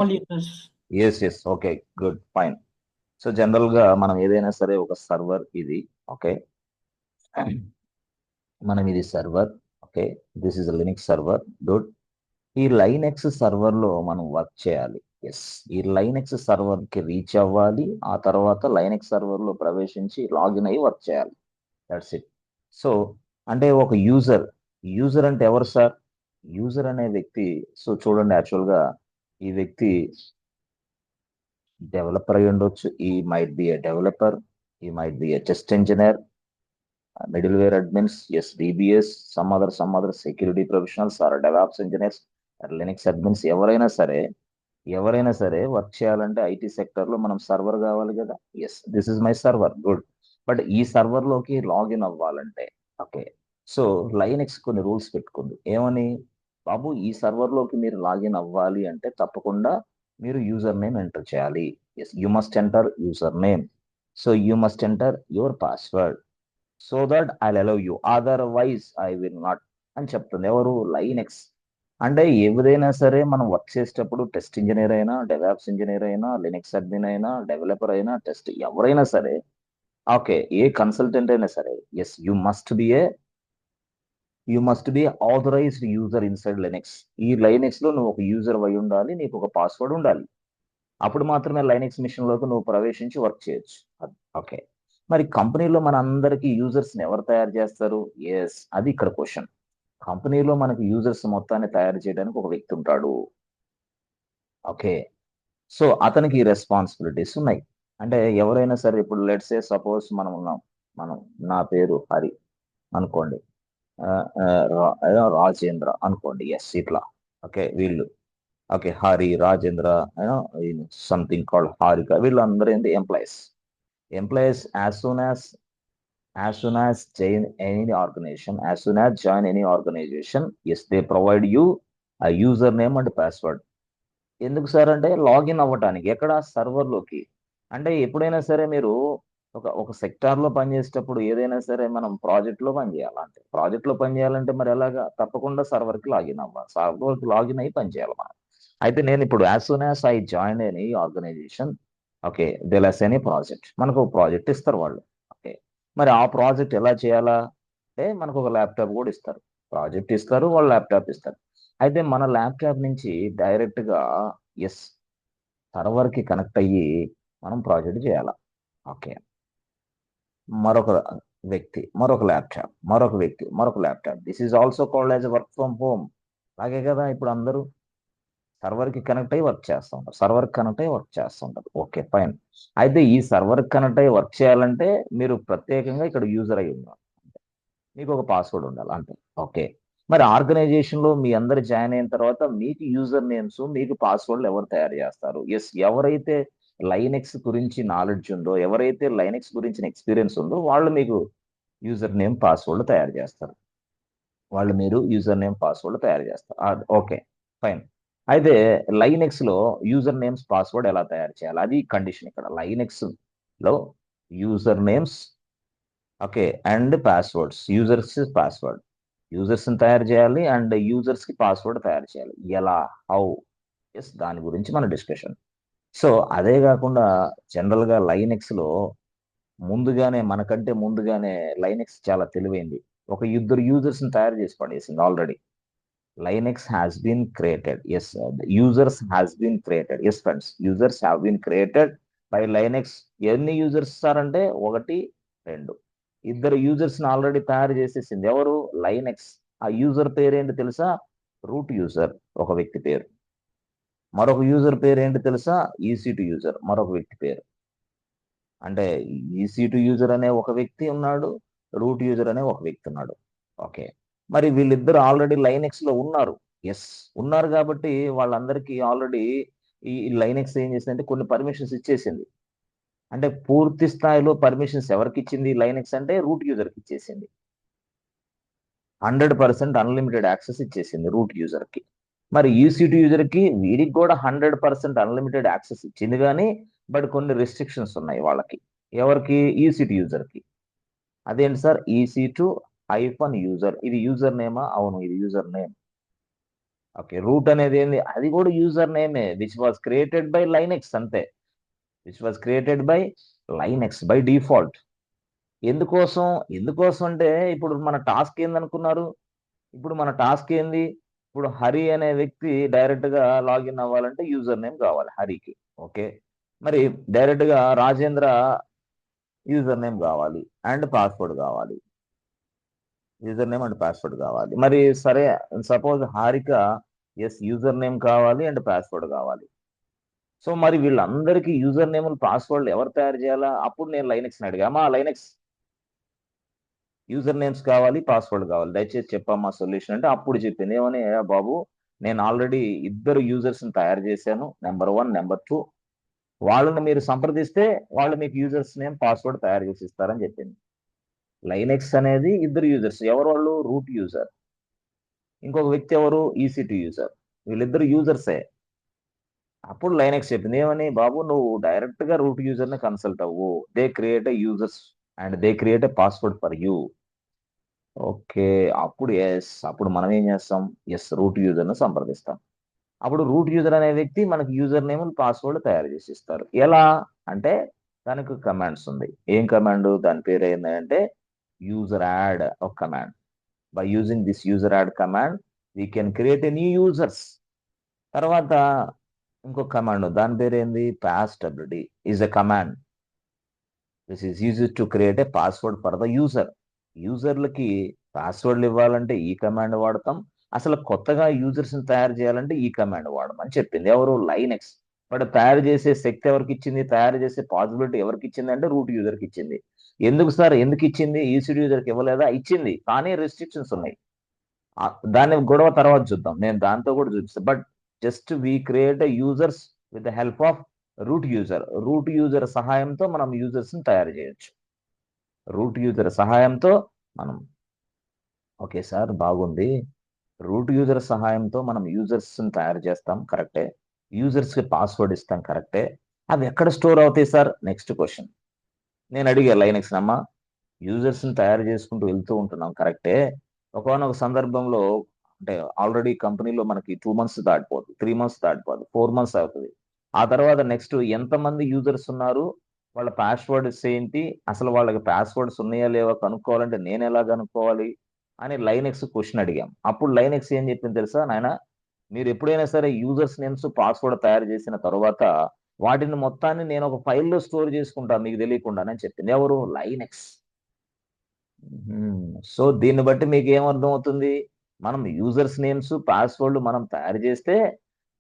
all users. Yes okay good fine. So general గా మనం ఏదైనా సరే ఒక సర్వర్ ఇది. ఓకే, మనం ఇది server. Okay, this is Linux server. Good. ఈ లైనెక్స్ సర్వర్ లో మనం వర్క్ చేయాలి. ఎస్, ఈ లైనెక్స్ సర్వర్ కి రీచ్ అవ్వాలి. ఆ తర్వాత లైనెక్స్ సర్వర్ లో ప్రవేశించి లాగిన్ అయ్యి వర్క్ చేయాలి. That's it. సో అంటే ఒక యూజర్, యూజర్ అంటే ఎవరు సార్? యూజర్ అనే వ్యక్తి, సో చూడండి యాక్చువల్ గా ఈ వ్యక్తి డెవలపర్ అయి ఉండొచ్చు. He might be a developer, he might be a test engineer, middleware admins, yes, DBS, some other security professionals or DevOps engineers or Linux admins, ఎవరైనా సరే వర్క్ చేయాలంటే ఐటీ సెక్టర్ లో మనం సర్వర్ కావాలి కదా. Yes, this is my server. Good. But ఈ server లోకి login అవ్వాలంటే, ఓకే, సో లైనెక్స్ కొన్ని రూల్స్ పెట్టుకుంది. ఏమని? బాబు, ఈ సర్వర్ లోకి మీరు లాగిన్ అవ్వాలి అంటే తప్పకుండా మీరు యూజర్ నేమ్ ఎంటర్ చేయాలి. Yes, you must enter user name. So you must enter your password so that I allow you, otherwise I will not అని చెప్తుంది. ఎవరు? లైనెక్స్. అంటే ఏదైనా సరే మనం వర్క్ చేసేటప్పుడు టెస్ట్ ఇంజనీర్ అయినా, డెవాప్స్ ఇంజనీర్ అయినా, లినక్స్ అడ్మిన్ అయినా, డెవలపర్ అయినా, టెస్ట్ ఎవరైనా సరే, ఓకే, ఏ కన్సల్టెంట్ అయినా సరే, yes, you must be authorized user inside Linux. ఈ లైనెక్స్ లో నువ్వు ఒక యూజర్ అయి ఉండాలి, నీకు ఒక పాస్వర్డ్ ఉండాలి. అప్పుడు మాత్రమే లైనెక్స్ మిషన్ లోకి నువ్వు ప్రవేశించి వర్క్ చేయొచ్చు. ఓకే, మరి కంపెనీలో మన అందరికి యూజర్స్ ని ఎవరు తయారు చేస్తారు? ఎస్, అది ఇక్కడ క్వశ్చన్. కంపెనీలో మనకి యూజర్స్ మొత్తాన్ని తయారు చేయడానికి ఒక వ్యక్తి ఉంటాడు. ఓకే, సో అతనికి రెస్పాన్సిబిలిటీస్ ఉన్నాయి. అంటే ఎవరైనా సరే, ఇప్పుడు లెట్స్ సే సపోజ్ మనం ఉన్నాం, మనం, నా పేరు హరి అనుకోండి, ఆ, రాజేంద్ర అనుకోండి. ఎస్, ఇట్లా. ఓకే, వీళ్ళు, okay, Hari, Rajendra, something called Harika, వీళ్ళందరూ ఏంటి? Employees. as soon as join any organization, yes, they provide you a username and password. ఎందుకు సార్ అంటే లాగిన్ అవ్వటానికి. ఎక్కడ? సర్వర్ లోకి. అంటే ఎప్పుడైనా సరే మీరు ఒక సెక్టార్ లో పనిచేసేటప్పుడు ఏదైనా సరే మనం ప్రాజెక్ట్ లో పనిచేయాలంటే, మరి ఎలాగా? తప్పకుండా సర్వర్ కి లాగిన్ అవ్వాలి. సర్వర్ కి లాగిన్ అయ్యి పనిచేయాలి మనం. అయితే నేను ఇప్పుడు as soon as I join any organization, okay, they less any project, మనకు ఒక ప్రాజెక్ట్ ఇస్తారు వాళ్ళు. ఓకే, మరి ఆ ప్రాజెక్ట్ ఎలా చేయాలా అంటే మనకు ఒక ల్యాప్టాప్ కూడా ఇస్తారు. ప్రాజెక్ట్ ఇస్తారు, వాళ్ళు ల్యాప్టాప్ ఇస్తారు. అయితే మన ల్యాప్టాప్ నుంచి డైరెక్ట్ గా, ఎస్, సర్వర్ కి కనెక్ట్ అయ్యి మనం ప్రాజెక్ట్ చేయాలా. ఓకే, మరొక వ్యక్తి మరొక ల్యాప్టాప్, మరొక వ్యక్తి మరొక laptop, this is also called as work from home. అలాగే కదా ఇప్పుడు అందరూ సర్వర్ కి కనెక్ట్ అయ్యి వర్క్ చేస్తూ ఉంటారు. సర్వర్ కి కనెక్ట్ అయ్యి వర్క్ చేస్తూ ఉంటారు. Okay, fine. అయితే ఈ సర్వర్ కి కనెక్ట్ అయ్యి వర్క్ చేయాలంటే మీరు ప్రత్యేకంగా ఇక్కడ యూజర్ అయి ఉండాలి. మీకు ఒక పాస్వర్డ్ ఉండాలి అంతే. ఓకే, మరి ఆర్గనైజేషన్ లో మీ అందరు జాయిన్ అయిన తర్వాత మీకు యూజర్ నేమ్స్, మీకు పాస్వర్డ్లు ఎవరు తయారు చేస్తారు? ఎస్, ఎవరైతే లైనెక్స్ గురించి నాలెడ్జ్ ఉందో, ఎవరైతే లైనెక్స్ గురించిన ఎక్స్పీరియన్స్ ఉందో వాళ్ళు మీకు యూజర్ నేమ్ పాస్వర్డ్ తయారు చేస్తారు. Okay, fine. అయితే లైనెక్స్ లో యూజర్ నేమ్స్ పాస్వర్డ్ ఎలా తయారు చేయాలి? అది కండిషన్ ఇక్కడ. లైనెక్స్ లో user names, okay, and passwords, users తయారు చేయాలి అండ్ యూజర్స్ కి పాస్వర్డ్ తయారు చేయాలి. ఎలా? హౌ? ఎస్, దాని గురించి మన డిస్కషన్. సో అదే కాకుండా జనరల్ గా లైనెక్స్ లో మనకంటే ముందుగానే లైనెక్స్ చాలా తెలివైంది. ఒక ఇద్దరు యూజర్స్ ని తయారు చేసి పడేసింది already. Linux has been created. Yes, users has been created. Yes friends, users have been created by Linux. ఎన్ని యూజర్స్ ఇస్తారంటే 1, 2 ఇద్దరు యూజర్స్ ని ఆల్రెడీ తయారు చేసేసింది. ఎవరు? లైనెక్స్. ఆ యూజర్ పేరేంటి తెలుసా? రూట్ యూజర్ ఒక వ్యక్తి పేరు. మరొక యూజర్ పేరు ఏంటి తెలుసా? EC2 యూజర్ మరొక వ్యక్తి పేరు. అంటే EC2 యూజర్ అనే ఒక వ్యక్తి ఉన్నాడు, రూట్ యూజర్ అనే ఒక వ్యక్తి ఉన్నాడు. ఓకే, మరి వీళ్ళిద్దరు ఆల్రెడీ లైనెక్స్ లో ఉన్నారు. ఎస్, ఉన్నారు కాబట్టి వాళ్ళందరికీ ఆల్రెడీ ఈ లైనెక్స్ ఏం చేసిందంటే కొన్ని పర్మిషన్స్ ఇచ్చేసింది. అంటే పూర్తి స్థాయిలో పర్మిషన్స్ ఎవరికి ఇచ్చింది లైనెక్స్ అంటే? రూట్ యూజర్కి ఇచ్చేసింది. 100% అన్లిమిటెడ్ యాక్సెస్ ఇచ్చేసింది రూట్ యూజర్ కి. మరి EC2 యూజర్ కి వీడికి కూడా 100% అన్లిమిటెడ్ యాక్సెస్ ఇచ్చింది కానీ, బట్ కొన్ని రెస్ట్రిక్షన్స్ ఉన్నాయి వాళ్ళకి. ఎవరికి? EC2 యూజర్ కి. అదేంటి సార్? EC2 user. ఇది యూజర్ నేమా? అవును, ఇది యూజర్ నేమ్. ఓకే, రూట్ అనేది ఏంది, అది కూడా యూజర్ నేమే which was created by Linux అంతే, which was created by Linux by default. ఎందుకోసం ఎందుకోసం అంటే ఇప్పుడు మన టాస్క్ ఏందనుకున్నారు, ఇప్పుడు మన టాస్క్ ఏంది, ఇప్పుడు హరి అనే వ్యక్తి డైరెక్ట్ గా లాగిన్ అవ్వాలంటే యూజర్ నేమ్ కావాలి హరికి. ఓకే, మరి డైరెక్ట్ గా రాజేంద్ర యూజర్ నేమ్ కావాలి అండ్ పాస్వర్డ్ కావాలి, యూజర్ నేమ్ అండ్ పాస్వర్డ్ కావాలి. మరి సరే, suppose Harika yes user name కావాలి అండ్ పాస్వర్డ్ కావాలి. సో మరి వీళ్ళందరికీ యూజర్ నేమ్ పాస్వర్డ్ ఎవరు తయారు చేయాలా, అప్పుడు నేను లైనెక్స్ అడిగామా, లైనెక్స్ యూజర్ నేమ్స్ కావాలి పాస్వర్డ్ కావాలి దయచేసి చెప్పమ్మా సొల్యూషన్ అంటే, అప్పుడు చెప్పింది ఏమని, "ఏ బాబు నేను ఆల్రెడీ ఇద్దరు యూజర్స్ ని తయారు చేశాను, నెంబర్ 1 నెంబర్ 2, వాళ్ళని మీరు సంప్రదిస్తే వాళ్ళు మీకు యూజర్స్ నేమ్ పాస్వర్డ్ తయారు చేసి ఇస్తారని చెప్పింది. లైనెక్స్ అనేది ఇద్దరు యూజర్స్, ఎవరు వాళ్ళు, రూట్ యూజర్, ఇంకొక వ్యక్తి ఎవరు, ఈసీ2 యూజర్, వీళ్ళిద్దరు యూజర్సే. అప్పుడు లైనెక్స్ చెప్పింది ఏమని, బాబు నువ్వు డైరెక్ట్ గా రూట్ యూజర్ ని కన్సల్ట్ అవ్వు, they create a users and they create a password for you. Okay, అప్పుడు ఎస్, అప్పుడు మనం ఏం చేస్తాం, ఎస్ రూట్ యూజర్ ను సంప్రదిస్తాం. అప్పుడు రూట్ యూజర్ అనే వ్యక్తి మనకి యూజర్ నేమ్ పాస్వర్డ్ తయారు చేసి ఇస్తారు. ఎలా అంటే దానికి కమాండ్స్ ఉంది. ఏం కమాండ్, దాని పేరు ఏంటంటే యూజర్ యాడ్ ఒక command. By using this user add command we can create a new users. తర్వాత ఇంకొక కమాండ్, దాని పేరు ఏంది, pass WD is a command this is used to create a password for the user. యూజర్లకి పాస్వర్డ్లు ఇవ్వాలంటే ఈ కమాండ్ వాడతాం, అసలు కొత్తగా యూజర్స్ ని తయారు చేయాలంటే ఈ కమాండ్ వాడమని చెప్పింది ఎవరు, లైనెక్స్. బట్ తయారు చేసే శక్తి ఎవరికి ఇచ్చింది, తయారు చేసే పాసిబిలిటీ ఎవరికి ఇచ్చింది అంటే రూట్ యూజర్ కి ఇచ్చింది. ఎందుకు సార్, ఎందుకు ఇచ్చింది, ఈసీడీ యూజర్ కి ఇవ్వలేదా, ఇచ్చింది కానీ రెస్ట్రిక్షన్స్ ఉన్నాయి. ఆ, దాని గొడవ తర్వాత చూద్దాం, నేను దాంతో కూడా చూపిస్తాను. But just we create users with the help of root user. Root user సహాయంతో మనం యూజర్స్ ని తయారు చేయొచ్చు, రూట్ యూజర్ సహాయంతో మనం. ఓకే సార్ బాగుంది, రూట్ యూజర్ సహాయంతో మనం యూజర్స్ ని తయారు చేస్తాం కరెక్టే, యూజర్స్ కి పాస్వర్డ్ ఇస్తాం కరెక్టే, అవి ఎక్కడ స్టోర్ అవుతాయి సార్, నెక్స్ట్ క్వశ్చన్. నేను అడిగా లైనెక్స్ అమ్మా, యూజర్స్ ని తయారు చేసుకుంటూ వెళ్తూ ఉంటున్నాం కరెక్టే, ఒకనొక సందర్భంలో అంటే ఆల్రెడీ కంపెనీలో మనకి 2 months దాటిపోదు, 3 months దాటిపోదు, 4 months అవుతుంది. ఆ తర్వాత నెక్స్ట్ ఎంతమంది యూజర్స్ ఉన్నారు, వాళ్ళ పాస్వర్డ్స్ ఏంటి, అసలు వాళ్ళకి పాస్వర్డ్స్ ఉన్నాయా లేవా కనుక్కోవాలంటే నేను ఎలా కనుక్కోవాలి అని లైనెక్స్ క్వశ్చన్ అడిగాం. అప్పుడు లైనెక్స్ ఏం చెప్పింది తెలుసా నాయన, మీరు ఎప్పుడైనా సరే యూజర్స్ నేమ్స్ పాస్వర్డ్ తయారు చేసిన తర్వాత వాటిని మొత్తాన్ని నేను ఒక ఫైల్లో స్టోర్ చేసుకుంటాను మీకు తెలియకుండానని చెప్పింది ఎవరు, లైనెక్స్. సో దీన్ని బట్టి మీకు ఏమర్థం అవుతుంది, మనం యూజర్స్ నేమ్స్ పాస్వర్డ్లు మనం తయారు చేస్తే,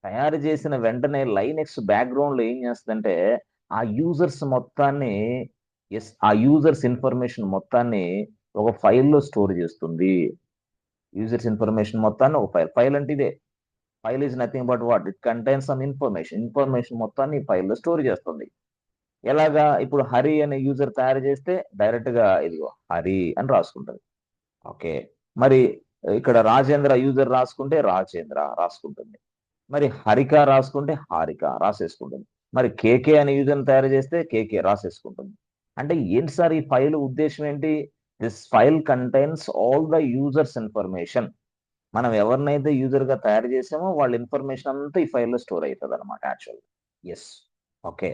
తయారు చేసిన వెంటనే లైనెక్స్ బ్యాక్గ్రౌండ్ లో ఏం చేస్తుందంటే ఆ యూజర్స్ మొత్తాన్ని, ఎస్ ఆ యూజర్స్ ఇన్ఫర్మేషన్ మొత్తాన్ని ఒక ఫైల్లో స్టోర్ చేస్తుంది. యూజర్స్ ఇన్ఫర్మేషన్ మొత్తాన్ని ఒక ఫైల్, ఫైల్ అంటే ఇదే, file is nothing but what, it contains some information, information మొత్తాన్ని ఈ ఫైల్లో స్టోర్ చేస్తుంది. ఎలాగా, ఇప్పుడు హరి అనే యూజర్ తయారు చేస్తే డైరెక్ట్ గా ఇదిగో హరి అని రాసుకుంటుంది. ఓకే, మరి ఇక్కడ రాజేంద్ర యూజర్ రాసుకుంటే రాజేంద్ర రాసుకుంటుంది, మరి హరిక రాసుకుంటే హారిక రాసేసుకుంటుంది, మరి కేకే అనే యూజర్ తయారు చేస్తే కేకే రాసేసుకుంటుంది. అంటే ఏంటి సార్ ఈ ఫైల్ ఉద్దేశం ఏంటి, this file contains all the users information. మనం ఎవరినైతే యూజర్ గా తయారు చేసామో వాళ్ళ ఇన్ఫర్మేషన్ అంతా ఈ ఫైల్లో స్టోర్ అవుతుంది అనమాట యాక్చువల్. ఎస్, ఓకే,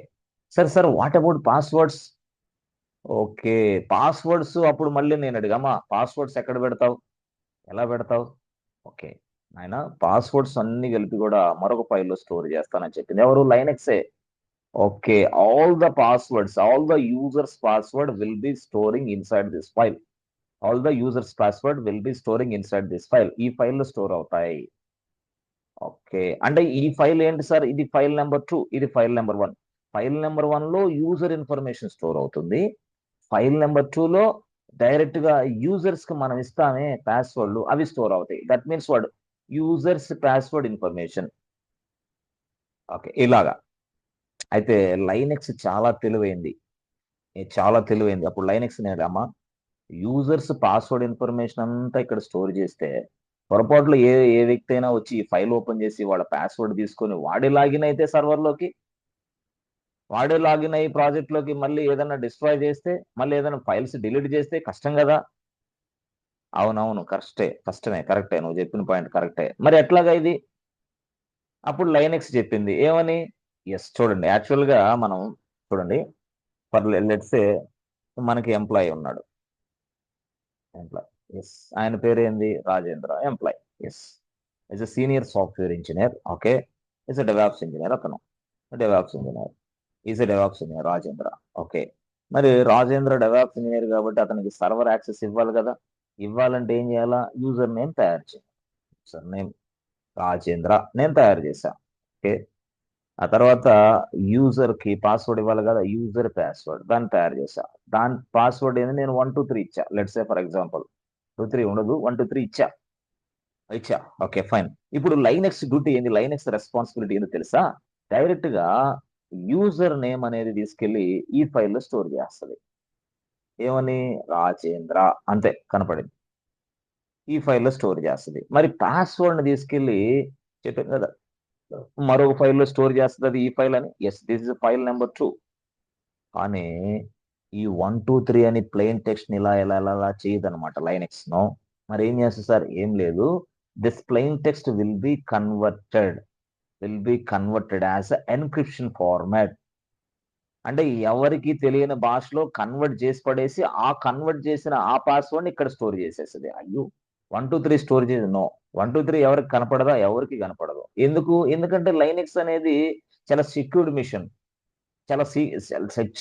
సరే sir what about passwords. Okay, passwords అప్పుడు మళ్ళీ నేను అడిగామా, పాస్వర్డ్స్ ఎక్కడ పెడతావు, ఎలా పెడతావు. ఓకే, ఆయన పాస్వర్డ్స్ అన్ని కలిపి కూడా మరొక ఫైల్లో స్టోర్ చేస్తానని చెప్పింది ఎవరు, లైనెక్సే. Okay, all the users password will be storing inside this file, all the users password will be storing inside this file, ఈ ఫైల్లో స్టోర్ అవుతాయి. ఓకే, అంటే ఈ ఫైల్ ఏంటి సార్, ఇది ఫైల్ నెంబర్ 2, ఇది ఫైల్ నెంబర్ 1. ఫైల్ నెంబర్ 1 లో user information store అవుతుంది, ఫైల్ నెంబర్ 2 లో డైరెక్ట్ గా యూజర్స్ కి మనం ఇస్తామే పాస్వర్డ్లు అవి స్టోర్ అవుతాయి. దట్ మీన్స్ వాడు యూజర్స్ పాస్వర్డ్ ఇన్ఫర్మేషన్. ఓకే, ఇలాగా. అయితే లైనెక్స్ చాలా తెలివైంది, చాలా తెలివైంది. అప్పుడు లైనెక్స్ నేడమ్మా, యూజర్స్ పాస్వర్డ్ ఇన్ఫర్మేషన్ అంతా ఇక్కడ స్టోర్ చేస్తే పొరపాట్లు ఏ వ్యక్తి అయినా వచ్చి ఈ ఫైల్ ఓపెన్ చేసి వాళ్ళ పాస్వర్డ్ తీసుకొని వాడే లాగిన్ అయితే సర్వర్లోకి, వాడే లాగిన్ అయ్యి ప్రాజెక్ట్ లోకి మళ్ళీ ఏదైనా డిస్ట్రాయ్ చేస్తే, మళ్ళీ ఏదైనా ఫైల్స్ డిలీట్ చేస్తే కష్టం కదా. అవునవును, కష్టమే, కరెక్టే, నువ్వు చెప్పిన పాయింట్ కరెక్టే. మరి ఎట్లాగా ఇది? అప్పుడు లైనెక్స్ చెప్పింది ఏమని? ఎస్, చూడండి, యాక్చువల్ గా మనం చూడండి, ఫర్ లెట్స్ సే మనకి ఎంప్లాయీ ఉన్నాడు. ఎంప్లాయ్, ఎస్, ఆయన పేరు ఏంది? Rajendra. Employee, yes, is a senior software engineer. Okay, is a DevOps engineer. అతను DevOps engineer, is a DevOps engineer Rajendra. Okay, మరి రాజేంద్ర డెవాప్స్ ఇంజనీర్ కాబట్టి అతనికి సర్వర్ యాక్సెస్ ఇవ్వాలి కదా. ఇవ్వాలంటే ఏం చేయాలా? యూజర్ నేమ్ తయారు చేయాలి. యూజర్ నేమ్ రాజేంద్ర నేను తయారు చేశా. ఓకే, ఆ తర్వాత యూజర్ కి పాస్వర్డ్ ఇవ్వాలి కదా, యూజర్ పాస్వర్డ్ దాన్ని తయారు చేశా. దాని పాస్వర్డ్ ఏంది? నేను 1 2 3 ఇచ్చా. లెట్స్ సే ఫర్ ఎగ్జాంపుల్ 2 3 ఉండదు, 1 2 3 ఇచ్చా. ఇచ్చా, ఓకే, ఫైన్. ఇప్పుడు లైనెక్స్ డ్యూటీ ఏంది? లైనెక్స్ రెస్పాన్సిబిలిటీ ఏందో తెలుసా? డైరెక్ట్ గా యూజర్ నేమ్ అనేది తీసుకెళ్లి ఈ ఫైల్లో స్టోర్ చేస్తుంది. ఏమని? రాజేంద్ర, అంతే కనపడింది. ఈ ఫైల్లో స్టోర్ చేస్తుంది. మరి పాస్వర్డ్ ని తీసుకెళ్లి చెప్పాను కదా, మరొక ఫైల్లో స్టోర్ చేస్తుంది. అది ఈ ఫైల్ అని. Yes, this is file number 2. కానీ ఈ 1 2 3 అని ప్లెయిన్ టెక్స్ట్ ని ఇలా ఇలా ఇలా ఇలా చేయదన్నమాట లైనెక్స్ నో. మరి ఏం చేస్తుంది సార్? ఏం లేదు, this plain text will be converted as encryption format. అంటే ఎవరికి తెలియని భాషలో కన్వర్ట్ చేసి పడేసి ఆ కన్వర్ట్ చేసిన ఆ పాస్వర్డ్ ఇక్కడ స్టోర్ చేసేస్తుంది. అయ్యో, 1 2 3 స్టోర్ చేసి నో, 1 2 3 ఎవరికి కనపడదా? ఎవరికి కనపడదు. ఎందుకంటే లైనెక్స్ అనేది చాలా సెక్యూర్డ్ మిషన్. చాలా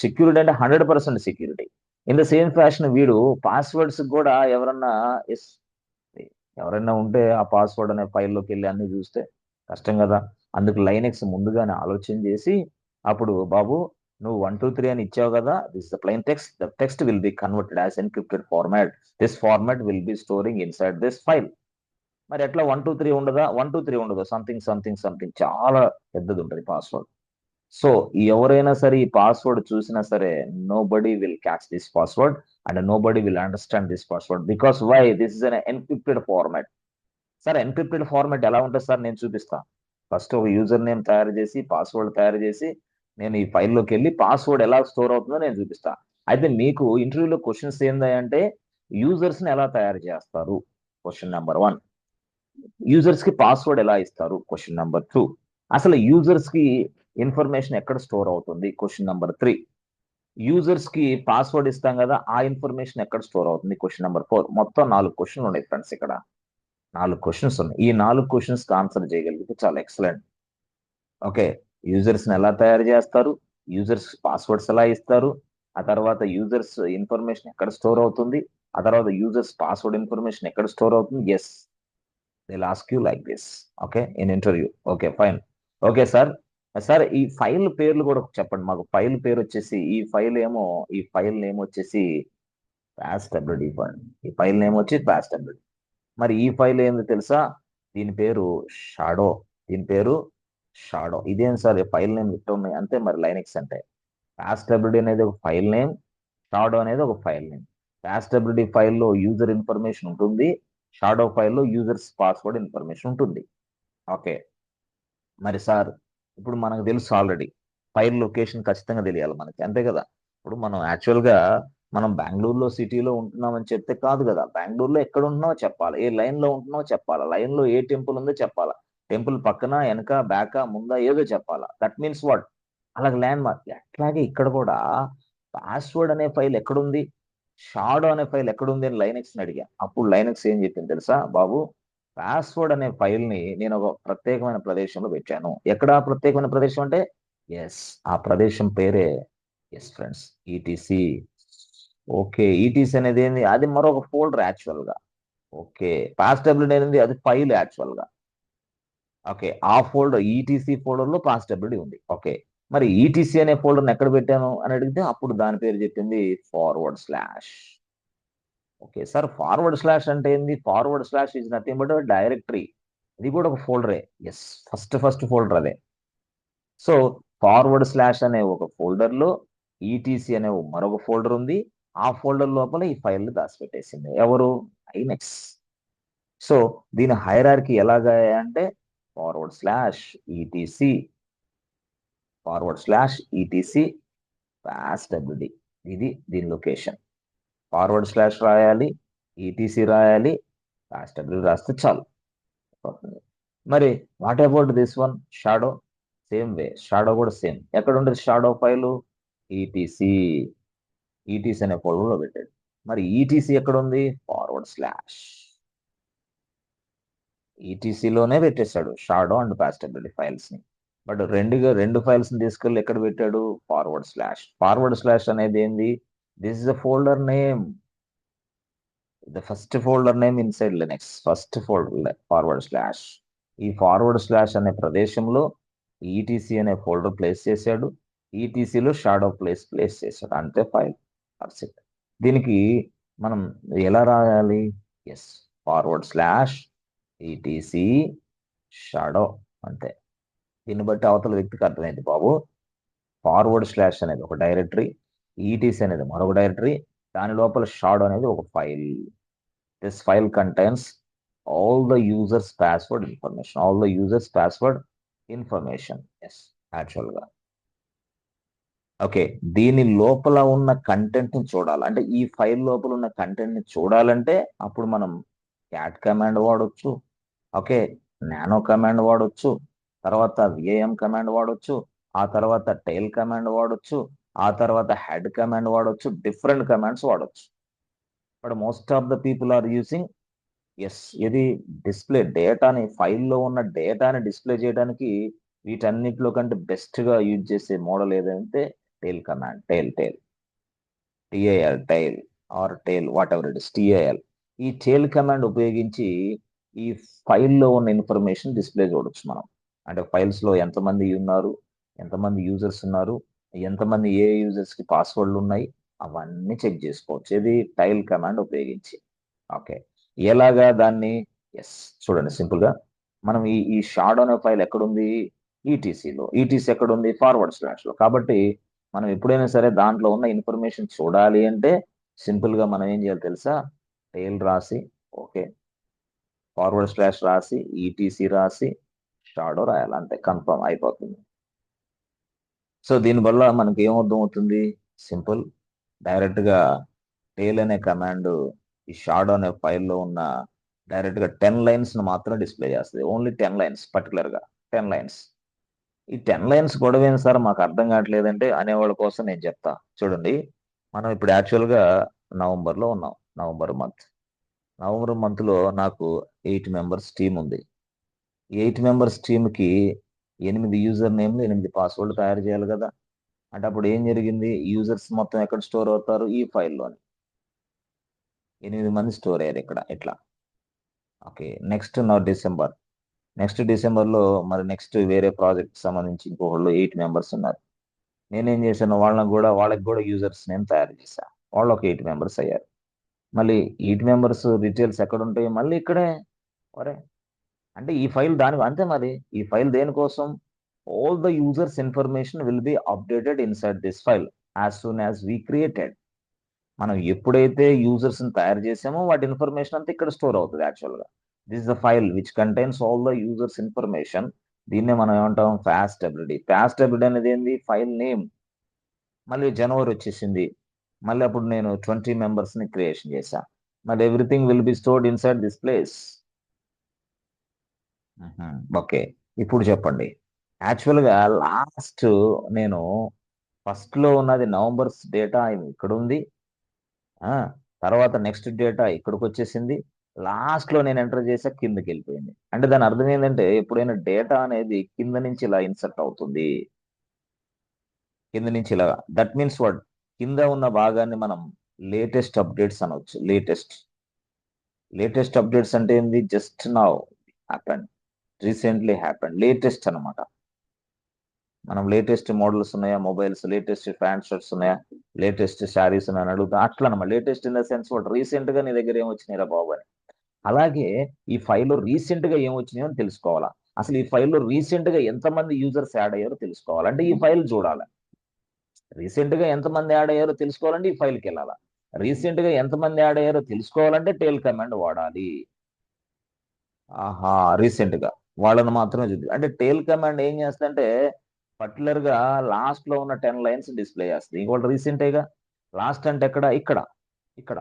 సెక్యూరిటీ అంటే 100% security. In the same fashion వీడు పాస్వర్డ్స్ కూడా ఎస్ ఎవరైనా ఉంటే ఆ పాస్వర్డ్ అనే ఫైల్లోకి వెళ్ళి అన్ని చూస్తే కష్టం కదా. అందుకు లైనెక్స్ ముందుగానే ఆలోచన చేసి అప్పుడు బాబు నువ్వు 1 2 3 అని ఇచ్చావు కదా, this the plain text, the text will be converted as encrypted format, this format will be storing inside this file. మరి ఎట్లా 1 2 3 ఉండదా? 1 2 3 ఉండదు, సంథింగ్ సంథింగ్ సంథింగ్ చాలా పెద్దది ఉంటుంది పాస్వర్డ్. సో ఎవరైనా సరే ఈ పాస్వర్డ్ చూసినా సరే nobody will catch this password and nobody will understand this password because why this is an encrypted format. Sir encrypted format ఎలా ఉంటుంది సార్? నేను చూపిస్తా. ఫస్ట్ ఒక యూజర్ నేమ్ తయారు చేసి పాస్వర్డ్ తయారు చేసి నేను ఈ ఫైల్లోకి వెళ్ళి పాస్వర్డ్ ఎలా స్టోర్ అవుతుందో నేను చూపిస్తా. అయితే మీకు ఇంటర్వ్యూలో క్వశ్చన్స్ ఏంటంటే యూజర్స్ ని ఎలా తయారు చేస్తారు? Question number 1. యూజర్స్ కి పాస్వర్డ్ ఎలా ఇస్తారు? Question number 2. అసలు యూజర్స్ కి ఇన్ఫర్మేషన్ ఎక్కడ స్టోర్ అవుతుంది? Question number 3. యూజర్స్ కి పాస్వర్డ్ ఇస్తాం కదా, ఆ ఇన్ఫర్మేషన్ ఎక్కడ స్టోర్ అవుతుంది? Question number 4. మొత్తం 4 క్వశ్చన్లు ఉన్నాయి ఫ్రెండ్స్ ఇక్కడ. 4 క్వశ్చన్స్ ఉన్నాయి. ఈ 4 క్వశ్చన్స్ కి ఆన్సర్ చేయగలిగితే చాలా ఎక్సలెంట్. ఓకే, యూజర్స్ ని ఎలా తయారు చేస్తారు? యూజర్స్ పాస్వర్డ్స్ ఎలా ఇస్తారు? ఆ తర్వాత యూజర్స్ ఇన్ఫర్మేషన్ ఎక్కడ స్టోర్ అవుతుంది? ఆ తర్వాత యూజర్స్ పాస్వర్డ్ ఇన్ఫర్మేషన్ ఎక్కడ స్టోర్ అవుతుంది? Yes, they'll ask you like this, okay, in interview. Okay, fine. Okay, sir. Sir ఈ ఫైల్ పేర్లు కూడా చెప్పండి మాకు. ఫైల్ పేరు వచ్చేసి ఈ ఫైల్ నేమ్ వచ్చేసి పాస్టబిలిటీ ఫైల్. ఈ ఫైల్ నేమ్ వచ్చి పాస్టబిలిటీ. మరి ఈ ఫైల్ ఏంది తెలుసా? దీని పేరు షాడో. దీని పేరు షాడో. ఇదేం సార్ ఫైల్ నేమ్ ఇట్లా ఉన్నాయి అంతే. మరి లైనెక్స్ అంటే పాస్టబిలిటీ అనేది ఒక ఫైల్ నేమ్, షాడో అనేది ఒక ఫైల్ నేమ్. పాస్టబిలిటీ ఫైల్లో యూజర్ ఇన్ఫర్మేషన్ ఉంటుంది, షాడో ఫైల్లో యూజర్స్ పాస్వర్డ్ ఇన్ఫర్మేషన్ ఉంటుంది. ఓకే, మరి సార్ ఇప్పుడు మనకు తెలుసు ఆల్రెడీ ఫైల్ లొకేషన్ ఖచ్చితంగా తెలియాలి మనకి, అంతే కదా. ఇప్పుడు మనం యాక్చువల్గా మనం బెంగళూరులో సిటీలో ఉంటున్నామని చెప్తే కాదు కదా. బెంగళూరులో ఎక్కడ ఉంటున్నామో చెప్పాలి, ఏ లైన్ లో ఉంటున్నామో చెప్పాలి, లైన్ లో ఏ టెంపుల్ ఉందో చెప్పాలా, టెంపుల్ పక్కన వెనక బ్యాక ముందా ఏదో చెప్పాలా. That means what? అలాగే ల్యాండ్ మార్క్. అట్లాగే ఇక్కడ కూడా పాస్వర్డ్ అనే ఫైల్ ఎక్కడుంది, షాడో అనే ఫైల్ ఎక్కడుంది అని లైనెక్స్ ని అడిగా. అప్పుడు లైనెక్స్ ఏం చెప్పింది తెలుసా బాబు? పాస్వర్డ్ అనే ఫైల్ ని నేను ఒక ప్రత్యేకమైన ప్రదేశంలో పెట్టాను. ఎక్కడ ప్రత్యేకమైన ప్రదేశం అంటే ఎస్, ఆ ప్రదేశం పేరే yes friends, ETC. Okay, ETC అనేది ఏంది? అది మరొక ఫోల్డర్ యాక్చువల్ గా. ఓకే, పాస్టబిలిటీ అనేది అది ఫైల్ యాక్చువల్ గా. ఓకే, ఆ ఫోల్డర్ ఈటీసీ ఫోల్డర్ లో పాస్టబిలిటీ ఉంది. ఓకే, మరి ఈటీసీ అనే ఫోల్డర్ ఎక్కడ పెట్టాను అని అడిగితే అప్పుడు దాని పేరు చెప్పింది forward slash. Okay sir, forward slash అంటే ఏంది? Forward slash is nothing but directory. ఇది కూడా ఒక ఫోల్డరే. ఎస్, ఫస్ట్ ఫోల్డర్ అదే. సో ఫార్వర్డ్ స్లాష్ అనే ఒక ఫోల్డర్ లో ఈటీసీ అనే మరొక ఫోల్డర్ ఉంది. ఆ ఫోల్డర్ లోపల ఈ ఫైల్ దాచిపెట్టేసింది ఎవరు? ఐనెక్స్. సో దీని హైరార్కీ ఎలాగా అంటే forward slash ETC, forward slash ETC పాస్టబిలిటీ. ఇది దీని లొకేషన్. ఫార్వర్డ్ స్లాష్ రాయాలి, ఈటీసీ రాయాలి, కానిస్టేబుల్ రాస్తే చాలు. మరి what about this one shadow? Same way, shadow కూడా సేమ్. ఎక్కడ ఉంటుంది షాడో ఫైలు? ఈటీసీ. ఈటీసీ అనే ఫోల్డర్లో పెట్టాడు. మరి ఈటీసీ ఎక్కడ ఉంది? Forward slash. ఈటీసీలోనే పెట్టేశాడు షాడో అండ్ పాస్టబిలిటీ ఫైల్స్ ని. బట్ రెండు ఫైల్స్ ని తీసుకెళ్ళి ఎక్కడ పెట్టాడు? Forward slash. ఫార్వర్డ్ స్లాష్ అనేది ఏంది? This is the folder name, the first folder name inside Linux. First folder forward slash. ఈ ఫార్వర్డ్ స్లాష్ అనే ప్రదేశంలో ఈటీసీ అనే ఫోల్డర్ ప్లేస్ చేశాడు, ఈటీసీలో షాడో ప్లేస్ చేశాడు. అంతే ఫైల్. ఇట్. దీనికి మనం ఎలా రాయాలి? Yes, forward slash ETC shadow. అంతే. దీన్ని బట్టి అవతల వ్యక్తికి అర్థమైంది, బాబు ఫార్వర్డ్ స్లాష్ అనేది ఒక డైరెక్టరీ, ఈటీసీ అనేది మరొక డైరెక్టరీ, దాని లోపల షాడో అనేది ఒక file. This file contains all the users password information. All the users password information. Yes, యాక్చువల్గా ఓకే. దీని లోపల ఉన్న కంటెంట్ ని చూడాలి అంటే, ఈ ఫైల్ లోపల ఉన్న కంటెంట్ ని చూడాలంటే అప్పుడు మనం క్యాట్ కమాండ్ వాడొచ్చు, ఓకే, నానో కమాండ్ వాడొచ్చు, తర్వాత విఏఎం కమాండ్ వాడొచ్చు, ఆ తర్వాత టైల్ కమాండ్ వాడొచ్చు, ఆ తర్వాత హెడ్ కమాండ్ వాడొచ్చు, డిఫరెంట్ కమాండ్స్ వాడొచ్చు. But most of the people are using yes, ఇది డిస్ప్లే డేటాని, ఫైల్లో ఉన్న డేటాని డిస్ప్లే చేయడానికి వీటన్నిటిలో కంటే బెస్ట్ గా యూజ్ చేసే మోడల్ ఏదంటే tail command. Tail tail or tail, whatever it is, TIL. ఈ టైల్ కమాండ్ ఉపయోగించి ఈ ఫైల్లో ఉన్న ఇన్ఫర్మేషన్ డిస్ప్లే చూడొచ్చు మనం. అంటే ఫైల్స్ లో ఎంతమంది ఉన్నారు, ఎంతమంది యూజర్స్ ఉన్నారు, ఎంతమంది ఏ యూజర్స్ కి పాస్వర్డ్లు ఉన్నాయి, అవన్నీ చెక్ చేసుకోవచ్చు. ఇది టైల్ కమాండ్ ఉపయోగించి. ఓకే, ఎలాగా దాన్ని? ఎస్, చూడండి సింపుల్ గా. మనం ఈ షాడో అనే ఫైల్ ఎక్కడుంది? ఈటీసీలో. ఈటీసీ ఎక్కడుంది? ఫార్వర్డ్ స్లాష్ లో. కాబట్టి మనం ఎప్పుడైనా సరే దాంట్లో ఉన్న ఇన్ఫర్మేషన్ చూడాలి అంటే సింపుల్ గా మనం ఏం చేయాలి తెలుసా? టైల్ రాసి, ఓకే, ఫార్వర్డ్ స్లాష్ రాసి, ఈటీసీ రాసి, షాడో రాయాలి. అంతే, కన్ఫర్మ్ అయిపోతుంది. సో దీనివల్ల మనకి ఏమర్థం అవుతుంది? సింపుల్. డైరెక్ట్ గా టైల్ అనే కమాండ్ ఈ షాడో అనే ఫైల్లో ఉన్న డైరెక్ట్ గా 10 లైన్స్ ను మాత్రం డిస్ప్లే చేస్తుంది. ఓన్లీ 10 లైన్స్, పర్టికులర్ గా 10 లైన్స్. ఈ 10 లైన్స్ గొడవేం సార్ మాకు అర్థం కావట్లేదంటే అనేవాళ్ళ కోసం నేను చెప్తా. చూడండి, మనం ఇప్పుడు యాక్చువల్ గా నవంబర్ లో ఉన్నాం. నవంబర్ మంత్ లో నాకు 8 మెంబర్స్ టీం ఉంది. 8 మెంబర్స్ టీమ్ కి 8 యూజర్ నేమ్లు, 8 పాస్వర్డ్ తయారు చేయాలి కదా. అంటే అప్పుడు ఏం జరిగింది? యూజర్స్ మొత్తం ఎక్కడ స్టోర్ అవుతారు? ఈ ఫైల్లోని. 8 మంది స్టోర్ అయ్యారు ఇక్కడ, ఇట్లా. ఓకే, నెక్స్ట్ నా డిసెంబర్ లో మరి నెక్స్ట్ వేరే ప్రాజెక్ట్ సంబంధించి ఇంకొకళ్ళు 8 మెంబర్స్ ఉన్నారు. నేనేం చేశాను, వాళ్ళకి కూడా యూజర్స్ నేమ్ తయారు చేశాను. వాళ్ళు ఒక 8 మెంబర్స్ అయ్యారు. మళ్ళీ 8 మెంబర్స్ డీటెయిల్స్ ఎక్కడ ఉంటాయి? మళ్ళీ ఇక్కడే. ఒరే, అంటే ఈ ఫైల్ దాని అంతే. మరి ఈ ఫైల్ దేనికోసం? All the users information will be updated inside this file as soon as we created. మనం ఎప్పుడైతే యూజర్స్ ని తయారు చేసామో వాటి ఇన్ఫర్మేషన్ అంతా ఇక్కడ స్టోర్ అవుతుంది యాక్చువల్ గా. This is the file which contains all the users information. దీన్నే మనం ఏమంటాం? ఫాస్టబిలిటీ. ఫాస్టబిలిటీ అనేది ఏంది? File name. మళ్ళీ జనవరి వచ్చేసింది. మళ్ళీ అప్పుడు నేను 20 మెంబర్స్ ని క్రియేషన్ చేశా. మళ్ళీ everything will be stored inside this place. Okay, ఇప్పుడు చెప్పండి. యాక్చువల్ గా లాస్ట్ నేను ఫస్ట్ లో ఉన్నది నవంబర్స్ డేటా ఇక్కడ ఉంది. ఆ తర్వాత నెక్స్ట్ డేటా ఇక్కడికి వచ్చేసింది. లాస్ట్ లో నేను ఎంటర్ చేసా, కిందకి వెళ్ళిపోయింది. అంటే దాని అర్థం ఏంటంటే ఎప్పుడైనా డేటా అనేది కింద నుంచి ఇలా ఇన్సర్ట్ అవుతుంది, కింద నుంచి ఇలా. That means what? కింద ఉన్న భాగాన్ని మనం లేటెస్ట్ అప్డేట్స్ అనవచ్చు. లేటెస్ట్ అప్డేట్స్ అంటే ఏంది? Just now happen, recently happen, latest అనమాట. మనం లేటెస్ట్ మోడల్స్ ఉన్నాయా మొబైల్స్, లేటెస్ట్ ప్యాంట్ షర్ట్స్ ఉన్నాయా, లేటెస్ట్ శారీస్ ఉన్నాయని అడుగుతాం. అట్లా అనమాట. Latest in the sense what? Recent గా నీ దగ్గర ఏం వచ్చినాయిరా బాబు అని. అలాగే ఈ ఫైల్లో రీసెంట్ గా ఏం వచ్చినాయో అని తెలుసుకోవాలా. అసలు ఈ ఫైల్లో రీసెంట్ గా ఎంతమంది యూజర్స్ యాడ్ అయ్యారో తెలుసుకోవాలంటే ఈ ఫైల్ చూడాలి. రీసెంట్ గా ఎంతమంది యాడ్ అయ్యారో తెలుసుకోవాలంటే ఈ ఫైల్కి వెళ్ళాలా. రీసెంట్ గా ఎంతమంది యాడ్ అయ్యారో తెలుసుకోవాలంటే టైల్ కమాండ్ వాడాలి. ఆహా, రీసెంట్ గా వాళ్ళని మాత్రమే చూద్దాం. అంటే టైల్ కమాండ్ ఏం చేస్తుందంటే పర్టికులర్ గా లాస్ట్ లో ఉన్న 10 లైన్స్ డిస్ప్లే చేస్తుంది. ఇంకోటి రీసెంటేగా. లాస్ట్ అంటే ఎక్కడ? ఇక్కడ. ఇక్కడ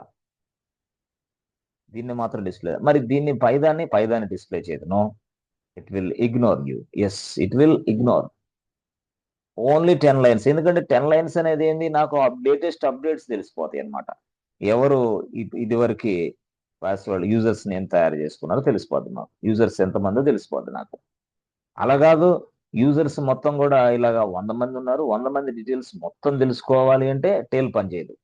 దీన్ని మాత్రం డిస్ప్లే, మరి దీన్ని పైదాన్ని డిస్ప్లే చేయదు. No, it will ignore you. Yes, it will ignore only 10 lines. ఎందుకంటే 10 లైన్స్ అనేది ఏంది, నాకు లేటెస్ట్ అప్డేట్స్ తెలిసిపోతాయి అనమాట. ఎవరు ఇదివరకు పాస్వర్డ్ యూజర్స్ నేను తయారు చేసుకున్నారో తెలిసిపోద్ది, నాకు యూజర్స్ ఎంతమందో తెలిసిపోద్ది నాకు. అలా కాదు, యూజర్స్ మొత్తం కూడా ఇలాగా 100 మంది ఉన్నారు, 100 మంది డీటెయిల్స్ మొత్తం తెలుసుకోవాలి అంటే టేల్ పనిచేయదు.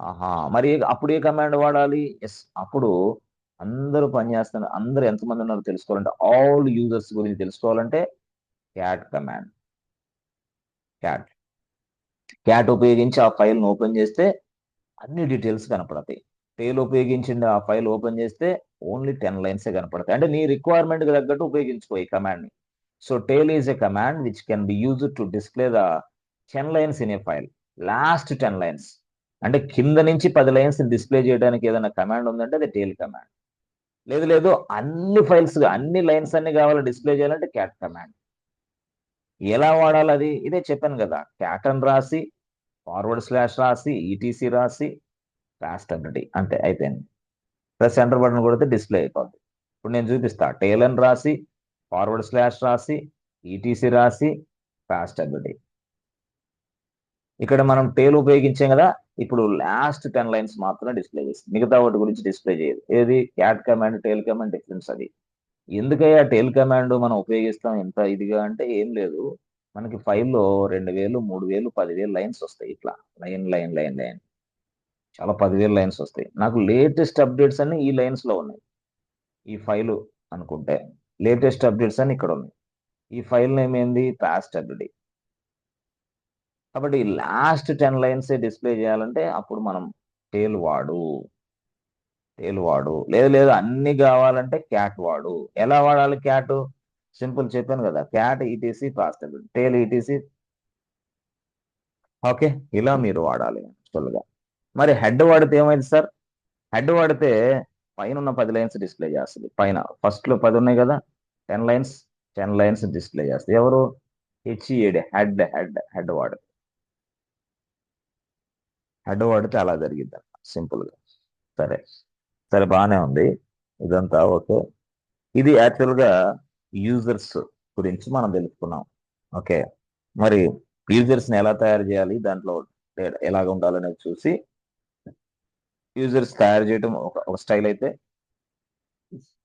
ఆహా, మరి అప్పుడు ఏ కమాండ్ వాడాలి? ఎస్, అప్పుడు అందరూ పనిచేస్తున్నారు, అందరూ ఎంతమంది ఉన్నారో తెలుసుకోవాలంటే, ఆల్ యూజర్స్ గురించి తెలుసుకోవాలంటే క్యాట్ కమాండ్. క్యాట్ క్యాట్ ఉపయోగించి ఆ ఫైల్ను ఓపెన్ చేస్తే అన్ని డీటెయిల్స్ కనపడతాయి. టేల్ ఉపయోగించింది ఆ ఫైల్ ఓపెన్ చేస్తే ఓన్లీ 10 లైన్సే కనపడతాయి. అంటే నీ రిక్వైర్మెంట్ కి తగ్గట్టు ఉపయోగించుకో ఈ కమాండ్ ని. So tail is a command which can be used to display the 10 lines in a file. Last 10 lines అంటే కింద నుంచి 10 లైన్స్ డిస్ప్లే చేయడానికి ఏదైనా కమాండ్ ఉందంటే అది టేల్ కమాండ్. లేదు లేదు, అన్ని ఫైల్స్ అన్ని లైన్స్ అన్ని కావాలి డిస్ప్లే చేయాలంటే క్యాట్ కమాండ్. ఎలా వాడాలి అది? ఇదే చెప్పాను కదా, క్యాట్ అని రాసి ఫార్వర్డ్ స్లాష్ రాసి ఈటీసీ రాసి కాస్ట్ అన్నది అంతే, అయిపోయింది. ప్లస్ ఎంటర్ బటన్ కొడితే డిస్ప్లే అయిపోద్ది. ఇప్పుడు నేను చూపిస్తా, టేల్ అని రాసి ఫార్వర్డ్ స్లాష్ రాసి ఈటీసీ రాసి కాస్ట్ అన్నది. ఇక్కడ మనం టేల్ ఉపయోగించాం కదా, ఇప్పుడు లాస్ట్ 10 లైన్స్ మాత్రమే డిస్ప్లే చేస్తుంది, మిగతా వాటి గురించి డిస్ప్లే చేయదు. ఏది? క్యాట్ కమాండ్ టేల్ కమాండ్ డిఫరెన్స్ అది. ఎందుకయ్యా టేల్ కమాండ్ మనం ఉపయోగిస్తాం ఇంత ఇదిగా అంటే, ఏం లేదు, మనకి ఫైల్లో 2000 3000 10,000 లైన్స్ వస్తాయి. ఇట్లా లైన్ లైన్ లైన్ లైన్ చాలా 10,000 లైన్స్ వస్తాయి. నాకు లేటెస్ట్ అప్డేట్స్ అన్ని ఈ లైన్స్ లో ఉన్నాయి. ఈ ఫైలు అనుకుంటే లేటెస్ట్ అప్డేట్స్ అని ఇక్కడ ఉన్నాయి. ఈ ఫైల్ నేమ్ ఏంది? Past update. కాబట్టి లాస్ట్ 10 లైన్స్ డిస్ప్లే చేయాలంటే అప్పుడు మనం టేల్ వాడు. లేదు లేదు, అన్ని కావాలంటే క్యాట్ వాడు. ఎలా వాడాలి క్యాట్? సింపుల్ చెప్పాను కదా, క్యాట్ ఈటీసీ పాస్ట్ అప్డేట్, టేల్ ఈటీసీ. ఓకే, ఇలా మీరు వాడాలి యాక్చువల్గా. మరి హెడ్ వాడితే ఏమైంది సార్? హెడ్ వాడితే పైన ఉన్న 10 లైన్స్ డిస్ప్లే చేస్తుంది. పైన ఫస్ట్ లో 10 ఉన్నాయి కదా, 10 లైన్స్, 10 లైన్స్ డిస్ప్లే చేస్తుంది. ఎవరు? హెచ్ఈడి, హెడ్ హెడ్ హెడ్ వాడు. హెడ్ వాడితే అలా జరిగిద్ది సింపుల్ గా. సరే సరే, బాగానే ఉంది ఇదంతా. ఓకే, ఇది యాక్చువల్ గా యూజర్స్ గురించి మనం తెలుసుకున్నాం. ఓకే, మరి యూజర్స్ ని ఎలా తయారు చేయాలి, దాంట్లో ఎలాగ ఉండాలనేది చూసి, యూజర్స్ తయారు చేయడం ఒక స్టైల్ అయితే,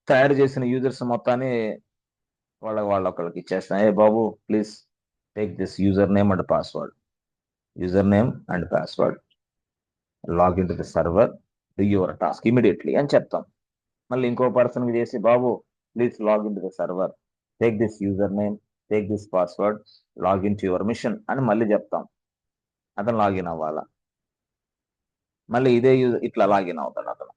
తయారు చేసిన యూజర్స్ మొత్తాన్ని వాళ్ళొకళ్ళకి ఇచ్చేస్తాం. ఏ బాబు, please take this user name and password, user name and password, login to the server, do your task immediately అని చెప్తాం. మళ్ళీ ఇంకో పర్సన్కి చేసి, బాబు please login to the server, take this user name, take this password, login to your machine అని మళ్ళీ చెప్తాం. అతను లాగిన్ అవ్వాలా, మళ్ళీ ఇదే ఇట్లా లాగిన్ అవుతాడు అతను.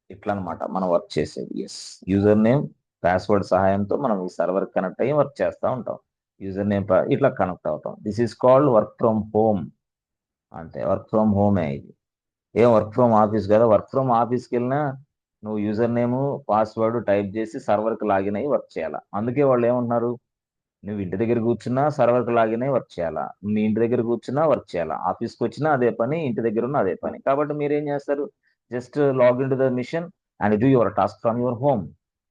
ఇట్లా అనమాట మనం వర్క్ చేసేది. ఎస్, యూజర్ నేమ్ పాస్వర్డ్ సహాయంతో మనం ఈ సర్వర్ కనెక్ట్ అయ్యి వర్క్ చేస్తూ ఉంటాం. యూజర్ నేమ్ ఇట్లా కనెక్ట్ అవుతాం. This is called work from home. అంతే, వర్క్ ఫ్రమ్ హోమే ఇది. ఏం వర్క్ ఫ్రమ్ ఆఫీస్ కదా, వర్క్ ఫ్రమ్ ఆఫీస్కి వెళ్ళినా నువ్వు యూజర్ నేమ్ పాస్వర్డ్ టైప్ చేసి సర్వర్కి లాగిన్ అయ్యి వర్క్ చేయాలా. అందుకే వాళ్ళు ఏమంటున్నారు, నువ్వు ఇంటి దగ్గర కూర్చున్నా సర్వర్కి లాగిన్ అయ్యి వర్క్ చేయాలా, నీ ఇంటి దగ్గర కూర్చున్నా వర్క్ చేయాలా, ఆఫీస్కి వచ్చినా అదే పని, ఇంటి దగ్గర ఉన్న అదే పని. కాబట్టి మీరు ఏం చేస్తారు, just login to the machine and do your task from your home.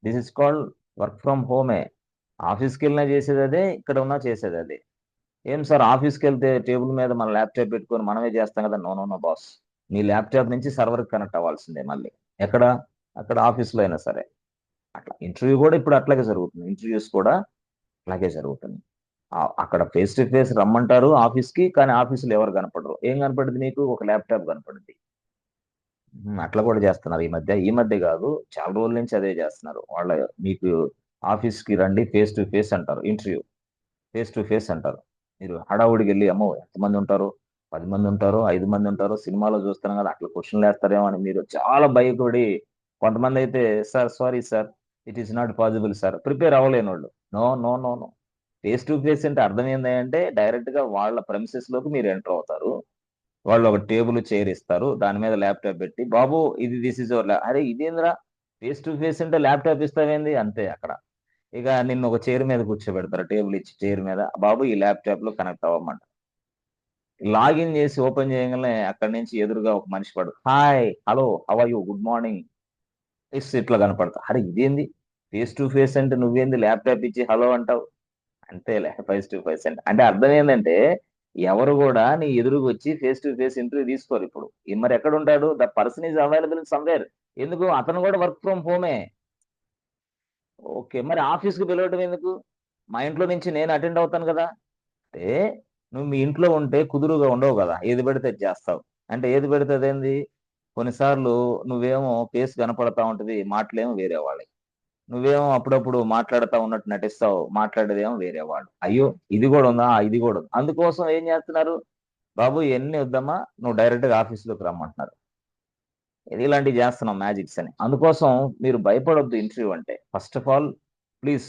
This is called work from హోమే. ఆఫీస్కి వెళ్ళినా చేసేది అదే, ఇక్కడ ఉన్నా చేసేది అదే. ఏం సార్, ఆఫీస్కి వెళ్తే టేబుల్ మీద మన ల్యాప్టాప్ పెట్టుకొని మనమే చేస్తాం కదా. నో నో నో బాస్, మీ ల్యాప్టాప్ నుంచి సర్వర్కి కనెక్ట్ అవ్వాల్సిందే మళ్ళీ. ఎక్కడ? అక్కడ ఆఫీస్లో అయినా సరే. అట్లా ఇంటర్వ్యూ కూడా ఇప్పుడు అట్లాగే జరుగుతుంది, ఇంటర్వ్యూస్ కూడా అలాగే జరుగుతుంది. అక్కడ ఫేస్ టు ఫేస్ రమ్మంటారు ఆఫీస్కి, కానీ ఆఫీసులో ఎవరు కనపడరు. ఏం కనపడుతుంది నీకు? ఒక ల్యాప్టాప్ కనపడుద్ది. అట్లా కూడా చేస్తున్నారు ఈ మధ్య కాదు, చాలా రోజుల నుంచి అదే చేస్తున్నారు. మీకు ఆఫీస్కి రండి, ఫేస్ టు ఫేస్ అంటారు, ఇంటర్వ్యూ ఫేస్ టు ఫేస్ అంటారు. మీరు హడావుడికి వెళ్ళి, అమ్మో ఎంతమంది ఉంటారు, 10 మంది ఉంటారు, 5 మంది ఉంటారు, సినిమాలో చూస్తున్నాం కదా, అట్లా క్వశ్చన్లు వేస్తారేమో అని మీరు చాలా భయపడి, కొంతమంది అయితే, sir sorry sir, it is not possible sir, prepare అవ్వలేని వాళ్ళు. No no no no, face to face అంటే అర్థం ఏంటంటే, డైరెక్ట్ గా వాళ్ళ ప్రెమిసెస్ లోకి మీరు ఎంటర్ అవుతారు. వాళ్ళు ఒక టేబుల్ చైర్ ఇస్తారు, దాని మీద ల్యాప్టాప్ పెట్టి, బాబు ఇది దిస్ ఇస్ యువర్ అరే ఇదేంద్రా, ఫేస్ టు ఫేస్ అంటే ల్యాప్టాప్ ఇస్తావేంది, అంతే అక్కడ. ఇక నిన్ను ఒక చైర్ మీద కూర్చోబెడతారు, టేబుల్ ఇచ్చి చైర్ మీద, బాబు ఈ ల్యాప్టాప్ లో కనెక్ట్ అవ్వమంట. లాగిన్ చేసి ఓపెన్ చేయగానే అక్కడి నుంచి ఎదురుగా ఒక మనిషి పడు, hi hello how are you good morning, ఇట్లా కనపడతా, అరే ఇదేంది ఫేస్ టు ఫేస్ అంటే నువ్వేంది ల్యాప్టాప్ ఇచ్చి హలో అంటావు. అంతేలే ఫేస్ టు ఫేస్ అంటే అర్థం ఏంటంటే ఎవరు కూడా నీ ఎదురుకు వచ్చి ఫేస్ టు ఫేస్ ఇంటర్వ్యూ తీసుకోరు ఇప్పుడు. మరి ఎక్కడ ఉంటాడు, the person is available somewhere. ఎందుకు, అతను కూడా వర్క్ ఫ్రమ్ హోమే. ఓకే, మరి ఆఫీస్కి పిలవటం ఎందుకు, మా ఇంట్లో నుంచి నేను అటెండ్ అవుతాను కదా. అంటే నువ్వు మీ ఇంట్లో ఉంటే కుదురుగా ఉండవు కదా, ఏది పెడితే అది చేస్తావు. అంటే ఏది పెడితే అదేంది, కొన్నిసార్లు నువ్వేమో ఫేస్ కనపడతా ఉంటది, మాటలేమో వేరే వాళ్ళకి. నువ్వేమో అప్పుడప్పుడు మాట్లాడుతూ ఉన్నట్టు నటిస్తావు, మాట్లాడేదేమో వేరే వాళ్ళు. అయ్యో ఇది కూడా ఉందా, ఇది కూడా ఉంది. అందుకోసం ఏం చేస్తున్నారు, బాబు ఇవన్నీ వద్దమ్మా, నువ్వు డైరెక్ట్ గా ఆఫీస్లోకి రమ్మంటున్నారు. ఇది ఇలాంటివి చేస్తున్నాం మ్యాజిక్స్ అని. అందుకోసం మీరు భయపడొద్దు ఇంటర్వ్యూ అంటే. ఫస్ట్ ఆఫ్ ఆల్ ప్లీజ్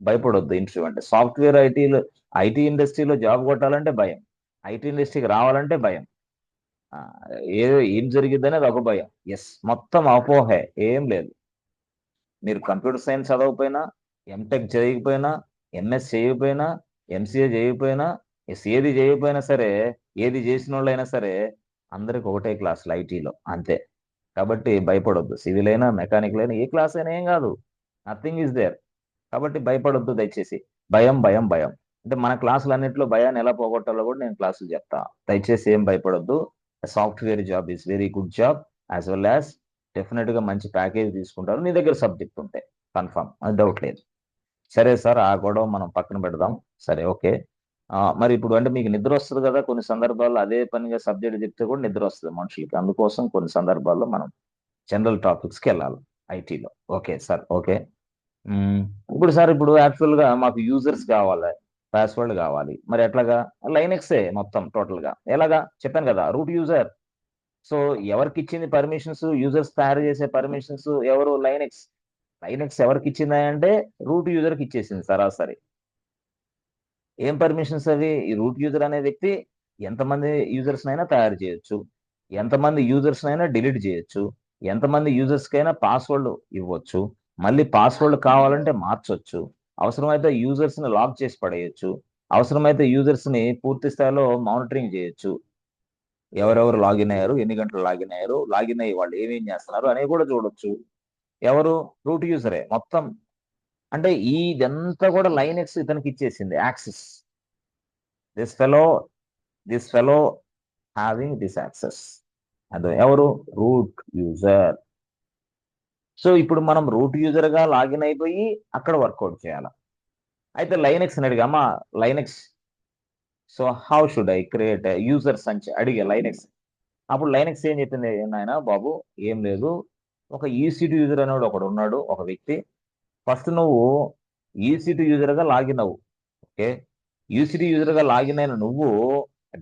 భయపడొద్దు ఇంటర్వ్యూ అంటే. సాఫ్ట్వేర్ ఐటీలో, ఐటీ ఇండస్ట్రీలో జాబ్ కొట్టాలంటే భయం, ఐటీ ఇండస్ట్రీకి రావాలంటే భయం. ఆ, ఏం జరిగిద్ది అనేది ఒక భయం. ఎస్, మొత్తం అపోహే, ఏం లేదు. మీరు కంప్యూటర్ సైన్స్ చదవకపోయినా, ఎంటెక్ చేయకపోయినా, ఎంఎస్ చేయకపోయినా, ఎంసీఏ చేయకపోయినా, ఏది చేయకపోయినా సరే, ఏది చేసిన వాళ్ళైనా సరే, అందరికి ఒకటే క్లాసులు ఐటీలో అంతే. కాబట్టి భయపడొద్దు, సివిల్ అయినా మెకానికల్ అయినా ఏ క్లాస్ అయినా ఏం కాదు, నథింగ్ ఈజ్ దేర్. కాబట్టి భయపడొద్దు దయచేసి. భయం భయం భయం అంటే మన క్లాసులన్నింటిలో భయాన్ని ఎలా పోగొట్టాలో కూడా నేను క్లాసులు చెప్తా. దయచేసి ఏం భయపడొద్దు. Software job is very good job, as well as definite గా మంచి ప్యాకేజ్ తీసుకుంటారు నీ దగ్గర సబ్జెక్ట్ ఉంటే, కన్ఫర్మ్, అది డౌట్ లేదు. సరే సార్, ఆ గొడవ మనం పక్కన పెడదాం. సరే ఓకే. మరి ఇప్పుడు అంటే మీకు నిద్ర వస్తుంది కదా, కొన్ని సందర్భాల్లో అదే పనిగా సబ్జెక్ట్ చెప్తే కూడా నిద్ర వస్తుంది మనుషులకి. అందుకోసం కొన్ని సందర్భాల్లో మనం జనరల్ టాపిక్స్కి వెళ్ళాలి ఐటీలో. Okay sir, okay. మ్మ్. ఇప్పుడు సార్, ఇప్పుడు యాక్చువల్ గా మాకు యూజర్స్ కావాలి, పాస్వర్డ్ కావాలి, మరి ఎట్లాగా. లైనెక్సే మొత్తం టోటల్ గా. ఎలాగా చెప్పాను కదా, రూట్ యూజర్. సో ఎవరికి ఇచ్చింది పర్మిషన్స్, యూజర్స్ తయారు చేసే పర్మిషన్స్ ఎవరు, లైనెక్స్. లైనెక్స్ ఎవరికి ఇచ్చింది అంటే రూట్ యూజర్కి ఇచ్చేసింది సరాసరి. ఏం పర్మిషన్స్ అవి, ఈ రూట్ యూజర్ అనే వ్యక్తి ఎంతమంది యూజర్స్ అయినా తయారు చేయొచ్చు, ఎంతమంది యూజర్స్ అయినా డిలీట్ చేయొచ్చు, ఎంతమంది యూజర్స్ కైనా పాస్వర్డ్ ఇవ్వచ్చు, మళ్ళీ పాస్వర్డ్ కావాలంటే మార్చొచ్చు, అవసరమైతే యూజర్స్ ని లాక్ చేసి పడేయచ్చు, అవసరమైతే యూజర్స్ ని పూర్తి స్థాయిలో మానిటరింగ్ చేయొచ్చు. ఎవరెవరు లాగిన్ అయ్యారు, ఎన్ని గంటలు లాగిన్ అయ్యారు, లాగిన్ అయ్యి వాళ్ళు ఏమేం చేస్తున్నారు అనేవి కూడా చూడొచ్చు. ఎవరు, రూట్ యూజరే మొత్తం. అంటే ఇదంతా కూడా లైనెక్స్ ఇతనికి ఇచ్చేసింది access. This fellow this fellow having this access. అదే ఎవరు, రూట్ యూజర్. సో ఇప్పుడు మనం రూట్ యూజర్ గా లాగిన్ అయిపోయి అక్కడ వర్కౌట్ చేయాలి. అయితే లైనెక్స్ అడిగామా, Linux, so how should I create users అని అడిగే లైనెక్స్. అప్పుడు లైనెక్స్ ఏం చెప్పింది, నాయన బాబు ఏం లేదు, ఒక ఈసీ2 యూజర్ అనేవాడు ఒకడు ఉన్నాడు, ఒక వ్యక్తి. ఫస్ట్ నువ్వు ఈసీ2 యూజర్ గా లాగిన్ అవ్వు. ఓకే, ఈసీ2 యూజర్ గా లాగిన్ అయిన నువ్వు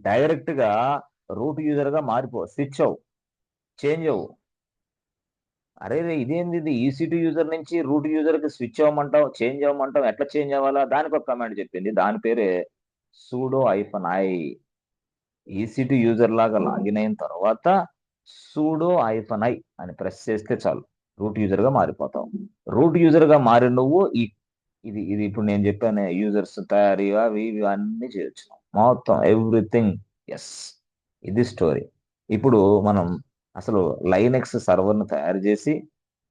డైరెక్ట్ గా రూట్ యూజర్ గా మారిపో, స్విచ్ అవ్వు, చేంజ్ అవ్వు. అరే రే, ఇదేంది, ఇది ఈసీ2 యూజర్ నుంచి రూట్ యూజర్ కి స్విచ్ అవ్వమంటావు, చేంజ్ అవ్వమంటావు, ఎట్లా చేంజ్ అవ్వాలా. దానికి ఒక కమాండ్ చెప్పింది, దాని పేరే సూడో -i. ఈసీ2 యూజర్ లాగా లాగిన్ అయిన తర్వాత సూడో -i అని ప్రెస్ చేస్తే చాలు, రూట్ యూజర్ గా మారిపోతావు. రూట్ యూజర్ గా మారి నువ్వు ఇది ఇది ఇప్పుడు నేను చెప్పాను, యూజర్స్ తయారీ అవి ఇవి అన్ని చేయొచ్చు, మొత్తం ఎవ్రీథింగ్. ఎస్, ఇది స్టోరీ. ఇప్పుడు మనం అసలు లైనెక్స్ సర్వర్ను తయారు చేసి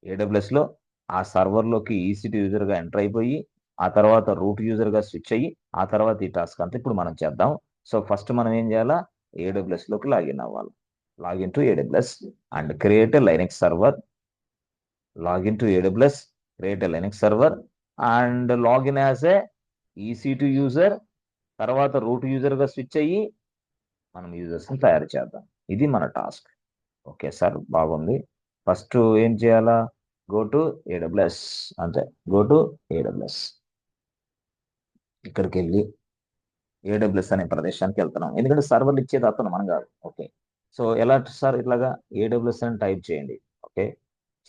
AWS లో, ఆ సర్వర్లోకి ఈసీ2 యూజర్ గా ఎంటర్ అయిపోయి, ఆ తర్వాత రూట్ యూజర్ గా స్విచ్ అయ్యి, ఆ తర్వాత ఈ టాస్క్ అంతా ఇప్పుడు మనం చేద్దాం. సో ఫస్ట్ మనం ఏం చేయాలా, AWS లోకి లాగిన్ అవ్వాలి. Login to AWS and create Linux server. Login to AWS, create Linux server and login as a EC2 user. తర్వాత రూట్ యూజర్ గా స్విచ్ అయ్యి మనం యూజర్స్ ని తయారు చేద్దాం. ఇది మన టాస్క్. ఓకే సార్, బాగుంది. ఫస్ట్ ఏం చేయాలా, గో టు AWS, అంతే. గో టు AWS, ఇక్కడికి వెళ్ళి AWS అనే ప్రదేశానికి వెళ్తున్నాం, ఎందుకంటే సర్వర్లు ఇచ్చేది అతను, మనం కాదు. ఓకే, సో ఎలా సార్, ఇట్లాగా AWS అని టైప్ చేయండి. ఓకే,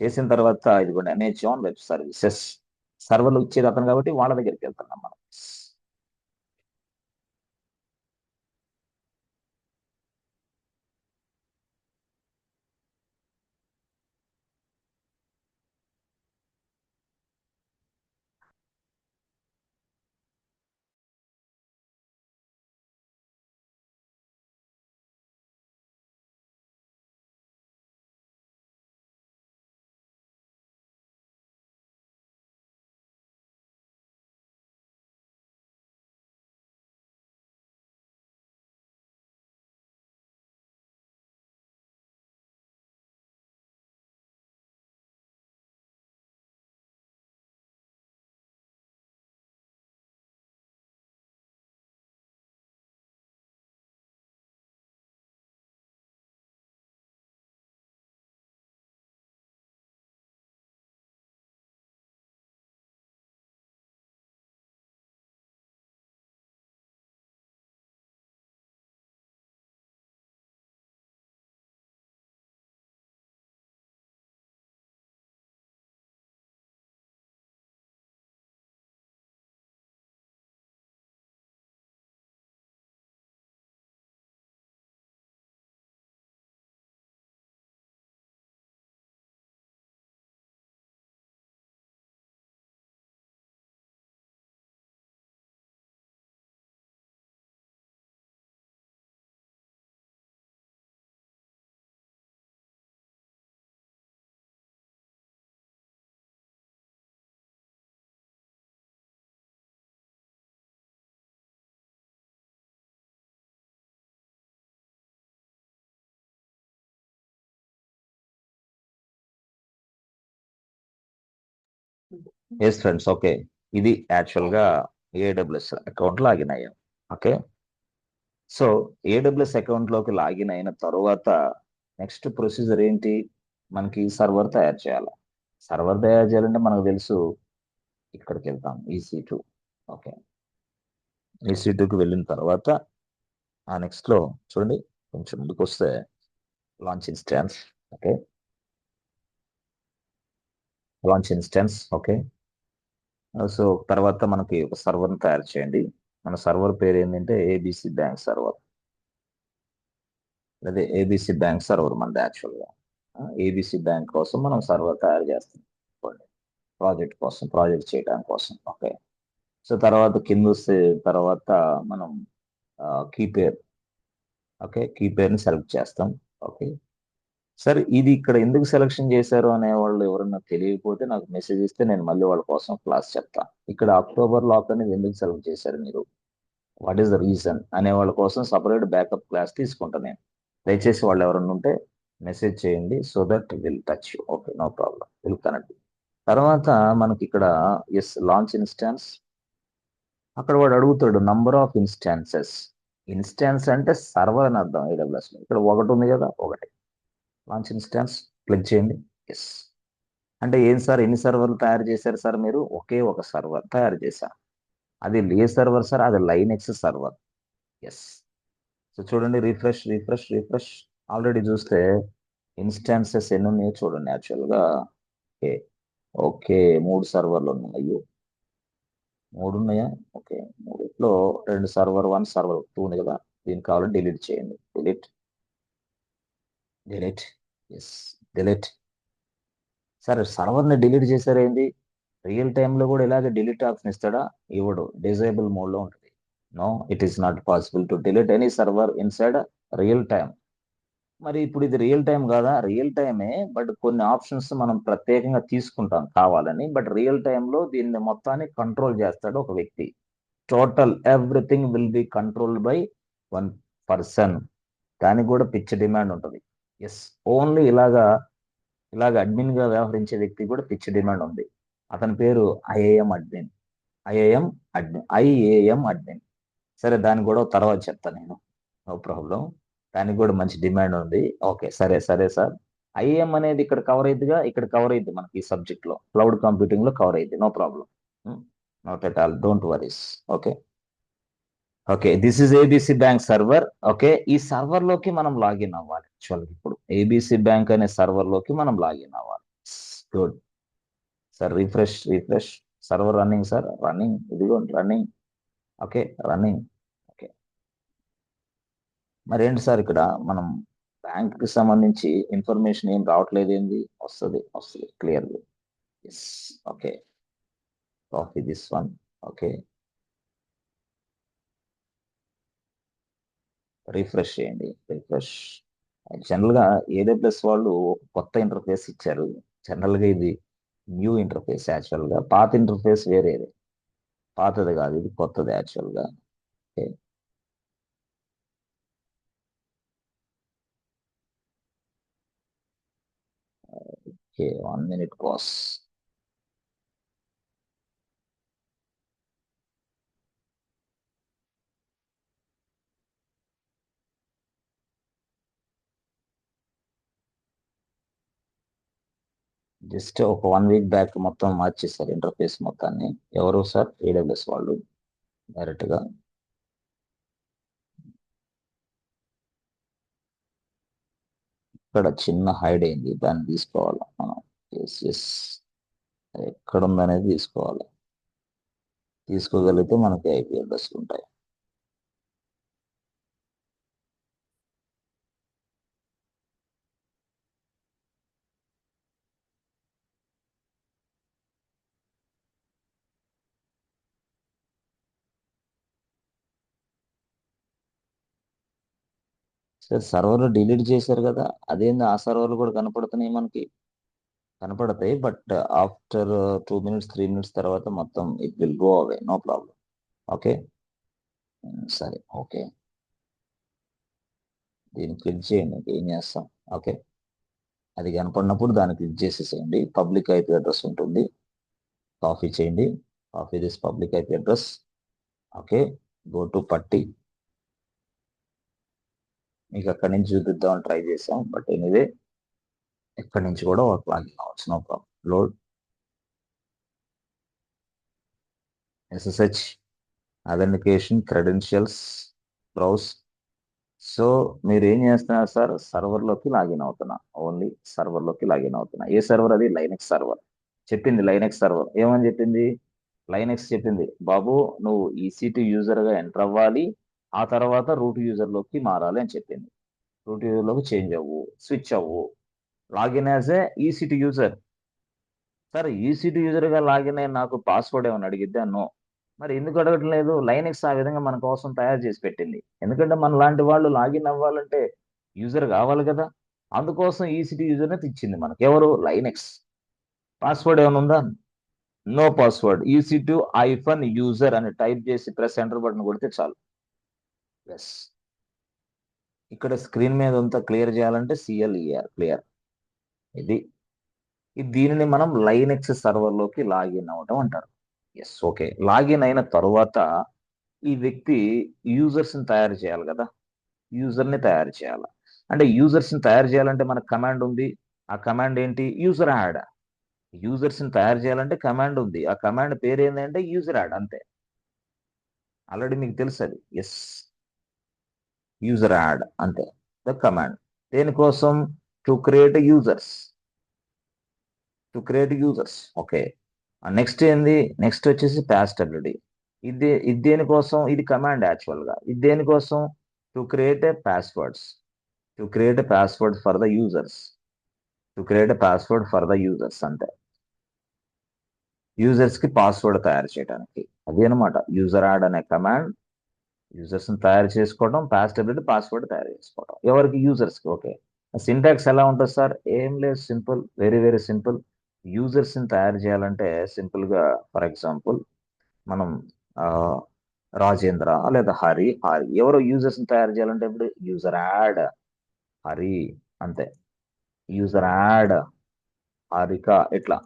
చేసిన తర్వాత ఇదిగోండి అమెజాన్ వెబ్ సర్వీసెస్, సర్వర్లు ఇచ్చేది అతను కాబట్టి వాళ్ళ దగ్గరికి వెళ్తున్నాం మనం. Yes friends, okay. ఇది యాక్చువల్గా ఏడబ్ల్యూఎస్ అకౌంట్ లాగిన్ అయ్యాం. ఓకే. సో ఏడబ్ల్యూఎస్ అకౌంట్లోకి లాగిన్ అయిన తర్వాత నెక్స్ట్ ప్రొసీజర్ ఏంటి? మనకి సర్వర్ తయారు చేయాలి. సర్వర్ తయారు చేయాలంటే మనకు తెలుసు, ఇక్కడికి వెళ్తాం EC2. ఓకే. EC2కి వెళ్ళిన తర్వాత ఆ నెక్స్ట్లో చూడండి, కొంచెం ముందుకు వస్తే launch instance. Okay, launch instance. Okay. So తర్వాత మనకి ఒక సర్వర్ని తయారు చేయండి. మన సర్వర్ పేరు ఏంటంటే ఏబిసి బ్యాంక్ సర్వర్. అదే ఏబిసి బ్యాంక్ సర్వర్ మనది యాక్చువల్గా. ఏబిసి బ్యాంక్ కోసం మనం సర్వర్ తయారు చేస్తాం ప్రాజెక్ట్ కోసం, ప్రాజెక్ట్ చేయడానికి కోసం. ఓకే. సో తర్వాత కింద వస్తే తర్వాత మనం కీ పేర్. ఓకే, కీ పేర్ని సెలెక్ట్ చేస్తాం. ఓకే. సరే, ఇది ఇక్కడ ఎందుకు సెలెక్షన్ చేశారు అనే వాళ్ళు ఎవరన్నా తెలియకపోతే నాకు మెసేజ్ ఇస్తే నేను మళ్ళీ వాళ్ళ కోసం క్లాస్ చెప్తాను. ఇక్కడ అక్టోబర్ లాక్ అనేది ఎందుకు సెలెక్ట్ చేశారు మీరు, వాట్ ఈస్ ద రీజన్ అనే వాళ్ళ కోసం సపరేట్ బ్యాకప్ క్లాస్ తీసుకుంటాను నేను. దయచేసి వాళ్ళు ఎవరన్నా ఉంటే మెసేజ్ చేయండి, so that will touch you. Okay, no problem, will connect. తర్వాత మనకి ఇక్కడ ఎస్ లాంచ్ ఇన్స్టాన్స్. అక్కడ వాడు అడుగుతాడు నంబర్ ఆఫ్ ఇన్స్టాన్సెస్. ఇన్స్టాన్స్ అంటే సర్వర్ అని అర్థం AWS లో. ఇక్కడ ఒకటి ఉంది కదా, ఒకటి. లాంచ్ ఇన్స్టాన్స్ క్లిక్ చేయండి. ఎస్ అంటే ఏం సార్, ఎన్ని సర్వర్లు తయారు చేశారు సార్ మీరు? ఒకే ఒక సర్వర్ తయారు చేశా. అది ఏ సర్వర్ సార్? అది లైనెక్స్ సర్వర్. ఎస్. సో చూడండి, రిఫ్రెష్ రిఫ్రెష్ రిఫ్రెష్. ఆల్రెడీ చూస్తే ఇన్స్టాన్సెస్ ఎన్ని ఉన్నాయో చూడండి యాక్చువల్గా. ఓకే. ఓకే, 3 సర్వర్లు ఉన్నాయి. 3 ఉన్నాయా? ఓకే. మూడిట్లో 2 సర్వర్ 1 సర్వర్ 2 ఉంది కదా, దీనికి కావాలంటే డిలీట్ చేయండి. Delete, delete, yes, delete. సరే, సర్వర్ని డిలీట్ చేశారేంటి? రియల్ టైంలో కూడా ఇలాగే డిలీట్ ఆప్షన్ ఇస్తాడా? ఇవ్వడు, డిజేబుల్ మోడ్లో ఉంటుంది. No, it is not possible to delete any server inside real time. మరి ఇప్పుడు ఇది రియల్ టైం కాదా? రియల్ టైమే, బట్ కొన్ని ఆప్షన్స్ మనం ప్రత్యేకంగా తీసుకుంటాం కావాలని. బట్ రియల్ టైంలో దీన్ని మొత్తాన్ని కంట్రోల్ చేస్తాడు ఒక వ్యక్తి. Total everything will be controlled by 1 person. దానికి కూడా పిచ్చ డిమాండ్ ఉంటుంది. ఎస్, ఓన్లీ ఇలాగా అడ్మిన్ గా వ్యవహరించే వ్యక్తి కూడా పిచ్చ డిమాండ్ ఉంది. అతని పేరు ఐఏఎం అడ్మిన్. IIM admin. సరే, దాన్ని కూడా తర్వాత చెప్తాను నేను, నో ప్రాబ్లం. దానికి కూడా మంచి డిమాండ్ ఉంది. ఓకే, సరే సరే సార్. ఐఏఎం అనేది ఇక్కడ కవర్ అయిద్దిగా, ఇక్కడ కవర్ అయింది మనకి ఈ సబ్జెక్ట్ లో, క్లౌడ్ కంప్యూటింగ్ లో కవర్ అయింది. No problem, not at all, don't worries. Okay. Okay, this is ABC bank server. Okay, ఈ సర్వర్ లోకి మనం లాగిన్ అవ్వాలి. యాక్చువల్గా ఇప్పుడు ఏబిసి బ్యాంక్ అనే సర్వర్ లోకి మనం లాగిన్ అవ్వాలి. Good sir. Refresh refresh. Server running sir, running. ఇదిగోండి రన్నింగ్. Okay, running. ఓకే. మరి ఏంటి సార్, ఇక్కడ మనం బ్యాంక్ కి సంబంధించి ఇన్ఫర్మేషన్ ఏం రావట్లేదు ఏంది? వస్తుంది వస్తుంది క్లియర్గా. Yes. Okay, copy this one. Okay, refresh చేయండి. రిఫ్రెష్. జనరల్గా AWS వాళ్ళు ఒక కొత్త ఇంటర్ఫేస్ ఇచ్చారు. జనరల్గా ఇది న్యూ ఇంటర్ఫేస్. యాక్చువల్గా పాత ఇంటర్ఫేస్ వేరేది, పాతది కాదు, ఇది కొత్తది యాక్చువల్గా. Okay. Okay, 1 minute boss. Just ఒక 1 వీక్ బ్యాక్ మొత్తం మార్చేశారు ఇంటర్ఫేస్ మొత్తాన్ని. ఎవరు సార్? AWS వాళ్ళు డైరెక్ట్ గా. ఇక్కడ చిన్న హైడ్ అయింది, దాన్ని తీసుకోవాలి మనం. ఎస్ ఎస్, ఎక్కడ ఉందనేది తీసుకోవాలి. తీసుకోగలిగితే మనకి IP అడ్రస్లు ఉంటాయి. సార్, సర్వర్ డిలీట్ చేశారు కదా, అదేంది ఆ సర్వర్లు కూడా కనపడుతున్నాయి మనకి? కనపడతాయి, బట్ ఆఫ్టర్ 2 మినిట్స్ 3 మినిట్స్ తర్వాత మొత్తం it will go away, no problem. Okay. సరే. ఓకే, దీన్ని క్లిక్ చేయండి, ఏం చేస్తాం. ఓకే, అది కనపడినప్పుడు దాన్ని క్లిక్ చేసేసేయండి. పబ్లిక్ IP అడ్రస్ ఉంటుంది. కాపీ చేయండి, copy this public IP address. Okay, go to putty. మీకు అక్కడి నుంచి చూపిద్దామని ట్రై చేసాం, బట్ ఎనీవే ఎక్కడి నుంచి కూడా వర్క్ లాగిన్ అవ్వచ్చు, no problem. Load SSH authentication credentials browse. So మీరు ఏం చేస్తున్నారు సార్, సర్వర్లోకి లాగిన్ అవుతున్నా, ఓన్లీ సర్వర్లోకి లాగిన్ అవుతున్నా. ఏ సర్వర్ అది? Linux server. చెప్పింది లైనెక్స్ సర్వర్. ఏమని చెప్పింది? లైనెక్స్ చెప్పింది, బాబు నువ్వు EC2 యూజర్గా ఎంటర్ అవ్వాలి, ఆ తర్వాత రూట్ యూజర్లోకి మారాలి అని చెప్పింది. రూట్ యూజర్లోకి చేంజ్ అవ్వు, స్విచ్ అవ్వు, login as a EC2 user. Sir EC2 యూజర్గా లాగిన్ అయ్యి నాకు పాస్వర్డ్ ఏమైనా అడిగిద్దా? నో. మరి ఎందుకు అడగటం లేదు? లైనెక్స్ ఆ విధంగా మన కోసం తయారు చేసి పెట్టింది. ఎందుకంటే మన లాంటి వాళ్ళు లాగిన్ అవ్వాలంటే యూజర్ కావాలి కదా. అందుకోసం EC2 యూజర్ని తెచ్చింది మనకి. ఎవరు? లైనెక్స్. పాస్వర్డ్ ఏమైనా ఉందా? No password. EC2 యూజర్ అని టైప్ చేసి ప్రెస్ ఎంటర్ బటన్ కొడితే చాలు. ఎస్, ఇక్కడ స్క్రీన్ మీద అంతా క్లియర్ చేయాలంటే CLER క్లియర్. ఇది దీనిని మనం లైనెక్స్ సర్వర్లోకి లాగిన్ అవ్వడం అంటారు. Yes, okay. లాగిన్ అయిన తరువాత ఈ వ్యక్తి యూజర్స్ని తయారు చేయాలి కదా, యూజర్ని తయారు చేయాలి. అంటే యూజర్స్ని తయారు చేయాలంటే మనకు కమాండ్ ఉంది. ఆ కమాండ్ ఏంటి? User add. యూజర్స్ని తయారు చేయాలంటే కమాండ్ ఉంది. ఆ కమాండ్ పేరు ఏంటంటే యూజర్ యాడ్, అంతే. ఆల్రెడీ మీకు తెలుసు అది. ఎస్, యూజర్ యాడ్ అంతే ద కమాండ్. దేనికోసం? To create users. To create users. Okay. Next ఏంది? నెక్స్ట్ వచ్చేసి పాస్టబిలిటీ. ఇది దేనికోసం? ఇది కమాండ్ యాక్చువల్గా. ఇది దేనికోసం? To create A passwords. To create a password for the users. To create a password for the users అంతే. యూజర్స్ కి పాస్వర్డ్ తయారు చేయడానికి. అది అనమాట యూజర్ యాడ్ అనే కమాండ్. యూజర్స్ ని తయారు చేసుకోవడం, పాస్టబిలిటీ పాస్వర్డ్ తయారు చేసుకోవడం. ఎవరికి? యూజర్స్ కి. ఓకే. సింటాక్స్ ఎలా ఉంటుంది సార్? ఏం లేదు, simple, very very simple. Users ని తయారు చేయాలంటే సింపుల్ గా, ఫర్ ఎగ్జాంపుల్ మనం ఆ, రాజేంద్ర లేదా హరి ఎవరో యూజర్స్ ని తయారు చేయాలంటే ఇప్పుడు యూజర్ యాడ్ హరి అంతే. యూజర్ యాడ్ హారిక ఇట్లా.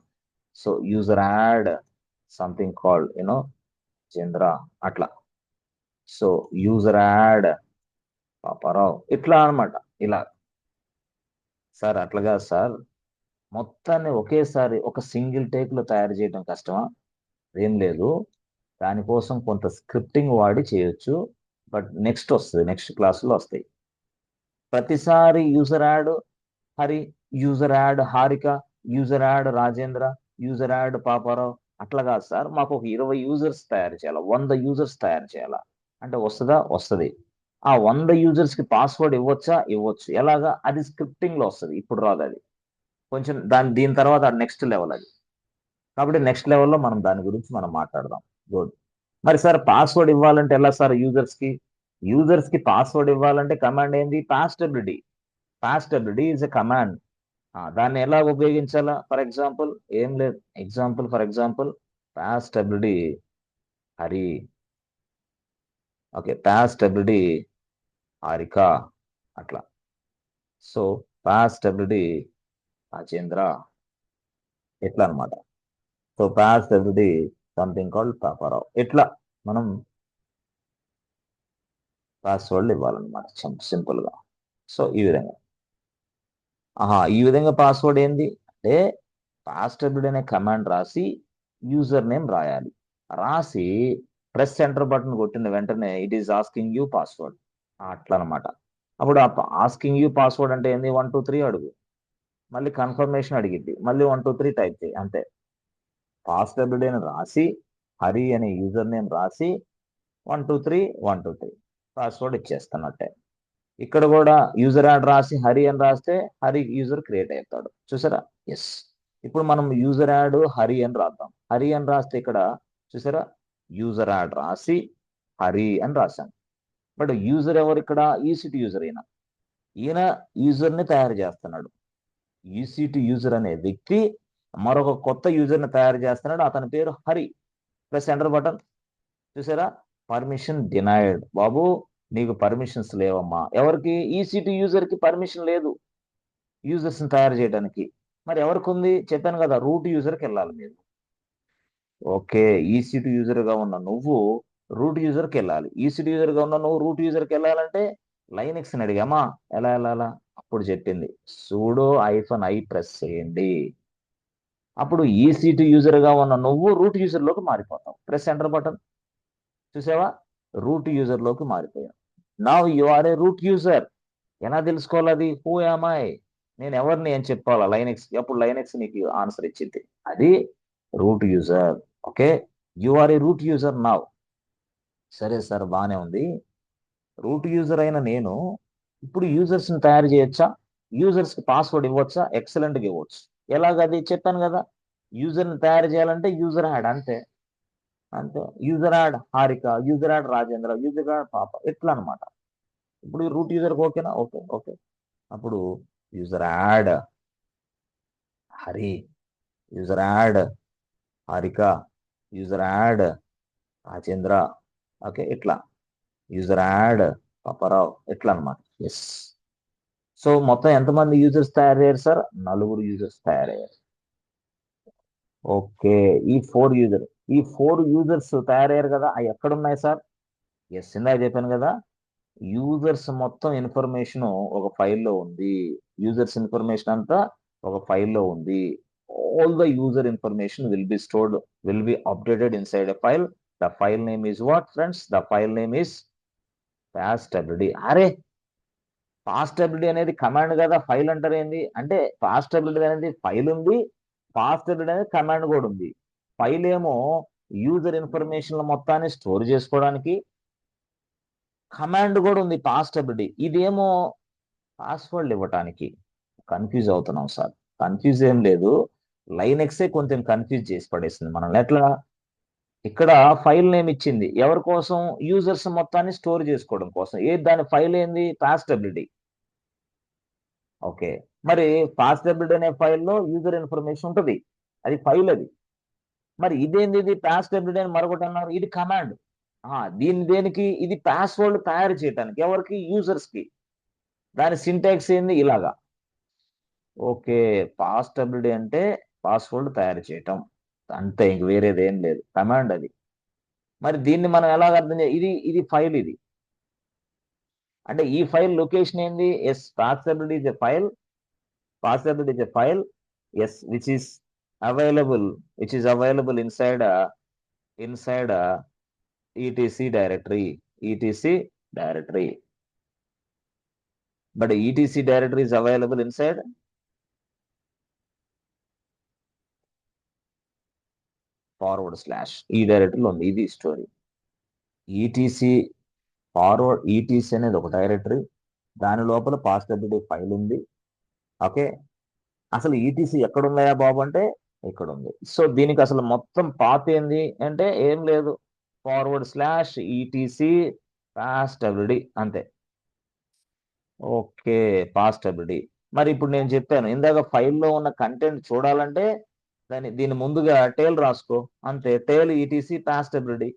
So user add something called Chandra అట్లా. సో యూజర్ యాడ్ పాపారావు ఇట్లా అన్నమాట. ఇలా. సార్ అట్లాగా సార్, మొత్తాన్ని ఒకేసారి ఒక సింగిల్ టేక్ లో తయారు చేయడం కష్టమా? ఏం లేదు, దానికోసం కొంత స్క్రిప్టింగ్ వాడి చేయొచ్చు. బట్ నెక్స్ట్ వస్తుంది, నెక్స్ట్ క్లాసులో వస్తాయి. ప్రతిసారి user add Hari, user add Harika, user add Rajendra, user add Paparao అట్లా కాదు సార్. మాకు ఒక 20 యూజర్స్ తయారు చేయాలా, 100 యూజర్స్ తయారు చేయాలా అంటే వస్తుందా? వస్తుంది. ఆ 100 యూజర్స్ కి పాస్వర్డ్ ఇవ్వచ్చా? ఇవ్వచ్చు. ఎలాగా? అది స్క్రిప్టింగ్ లో వస్తుంది, ఇప్పుడు రాదు అది. కొంచెం దీని తర్వాత నెక్స్ట్ లెవెల్ అది. కాబట్టి నెక్స్ట్ లెవెల్లో మనం దాని గురించి మనం మాట్లాడదాం. గుడ్. మరి సార్ పాస్వర్డ్ ఇవ్వాలంటే ఎలా సార్ యూజర్స్ కి? యూజర్స్ కి పాస్వర్డ్ ఇవ్వాలంటే కమాండ్ ఏంది? పాస్టబిలిటీ. పాస్టబిలిటీ ఈజ్ ఎ కమాండ్. దాన్ని ఎలా ఉపయోగించాలా? ఫర్ ఎగ్జాంపుల్ ఏం లేదు, ఫర్ ఎగ్జాంపుల్ పాస్టబిలిటీ హరి. ఓకే, పాస్టబిలిటీ హారిక అట్లా. సో పాస్టబిలిటీ రాజేంద్ర ఎట్లా అనమాట. సో పాస్టబిలిటీ సంథింగ్ కాల్డ్ పాపారావు. ఇట్లా మనం పాస్వర్డ్లు ఇవ్వాలన్నమాట సింపుల్ గా. సో ఈ విధంగా. ఈ విధంగా పాస్వర్డ్ ఏంది అంటే పాస్టబిలిటీ అనే కమాండ్ రాసి యూజర్ నేమ్ రాయాలి. రాసి ప్రెస్ ఎంటర్ బటన్ కొట్టిన వెంటనే it is asking you password. అట్లా అనమాట. అప్పుడు ఆస్కింగ్ యూ పాస్వర్డ్ అంటే ఏంది? 1 2 3 అడుగు, మళ్ళీ కన్ఫర్మేషన్ అడిగిద్ది, మళ్ళీ 1 2 3 టైప్ చేయి, అంతే. పాస్టబిలిటీ అని రాసి హరి అనే యూజర్ నేమ్ రాసి 1 2 3 పాస్వర్డ్ ఇచ్చేస్తున్నట్టే. ఇక్కడ కూడా యూజర్ యాడ్ రాసి హరి అని రాస్తే హరి యూజర్ క్రియేట్ అవుతాడు. చూసారా? ఎస్. ఇప్పుడు మనం యూజర్ యాడ్ హరి అని రాద్దాం. హరి అని రాస్తే ఇక్కడ చూసారా, యూజర్ యాడ్ రాసి హరి అని రాశాం. బట్ యూజర్ ఎవరు ఇక్కడ? EC2 user. ఈయన యూజర్ ని తయారు చేస్తున్నాడు. EC2 యూజర్ అనే వ్యక్తి మరొక కొత్త యూజర్ ని తయారు చేస్తున్నాడు. అతని పేరు హరి. Press enter button. చూసారా? Permission denied. బాబు నీకు పర్మిషన్స్ లేవమ్మా. ఎవరికి? EC2 యూజర్ కి పర్మిషన్ లేదు యూజర్స్ ని తయారు చేయడానికి. మరి ఎవరికి ఉంది? చెప్పాను కదా, రూట్ యూజర్కి వెళ్ళాలి మీరు. ఓకే, EC2 యూజర్ గా ఉన్న నువ్వు రూట్ యూజర్కి వెళ్ళాలి. EC2 యూజర్ గా ఉన్న నువ్వు రూట్ యూజర్కి వెళ్ళాలంటే లైనెక్స్ ని అడిగామా ఎలా వెళ్ళాలా, అప్పుడు చెప్పింది sudo -i ప్రెస్ చేయండి. అప్పుడు EC2 యూజర్ గా ఉన్న నువ్వు రూట్ యూజర్ లోకి మారిపోతావు. Press enter button. చూసావా, రూట్ యూజర్ లోకి మారిపోయావు. Now you are a root user. ఎలా తెలుసుకోవాలి అది? హూ యామ్ ఐ, నేను ఎవరిని అని చెప్పాలా లైనెక్స్. అప్పుడు లైనెక్స్ నీకు ఆన్సర్ ఇచ్చింది, అది root user. Okay, you are a root user now. సరే సార్, బానే ఉంది. రూట్ యూజర్ అయిన నేను ఇప్పుడు యూజర్స్ ని తయారు చేయొచ్చా? యూజర్స్ కి పాస్వర్డ్ ఇవ్వచ్చా? ఎక్సలెంట్ గా ఇవ్వచ్చు. ఎలాగది చెప్పాను కదా, యూజర్ ని తయారు చేయాలంటే యూజర్ యాడ్, అంతే. అంతే, user add Harika, user add Rajendra, user add పాప, ఎట్లా అనమాట. ఇప్పుడు రూట్ యూజర్ ఓకేనా? Okay okay. అప్పుడు user add Hari, user add Harika, user add Rajendra, okay ఇట్లా యూజర్ యాడ్ పాపారావు, ఎట్లా అనమాట. ఎస్. సో మొత్తం ఎంతమంది యూజర్స్ తయారయ్యారు సార్? 4 యూజర్స్ తయారయ్యారు. ఓకే, ఈ ఫోర్ యూజర్స్ తయారయ్యారు కదా, అవి ఎక్కడున్నాయి సార్? ఎస్, ఇందా చెప్పాను కదా, యూజర్స్ మొత్తం ఇన్ఫర్మేషన్ ఒక ఫైల్లో ఉంది. యూజర్స్ ఇన్ఫర్మేషన్ అంతా ఒక ఫైల్లో ఉంది. All the user information will be stored, will be updated inside a file. The file name is what friends? The file name is పాస్టబిలిటీ. అరే, పాస్టబిలిటీ అనేది కమాండ్ కదా, ఫైల్ అంటారు ఏంది అంటే? పాస్టబిలిటీ అనేది ఫైల్ ఉంది, పాస్టబిలిటీ అనేది కమాండ్ కూడా ఉంది. ఫైల్ ఏమో యూజర్ ఇన్ఫర్మేషన్ మొత్తాన్ని స్టోర్ చేసుకోవడానికి, కమాండ్ కూడా ఉంది పాస్టబిలిటీ, ఇదేమో పాస్వర్డ్ ఇవ్వటానికి. కన్ఫ్యూజ్ అవుతున్నాం సార్. కన్ఫ్యూజ్ ఏం లేదు, లైనెక్సే కొంచెం కన్ఫ్యూజ్ చేసి పడేసింది మనల్ని. ఎట్లా? ఇక్కడ ఫైల్ నేమ్ ఇచ్చింది ఎవరి కోసం? యూజర్స్ మొత్తాన్ని స్టోర్ చేసుకోవడం కోసం. దాని ఫైల్ ఏంది? పాస్టబిలిటీ. ఓకే, మరి పాస్టబిలిటీ అనే ఫైల్లో యూజర్ ఇన్ఫర్మేషన్ ఉంటుంది, అది ఫైల్ అది. మరి ఇదేంది? ఇది పాస్టబిలిటీ అని మరొకటి అన్నారు, ఇది కమాండ్. దీని దేనికి? ఇది పాస్వర్డ్ తయారు చేయడానికి. ఎవరికి? యూజర్స్ కి. దాని సింటాక్స్ ఏంది? ఇలాగా. ఓకే, పాస్టబిలిటీ అంటే పాస్వర్డ్ తయారు చేయటం, అంతే, ఇంక వేరేది ఏం లేదు, కమాండ్ అది. మరి దీన్ని మనం ఎలాగ అర్థం చేయాలి? ఇది ఫైల్, ఇది అంటే ఈ ఫైల్ లొకేషన్ ఏంది? ఎస్, పాస్టబిలిటీ ఇస్ ఎ ఫైల్. పాస్టబిలిటీ is a file, yes, available which is available inside etc directory. But etc directory is available inside /. ఈ డైరెక్టరీలో ఉంది, ఇది స్టోరీ. ఈటీసీ ఫార్వర్డ్, ఈటీసీ అనేది ఒక డైరెక్టరీ, దాని లోపల పాస్టబిలిటీ ఫైల్ ఉంది. ఓకే, అసలు ఈటీసీ ఎక్కడున్నాయా బాబు అంటే ఇక్కడ ఉంది. సో దీనికి అసలు మొత్తం పాత్ ఏంది అంటే ఏం లేదు, /etc పాస్టబిలిటీ, అంతే. ఓకే, పాస్టబిలిటీ. మరి ఇప్పుడు నేను చెప్పాను ఇందాక, ఫైల్లో ఉన్న కంటెంట్ చూడాలంటే దీని ముందుగా టేల్ రాసుకో, అంతే. టేల్ ఈటీసీ పాస్టబిలిటీ.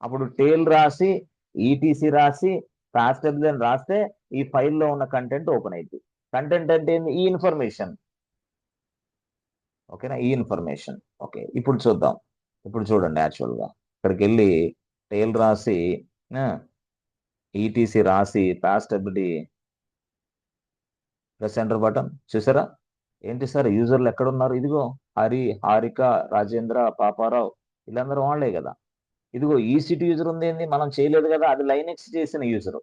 అప్పుడు టేల్ రాసి, ఈటీసీ రాసి, పాస్టబిలిటీ అని రాస్తే ఈ ఫైల్లో ఉన్న కంటెంట్ ఓపెన్ అయింది. కంటెంట్ అంటే ఏంది? ఈ ఇన్ఫర్మేషన్. ఓకేనా, ఈ ఇన్ఫర్మేషన్. ఓకే, ఇప్పుడు చూద్దాం. ఇప్పుడు చూడండి, యాక్చువల్గా ఇక్కడికి వెళ్ళి టేల్ రాసి, ఈటీసీ రాసి, పాస్టబిలిటీ ప్రెస్ ఎంటర్ బటన్. చూసారా? ఏంటి సార్, యూజర్లు ఎక్కడున్నారు? ఇదిగో హరి, హారిక, రాజేంద్ర, పాపారావు, వీళ్ళందరూ వాళ్ళే కదా. ఇదిగో ఈసీటీ యూజర్ ఉంది, ఏంది మనం చేయలేదు కదా, అది లైనెక్స్ చేసిన యూజర్,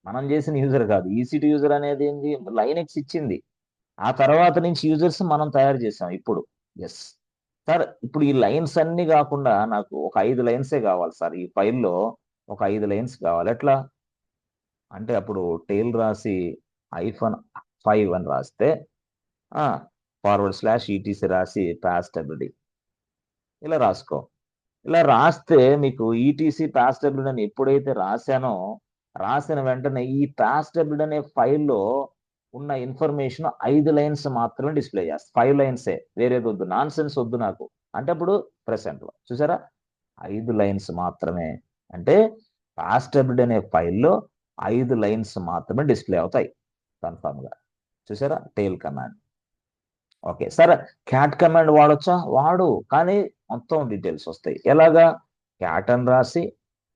మనం చేసిన యూజర్ కాదు. ఈసీటీ యూజర్ అనేది ఏంది? లైనెక్స్ ఇచ్చింది. ఆ తర్వాత నుంచి యూజర్స్ మనం తయారు చేసాం ఇప్పుడు. ఎస్ సార్, ఇప్పుడు ఈ లైన్స్ అన్ని కాకుండా నాకు ఒక 5 లైన్సే కావాలి సార్, ఈ ఫైల్లో ఒక 5 లైన్స్ కావాలి. ఎట్లా అంటే అప్పుడు టేల్ రాసి -5 అని రాస్తే, /etc రాసి పాస్టబిలిటీ ఇలా రాసుకో. ఇలా రాస్తే మీకు ఈటీసీ పాస్టబిలిటీ అని ఎప్పుడైతే రాశానో, రాసిన వెంటనే ఈ పాస్టబిలిటీ అనే ఫైల్లో ఉన్న ఇన్ఫర్మేషన్ 5 లైన్స్ మాత్రమే డిస్ప్లే చేస్తా. 5 లైన్సే, వేరేది వద్దు, నాన్ సెన్స్ వద్దు నాకు. అంటే అప్పుడు ప్రెసెంట్ లో చూసారా, 5 లైన్స్ మాత్రమే. అంటే పాస్టబిలిటీ అనే ఫైల్లో 5 లైన్స్ మాత్రమే డిస్ప్లే అవుతాయి కన్ఫామ్ గా. చూసారా, tail command. Okay sir, cat command వాడొచ్చా? వాడు, కానీ మొత్తం డీటెయిల్స్ వస్తాయి. ఎలాగా? క్యాట్ అని రాసి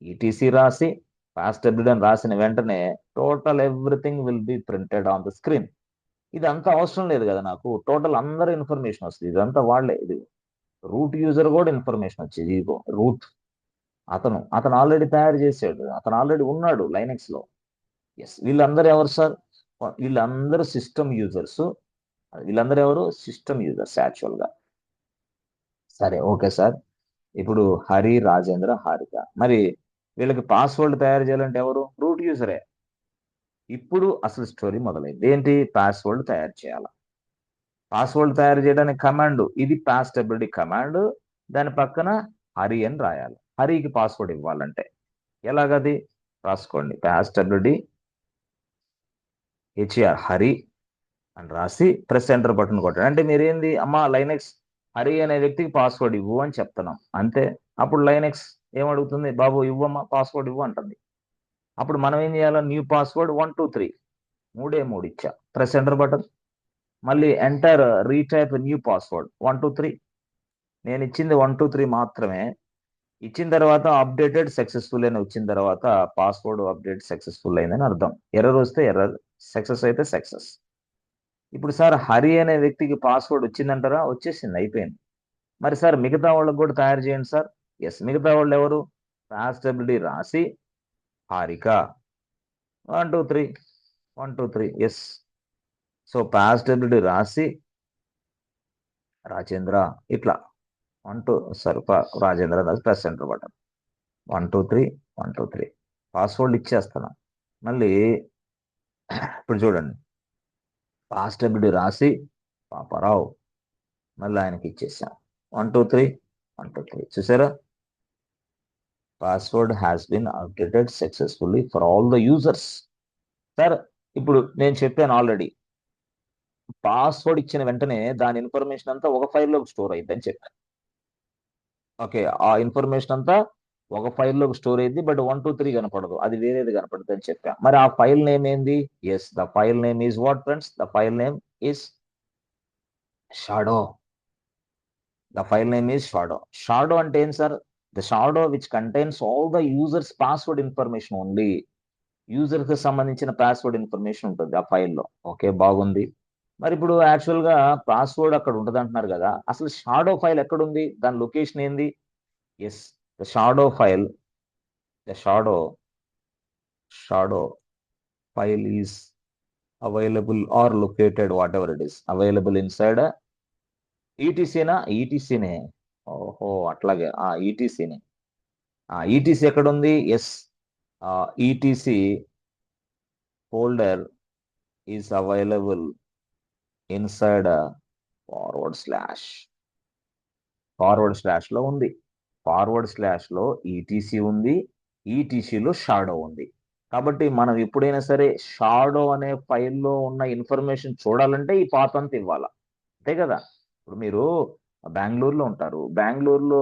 ఈటీసీ రాసి పాస్ట్ డబ్ల్యూడి అని రాసిన వెంటనే total everything will be printed on the screen. ఇదంతా అవసరం లేదు కదా నాకు, టోటల్ అందరూ ఇన్ఫర్మేషన్ వస్తుంది. ఇదంతా వాళ్ళే. ఇది రూట్ యూజర్ కూడా ఇన్ఫర్మేషన్ వచ్చేది. ఇదిగో రూట్ అతను ఆల్రెడీ తయారు చేశాడు, అతను ఆల్రెడీ ఉన్నాడు లైనెక్స్ లో. ఎస్, వీళ్ళందరూ ఎవరు సార్? వీళ్ళందరూ సిస్టమ్ యూజర్స్. వీళ్ళందరూ ఎవరు? సిస్టమ్ యూజర్స్ యాక్చువల్ గా. సరే, ఓకే సార్. ఇప్పుడు హరి, రాజేంద్ర, హారిక, మరి వీళ్ళకి పాస్వర్డ్ తయారు చేయాలంటే ఎవరు? రూట్ యూజరే. ఇప్పుడు అసలు స్టోరీ మొదలైంది. ఏంటి? పాస్వర్డ్ తయారు చేయాలి. పాస్వర్డ్ తయారు చేయడానికి కమాండ్ ఇది, పాస్ట్ డబ్ల్యూడి కమాండ్. దాని పక్కన హరి అని రాయాలి. హరికి పాస్వర్డ్ ఇవ్వాలంటే ఎలాగది? రాసుకోండి. పాస్ట్ డబ్ల్యూడి హెచ్ఆర్ హరి అని రాసి ప్రెస్ ఎంటర్ బటన్ కొట్టండి. అంటే మీరేంది అమ్మా లైనెక్స్ హరి అనే వ్యక్తికి పాస్వర్డ్ ఇవ్వు అని చెప్తున్నాం అంతే. అప్పుడు లైనెక్స్ ఏమడుగుతుంది? బాబు ఇవ్వమ్మా, పాస్వర్డ్ ఇవ్వు అంటుంది. అప్పుడు మనం ఏం చేయాలి? న్యూ పాస్వర్డ్ 123 3 ఇచ్చా. ప్రెస్ ఎంటర్ బటన్, మళ్ళీ ఎంటర్ రీటైప్ న్యూ పాస్వర్డ్ 123. నేను ఇచ్చింది 123 మాత్రమే. ఇచ్చిన తర్వాత అప్డేటెడ్ సక్సెస్ఫుల్ అని వచ్చిన తర్వాత పాస్వర్డ్ అప్డేట్ సక్సెస్ఫుల్ అయిందని అర్థం. ఎర్రర్ వస్తే ఎర్రర్, సక్సెస్ అయితే సక్సెస్. ఇప్పుడు సార్ హరి అనే వ్యక్తికి పాస్వర్డ్ వచ్చిందంటారా? వచ్చేసింది, అయిపోయింది. మరి సార్ మిగతా వాళ్ళకి కూడా తయారు చేయండి సార్. ఎస్, మిగతా వాళ్ళు ఎవరు? పాస్టబిలిటీ రాసి హారిక 123 123. ఎస్, సో పాస్టబిలిటీ రాసి రాజేంద్ర ఇట్లా 12 రాజేంద్ర రాసి ప్రెస్ ఎంటర్ బటన్ 123 123 పాస్వర్డ్ ఇచ్చేస్తాను. మళ్ళీ ఇప్పుడు చూడండి, పాస్టబిలిటీ రాసి పాపారావు మళ్ళీ ఆయనకి ఇచ్చేసాం 123 123. చూసారా? Password has been updated successfully for all the users. Sir ఇప్పుడు నేను చెప్పాను ఆల్రెడీ, పాస్వర్డ్ ఇచ్చిన వెంటనే దాని ఇన్ఫర్మేషన్ అంతా ఒక ఫైల్లోకి స్టోర్ అయ్యిందని చెప్పాను. ఓకే, ఆ ఇన్ఫర్మేషన్ అంతా ఒక ఫైల్లోకి స్టోర్ అయ్యింది, బట్ 123 కనపడదు, అది వేరేది కనపడుతుంది అని చెప్పాను. మరి ఆ ఫైల్ నేమ్ ఏంది? Yes, the file name is what friends? The file name is shadow. The file name is shadow. Shadow అంటే ఏం sir? The shadow which contains all the users password information only. User కి సంబంధించిన password information ఉంటుంది ఆ ఫైల్లో. Okay, బాగుంది. మరి ఇప్పుడు యాక్చువల్ గా పాస్వర్డ్ అక్కడ ఉంటుంది అంటున్నారు కదా, అసలు షాడో ఫైల్ ఎక్కడుంది? దాని లొకేషన్ ఏంది? Yes, the shadow file, the shadow file is available or located whatever it is available inside ఈటీసీనా? ఈటీసీనే. ఓహో, అట్లాగే ఈటీసీనే. ఈటీసీ ఎక్కడ ఉంది? Yes, ETC folder is available inside forward slash లో ఉంది. ఫార్వర్డ్ స్లాష్ లో ఈటీసీ ఉంది, ఈటీసీలో షాడో ఉంది. కాబట్టి మనం ఎప్పుడైనా సరే షాడో అనే ఫైల్లో ఉన్న ఇన్ఫర్మేషన్ చూడాలంటే ఈ పాత్ అంతా ఇవ్వాలా, అంతే కదా? ఇప్పుడు మీరు బెంగళూరులో ఉంటారు, బెంగళూరులో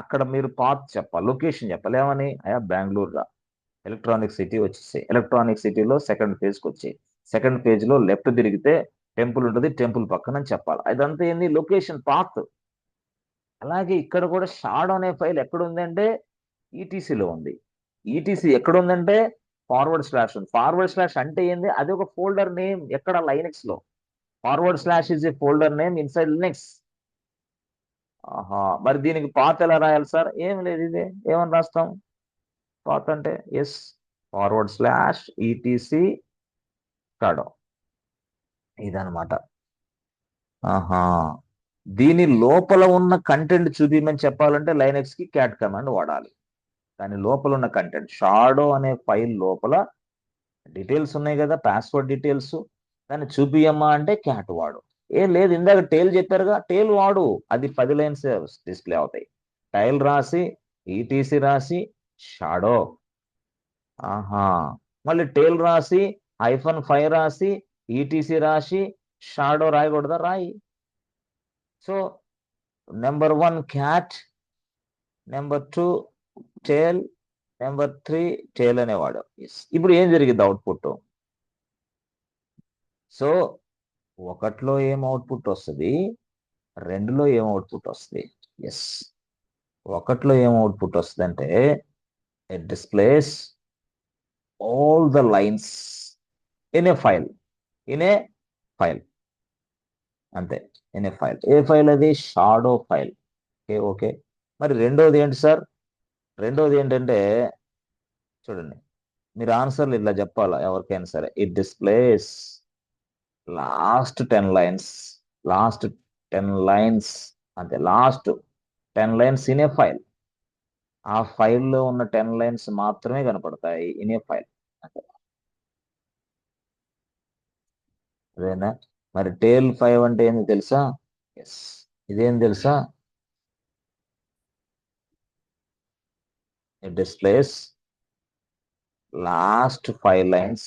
అక్కడ మీరు పాత్ చెప్పాలి, లొకేషన్ చెప్పాలి. ఏమని? అయ్యా బెంగళూరు రా, ఎలక్ట్రానిక్ సిటీ వచ్చేసాయి. ఎలక్ట్రానిక్ సిటీలో సెకండ్ పేజ్కి వచ్చాయి. సెకండ్ పేజ్ లో లెఫ్ట్ తిరిగితే టెంపుల్ ఉంటుంది, టెంపుల్ పక్కన చెప్పాలి. అదంతా ఏంది? Location path. అలాగే ఇక్కడ కూడా షాడో అనే ఫైల్ ఎక్కడ ఉంది అంటే ఈటీసీలో ఉంది. ఈటీసీ ఎక్కడ ఉందంటే ఫార్వర్డ్ స్లాష్ ఉంది. ఫార్వర్డ్ స్లాష్ అంటే ఏంది? అది ఒక ఫోల్డర్ నేమ్. ఎక్కడ? లైనెక్స్ లో forward slash is a folder name inside Linux. ఆహా, మరి దీనికి పాత్ ఎలా రాయాలి సార్? ఏం లేదు, ఇదే. ఏమని రాస్తాం పాత్ అంటే? Yes, forward slash ETC shadow. ఇదనమాట. ఆహా, దీని లోపల ఉన్న కంటెంట్ చూపించమని చెప్పాలంటే లైనెక్స్ కి క్యాట్ కమాండ్ వాడాలి. దాని లోపల ఉన్న కంటెంట్ షాడో అనే ఫైల్ లోపల డీటెయిల్స్ ఉన్నాయి కదా, పాస్వర్డ్ డీటెయిల్స్, దాన్ని చూపియమ్మా అంటే క్యాట్ వాడు. ఏం లేదు, ఇందాక టేల్ చెప్పారుగా, టేల్ వాడు. అది 10 లైన్స్ డిస్ప్లే అవుతాయి. టైల్ రాసి ఈటీసీ రాసి షాడో. ఆహా, మళ్ళీ టేల్ రాసి -5 రాసి ఈటీసీ రాసి షాడో రాయకూడదా? రాయి. సో నెంబర్ 1 క్యాట్, నెంబర్ 2 టేల్, నెంబర్ 3 టేల్ అనేవాడు. ఇప్పుడు ఏం జరిగింది అవుట్పుట్? సో 1లో ఏం అవుట్పుట్ వస్తుంది, 2లో ఏం అవుట్పుట్ వస్తుంది? ఎస్, ఒకటిలో ఏం అవుట్పుట్ వస్తుందంటే it displays all the lines in a file, in a file, అంతే, ఇన్ ఏ ఫైల్. ఏ ఫైల్ అది? Shadow file. Okay okay. మరి రెండోది ఏంటి సార్? రెండోది ఏంటంటే చూడండి, మీరు ఆన్సర్లు ఇలా చెప్పాలా ఎవరికైనా సరే. It displays last 10 lines, last 10 lines, అంతే, last 10 lines in a file. ఆ ఫైల్లో ఉన్న 10 లైన్స్ మాత్రమే కనపడతాయి ఇన్ ఏ ఫైల్. అంటే అదేనా? మరి టేల్ 5 అంటే ఏంది తెలుసా? ఎస్, ఇదేం తెలుసా? It displays last 5 lines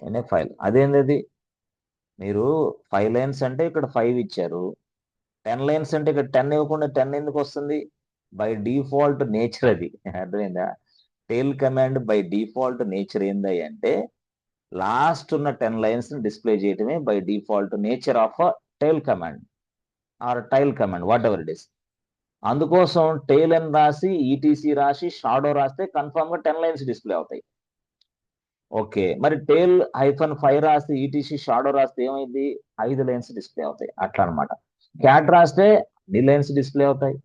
in a file. అదేంది అది? మీరు 5 లైన్స్ అంటే ఇక్కడ 5 ఇచ్చారు, 10 లైన్స్ అంటే ఇక్కడ 10 ఇవ్వకుండా 10 ఎందుకు వస్తుంది? బై డిఫాల్ట్ నేచర్ అది. అర్థమైందా? Tail command by default nature ఏంది అంటే లాస్ట్ ఉన్న 10 లైన్స్ ని డిస్ప్లే చేయటమే by default nature of tail command or tail command, whatever it is. అందుకోసం టైల్ అని రాసి ఈటీసీ రాసి షాడో రాస్తే కన్ఫర్మ్ గా 10 లైన్స్ డిస్ప్లే అవుతాయి. ఓకే, మరి టైల్ -5 రాస్తే ఈటీసీ షాడో రాస్తే ఏమైంది? 5 లైన్స్ డిస్ప్లే అవుతాయి. అట్లా అనమాట. క్యాట్ రాస్తే అన్ని లైన్స్ డిస్ప్లే అవుతాయి.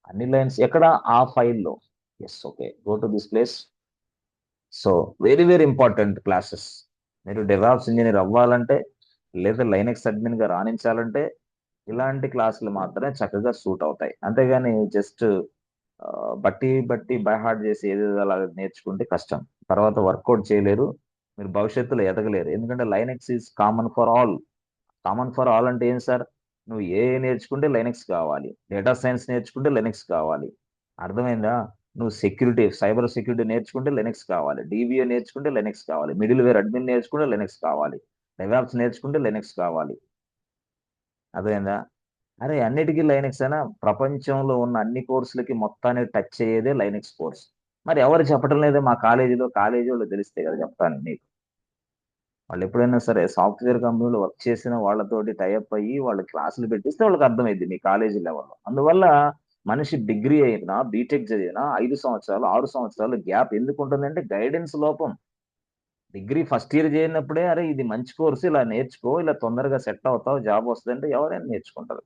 అన్ని లైన్స్ ఎక్కడ? ఆ ఫైల్లో. Yes, okay, go to this place. So very very important classes. మీరు డెవాప్స్ ఇంజనీర్ అవ్వాలంటే లేదా లైనక్స్ అడ్మిన్ గా రాణించాలంటే ఇలాంటి క్లాసులు మాత్రమే చక్కగా సూట్ అవుతాయి. అంతేగాని జస్ట్ బట్టి బట్టి బై హార్ట్ చేసి ఏదేదో అలా నేర్చుకుంటే కష్టం, తర్వాత వర్కౌట్ చేయలేరు, మీరు భవిష్యత్తులో ఎదగలేరు. ఎందుకంటే Linux is common for all. Common for all అంటే ఏం సార్? నువ్వు ఏ నేర్చుకుంటే లైనక్స్ కావాలి, డేటా సైన్స్ నేర్చుకుంటే లైనక్స్ కావాలి, అర్థమైందా? నువ్వు సెక్యూరిటీ, సైబర్ సెక్యూరిటీ నేర్చుకుంటే లైనక్స్ కావాలి, డిబిఏ నేర్చుకుంటే లైనక్స్ కావాలి, మిడిల్ వేర్ అడ్మిన్ నేర్చుకుంటే లైనక్స్ కావాలి, డెవాప్స్ నేర్చుకుంటే లైనక్స్ కావాలి, అర్థమైందా? అరే అన్నిటికీ లైనక్స్ అయినా ప్రపంచంలో ఉన్న అన్ని కోర్సులకి మొత్తానికి టచ్ అయ్యేదే లైనక్స్ కోర్స్. మరి ఎవరు చెప్పడం లేదే మా కాలేజీలో? కాలేజీ వాళ్ళు తెలిస్తే కదా చెప్తాను నీకు. వాళ్ళు ఎప్పుడైనా సరే సాఫ్ట్వేర్ కంపెనీలో వర్క్ చేసిన వాళ్ళతోటి టైఅప్ అయ్యి వాళ్ళు క్లాసులు పెట్టిస్తే వాళ్ళకి అర్థమైంది మీ కాలేజీ లెవెల్లో. అందువల్ల మనిషి డిగ్రీ అయినా బీటెక్ చదివినా 5 సంవత్సరాలు 6 సంవత్సరాలు గ్యాప్ ఎందుకు ఉంటుందంటే గైడెన్స్ లోపం. డిగ్రీ ఫస్ట్ ఇయర్ చేయనప్పుడే అరే ఇది మంచి కోర్సు, ఇలా నేర్చుకో, ఇలా తొందరగా సెట్ అవుతావు, జాబ్ వస్తుందంటే ఎవరైనా నేర్చుకుంటారు.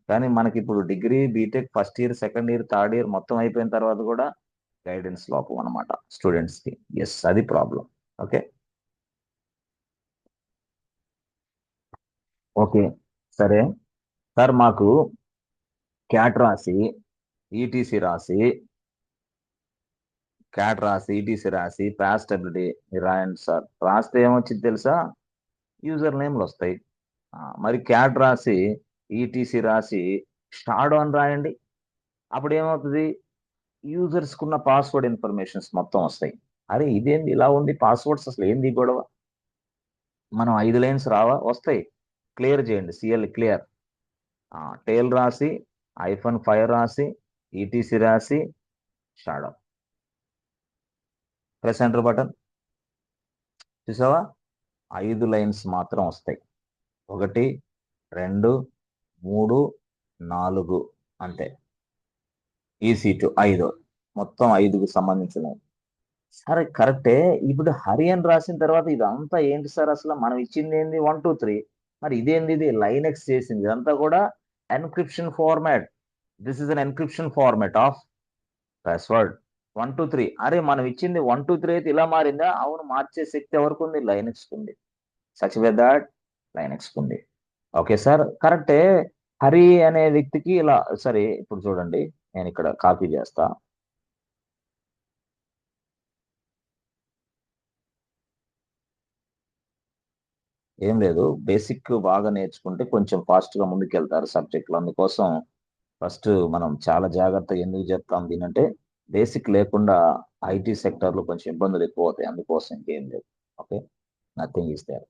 కానీ మనకి ఇప్పుడు degree BTech first year second year third year మొత్తం అయిపోయిన తర్వాత కూడా గైడెన్స్ లోపం అనమాట స్టూడెంట్స్ కి. ఎస్, అది ప్రాబ్లం. ఓకే ఓకే, సరే సార్, మాకు క్యాట్ రాసి ఈటీసీ రాసి పాస్ స్టెబిలిటీ రాయండి సార్. రాస్తే ఏమొచ్చింది తెలుసా? యూజర్ నేమ్లు వస్తాయి. మరి క్యాట్ రాసి ఈటీసీ రాసి షాడో అని రాయండి. అప్పుడు ఏమవుతుంది? యూజర్స్ కున్న పాస్వర్డ్ ఇన్ఫర్మేషన్స్ మొత్తం వస్తాయి. అరే ఇదేంది ఇలా ఉంది, పాస్వర్డ్స్ అసలు ఏంది ఈ గొడవ? మనం 5 లైన్స్ రావా? వస్తాయి. క్లియర్ చేయండి, సిఎల్ క్లియర్. టేల్ రాసి -5 రాసి ఈటీసీ రాసి షాడో, ప్రెస్ ఎంటర్ బటన్. చూసావా? 5 లైన్స్ మాత్రం వస్తాయి. 1 2 3 4, అంతే. ఈ సీటు 5, మొత్తం 5కు సంబంధించినవి. సరే కరెక్టే. ఇప్పుడు హరి అని రాసిన తర్వాత ఇదంతా ఏంటి సార్? అసలు మనం ఇచ్చింది ఏంది? 1 2 3. మరి ఇదేంది? ఇది లైనెక్స్ చేసింది ఇదంతా కూడా encryption format. This is an encryption format of password 1 2 3. అరే మనం ఇచ్చింది 1 2 3 అయితే ఇలా మారిందా? అవును, మార్చే శక్తి ఎవరికి ఉంది? లైనెక్స్ ఉంది. సచ్ వే దాట్ లైనెక్స్ ఉంది. ఓకే సార్, కరెక్టే. హరి అనే వ్యక్తికి ఇలా, సరే ఇప్పుడు చూడండి, నేను ఇక్కడ కాపీ చేస్తా. ఏం లేదు, బేసిక్ బాగా నేర్చుకుంటే కొంచెం ఫాస్ట్ గా ముందుకెళ్తారు సబ్జెక్ట్లో. అందుకోసం ఫస్ట్ మనం చాలా జాగ్రత్తగా ఎందుకు చెప్తాం దీనంటే బేసిక్ లేకుండా ఐటీ సెక్టర్ లో కొంచెం ఇబ్బందులు ఎక్కువ అవుతాయి. అందుకోసం ఇంకేం లేదు. Okay, nothing is there.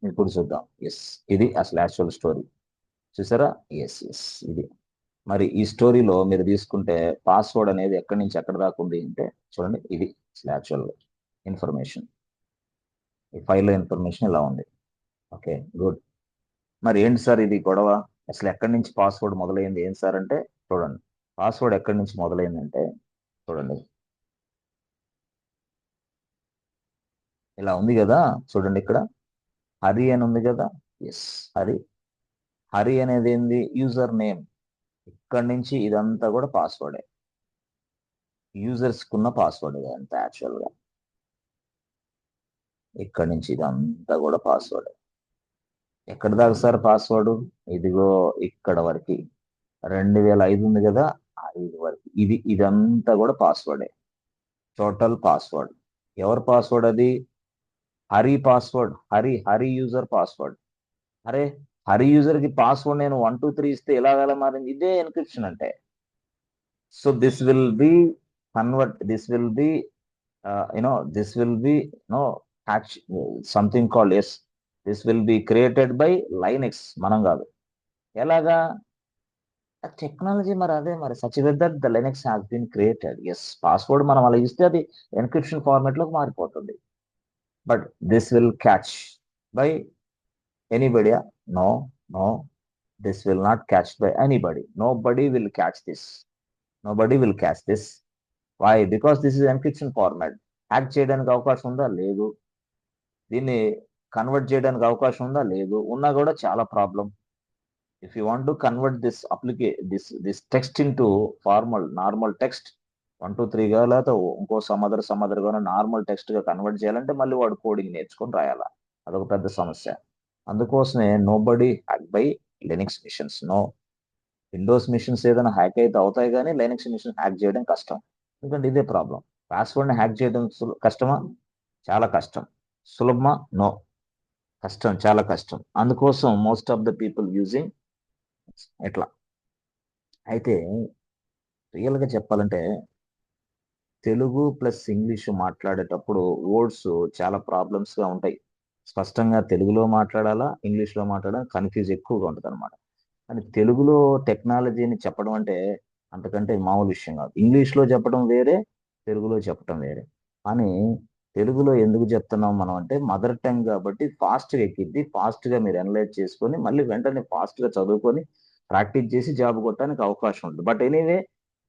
ఇప్పుడు చూద్దాం. ఎస్, ఇది అసలు యాక్చువల్ స్టోరీ. చూసారా? ఎస్ ఎస్, ఇది. మరి ఈ స్టోరీలో మీరు తీసుకుంటే పాస్వర్డ్ అనేది ఎక్కడి నుంచి ఎక్కడ దాకా ఉంది అంటే చూడండి, ఇది అసలు యాక్చువల్. ఇన్ఫర్మేషన్, ఈ ఫైల్లో ఇన్ఫర్మేషన్ ఇలా ఉంది. Okay, good. మరి ఏంటి సార్ ఇది గొడవ? అసలు ఎక్కడి నుంచి పాస్వర్డ్ మొదలైంది ఏం సార్ అంటే, చూడండి పాస్వర్డ్ ఎక్కడి నుంచి మొదలైందంటే, చూడండి ఇలా ఉంది కదా, చూడండి ఇక్కడ హరి అని ఉంది కదా. ఎస్, హరి. హరి అనేది ఏంది? User name. ఇక్కడి నుంచి ఇదంతా కూడా పాస్వర్డే, యూజర్స్ కున్న పాస్వర్డ్ ఇదంతా యాక్చువల్ గా. ఇక్కడి నుంచి ఇదంతా కూడా పాస్వర్డ్. ఎక్కడి దాకా సార్ పాస్వర్డ్? ఇదిగో ఇక్కడ వరకు 2005 ఉంది కదా, 5 వరకు ఇదంతా కూడా పాస్వర్డే, టోటల్ పాస్వర్డ్. ఎవరి పాస్వర్డ్ అది? Hari password. Hari user password. అరే, హరి యూజర్ కి పాస్వర్డ్ నేను 1 2 3 ఇస్తే ఎలా మారింది? ఇదే ఎన్క్రిప్షన్ అంటే. So this will be convert, this will be this will be hatch, something called, yes, this will be created by Linux, మనం కాదు. ఎలాగా? టెక్నాలజీ మరి అదే, మరి such that the Linux has been created. Yes, password మనం అలా ఇస్తే అది ఎన్క్రిప్షన్ ఫార్మాట్ లోకి మారిపోతుంది. But this will catch by anybody? No, no, this will not catch by anybody. Nobody will catch this, nobody will catch this. Why? Because this is encryption format. Hack చేయడానికి అవకాశం ఉందా? లేదు. దీన్ని convert చేయడానికి అవకాశం ఉందా? లేదు. ఉన్నా కూడా చాలా problem. If you want to convert this this text into normal text 1 2 3 గా, లేకపోతే ఇంకో సమదర్ గా నార్మల్ టెక్స్ట్ గా కన్వర్ట్ చేయాలంటే మళ్ళీ వాడు కోడింగ్ నేర్చుకొని రాయాలా, అదొక పెద్ద సమస్య. అందుకోసమే nobody hack by Linux machines. No, Windows machines ఏదైనా హ్యాక్ అయితే అవుతాయి, కానీ లైనక్స్ మిషన్ హ్యాక్ చేయడం కష్టం. ఎందుకంటే ఇదే ప్రాబ్లం. పాస్వర్డ్ని హ్యాక్ చేయడం కష్టమా? చాలా కష్టం. సులభమా? నో, కష్టం, చాలా కష్టం. అందుకోసం most of the people using ఎట్లా. అయితే రియల్గా చెప్పాలంటే తెలుగు ప్లస్ ఇంగ్లీష్ మాట్లాడేటప్పుడు వర్డ్స్ చాలా ప్రాబ్లమ్స్గా ఉంటాయి. స్పష్టంగా తెలుగులో మాట్లాడాలా, ఇంగ్లీష్లో మాట్లాడాలా, కన్ఫ్యూజ్ ఎక్కువగా ఉంటుంది అనమాట. కానీ తెలుగులో టెక్నాలజీని చెప్పడం అంటే అంతకంటే మామూలు విషయం కాదు. ఇంగ్లీష్లో చెప్పడం వేరే, తెలుగులో చెప్పడం వేరే. కానీ తెలుగులో ఎందుకు చెప్తున్నాం మనం అంటే, మదర్ టంగ్ కాబట్టి ఫాస్ట్గా ఎక్కిద్ది. ఫాస్ట్గా మీరు అనలైజ్ చేసుకొని మళ్ళీ వెంటనే ఫాస్ట్గా చదువుకొని ప్రాక్టీస్ చేసి జాబ్ కొట్టడానికి అవకాశం ఉంటుంది. బట్ ఎనీవే,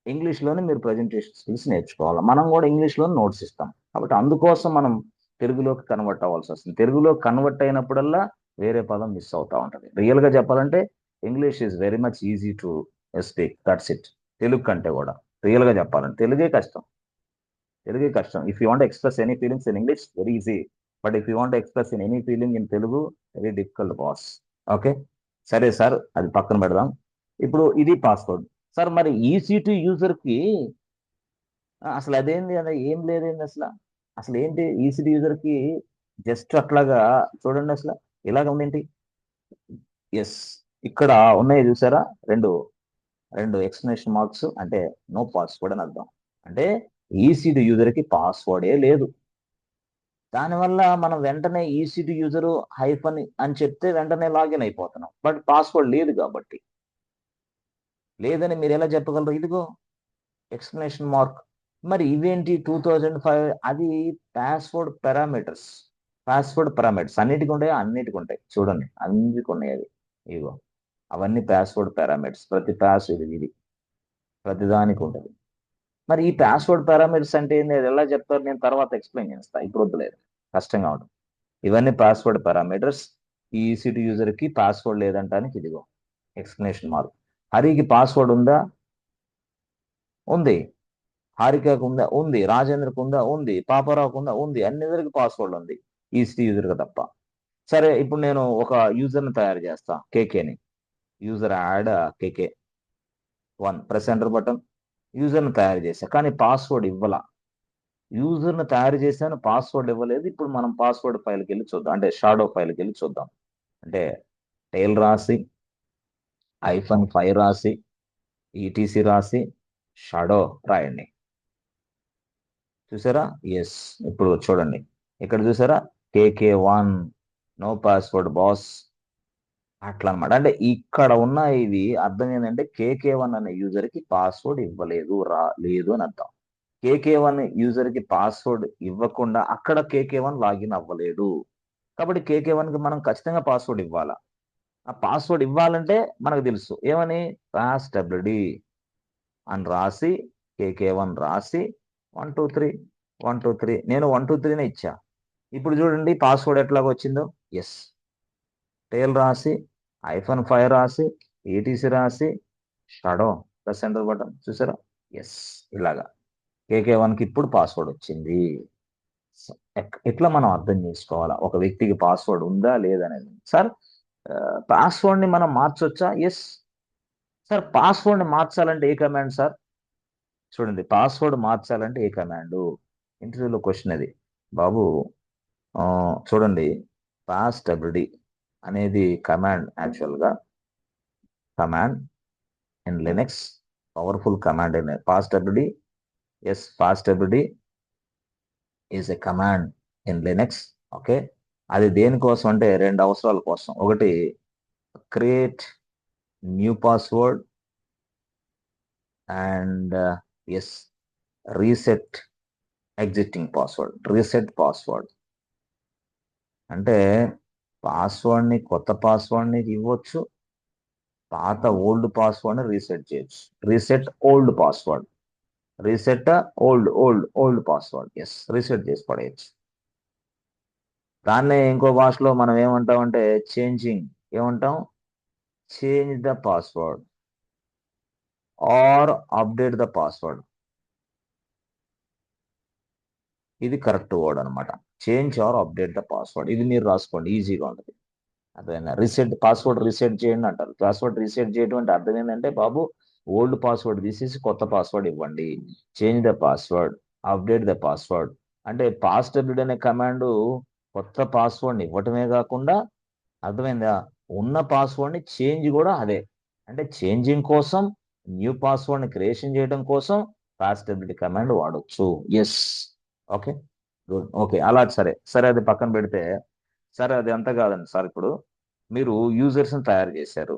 ఇంగ్లీష్లోనే మీరు ప్రజెంటేషన్ స్కిల్స్ నేర్చుకోవాలి. మనం కూడా ఇంగ్లీష్లోనే నోట్స్ ఇస్తాం. కాబట్టి అందుకోసం మనం తెలుగులోకి కన్వర్ట్ అవ్వాల్సి వస్తుంది. తెలుగులో కన్వర్ట్ అయినప్పుడల్లా వేరే పదం మిస్ అవుతా ఉంటుంది. రియల్గా చెప్పాలంటే English is very much easy to speak, that's it. Telugu కంటే కూడా రియల్గా చెప్పాలంటే తెలుగే కష్టం, తెలుగే కష్టం. If you want express any feelings in English, very easy. But if you want express in any feeling in Telugu, very difficult boss. Okay, సరే sir, అది పక్కన పెడదాం. ఇప్పుడు ఇది పాస్వర్డ్. సార్ మరి ఈసీ2 యూజర్కి అసలు అదేంది, అది ఏం లేదేంది అసలు? అసలు ఏంటి ఈసీ2 యూజర్కి? జస్ట్ అట్లాగా చూడండి, అసలు ఇలాగ ఉందేంటి? ఎస్, ఇక్కడ ఉన్నాయి చూసారా, రెండు రెండు ఎక్స్ప్లెనేషన్ మార్క్స్, అంటే నో పాస్వర్డ్ అని అర్థం. అంటే ఈసీ2 యూజర్కి పాస్వర్డే లేదు. దానివల్ల మనం వెంటనే ఈసీ2 యూజర్ హైఫన్ అని చెప్తే వెంటనే లాగిన్ అయిపోతున్నాం. బట్ పాస్వర్డ్ లేదు కాబట్టి. లేదని మీరు ఎలా చెప్పగలరు? ఇదిగో ఎక్స్ప్లెనేషన్ మార్క్. మరి ఇవేంటి 2005? అది పాస్వర్డ్ పారామీటర్స్ అన్నిటికి ఉంటాయి, అన్నిటికి ఉంటాయి. చూడండి, అన్నిటికి ఉన్నాయి అవి. ఇగో అవన్నీ పాస్వర్డ్ పారామీటర్స్. ప్రతి పాస్వర్డ్ ఇది ప్రతిదానికి ఉంటుంది. మరి ఈ పాస్వర్డ్ పారామీటర్స్ అంటే ఏంది, అది ఎలా చెప్తారు? నేను తర్వాత ఎక్స్ప్లెయిన్ చేస్తాను, ఇప్పుడు వద్దులేదు, కష్టంగా ఉంటుంది. ఇవన్నీ పాస్వర్డ్ పారామీటర్స్. ఈ ఈసీ2 యూజర్కి పాస్వర్డ్ లేదంటానికి ఇదిగో ఎక్స్ప్లెనేషన్ మార్క్. హరికి పాస్వర్డ్ ఉందా? ఉంది. హారికకు ఉందా? ఉంది. రాజేంద్రకు ఉందా? ఉంది. పాపారావుకు ఉందా? ఉంది. అన్ని దగ్గరికి పాస్వర్డ్ ఉంది, ఈసీ యూజర్గా తప్ప. సరే, ఇప్పుడు నేను ఒక యూజర్ని తయారు చేస్తా, కేకేని. User add KK1, press enter button. యూజర్ని తయారు చేశా, కానీ పాస్వర్డ్ ఇవ్వాల. యూజర్ని తయారు చేశాను, పాస్వర్డ్ ఇవ్వలేదు. ఇప్పుడు మనం పాస్వర్డ్ ఫైల్కి వెళ్ళి చూద్దాం, అంటే షాడో ఫైల్కి వెళ్ళి చూద్దాం. అంటే టైల్ రాసి, -5 రాసి, ఈటీసీ రాసి, షాడో రాయండి. చూసారా? ఎస్, ఇప్పుడు చూడండి, ఇక్కడ చూసారా, KK1 నో పాస్వర్డ్ బాస్. అట్లా అనమాట. అంటే ఇక్కడ ఉన్న ఇది అర్థం ఏంటంటే, KK1 అనే యూజర్ కి పాస్వర్డ్ ఇవ్వలేదు, లేదు అని అర్థం. KK1 యూజర్కి పాస్వర్డ్ ఇవ్వకుండా అక్కడ KK1 లాగిన్ అవ్వలేడు. కాబట్టి KK1కి మనం ఖచ్చితంగా పాస్వర్డ్ ఇవ్వాలా. ఆ పాస్వర్డ్ ఇవ్వాలంటే మనకు తెలుసు ఏమని, passwd అని రాసి KK1 రాసి 123 నేను 123నే ఇచ్చా. ఇప్పుడు చూడండి పాస్వర్డ్ ఎట్లాగ వచ్చిందో. ఎస్, టేల్ రాసి -5 రాసి etc రాసి షాడో ప్లస్ ఎంటర్ బటన్ చూసారా. ఎస్, ఇలాగా KK1కి ఇప్పుడు పాస్వర్డ్ వచ్చింది. ఎట్లా మనం అర్థం చేసుకోవాలా ఒక వ్యక్తికి పాస్వర్డ్ ఉందా లేదనేది. సార్ పాస్వర్డ్ని మనం మార్చొచ్చా? Yes sir. పాస్వర్డ్ని మార్చాలంటే ఏ కమాండ్ సార్? చూడండి, పాస్వర్డ్ మార్చాలంటే ఏ కమాండ్? ఇంటర్వ్యూలో క్వశ్చన్ అది బాబు. చూడండి, passwd అనేది కమాండ్. యాక్చువల్గా command in Linux, powerful command in passwd. Yes, passwd is a command in Linux. Okay, అది దేనికోసం అంటే 2 అవసరాల కోసం. ఒకటి, create new password and yes, reset existing password. Reset password అంటే పాస్వర్డ్ని, కొత్త పాస్వర్డ్ని ఇవ్వచ్చు, పాత ఓల్డ్ పాస్వర్డ్ని రీసెట్ చేయొచ్చు. Reset old password, reset old password. Yes, reset చేసి పడేయచ్చు. దాన్నే ఇంకో భాషలో మనం ఏమంటామంటే చేంజింగ్. ఏమంటాం? Change the password or update the password. ఇది కరెక్ట్ వర్డ్ అనమాట. Change or update the password. ఇది మీరు రాసుకోండి, ఈజీగా ఉంటుంది. అర్థమైందా? రీసెట్ పాస్వర్డ్ రీసెట్ చేయండి అంటారు. పాస్వర్డ్ రీసెట్ చేయడం అంటే అర్థం ఏంటంటే బాబు, ఓల్డ్ పాస్వర్డ్ తీసేసి కొత్త పాస్వర్డ్ ఇవ్వండి. Change the password, update the password అంటే passwd అనే కమాండ్ కొత్త పాస్వర్డ్ని ఇవ్వటమే కాకుండా, అర్థమైందా, ఉన్న పాస్వర్డ్ని చేంజ్ కూడా అదే. అంటే చేంజింగ్ కోసం, న్యూ పాస్వర్డ్ని క్రియేషన్ చేయడం కోసం passwd కమాండ్ వాడచ్చు. Yes, okay, good. ఓకే, అలా సరే సరే, అది పక్కన పెడితే, సరే అది అంత కాదండి సార్. ఇప్పుడు మీరు యూజర్స్ని తయారు చేశారు.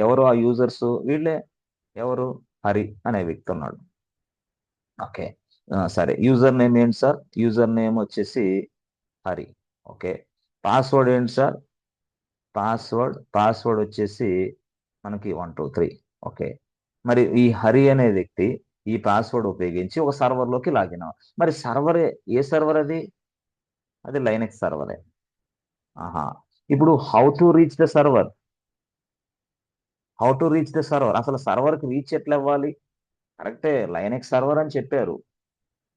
ఎవరు ఆ యూజర్స్? వీళ్ళే. ఎవరు? హరి అనే వ్యక్తి ఉన్నాడు. ఓకే, సరే. యూజర్ నేమ్ ఏంటి సార్? యూజర్ నేమ్ వచ్చేసి హరి. ఓకే, పాస్వర్డ్ ఏంటి సార్? పాస్వర్డ్ వచ్చేసి మనకి 123. ఓకే, మరి ఈ హరి అనే వ్యక్తి ఈ పాస్వర్డ్ ఉపయోగించి ఒక సర్వర్లోకి లాగిన్. మరి సర్వర్ ఏ సర్వర్ అది? అది లైనక్స్ సర్వరే. ఆహా, ఇప్పుడు how to reach the server? అసలు సర్వర్కి రీచ్ ఎట్లా ఇవ్వాలి? కరెక్టే, లైనక్స్ సర్వర్ అని చెప్పారు.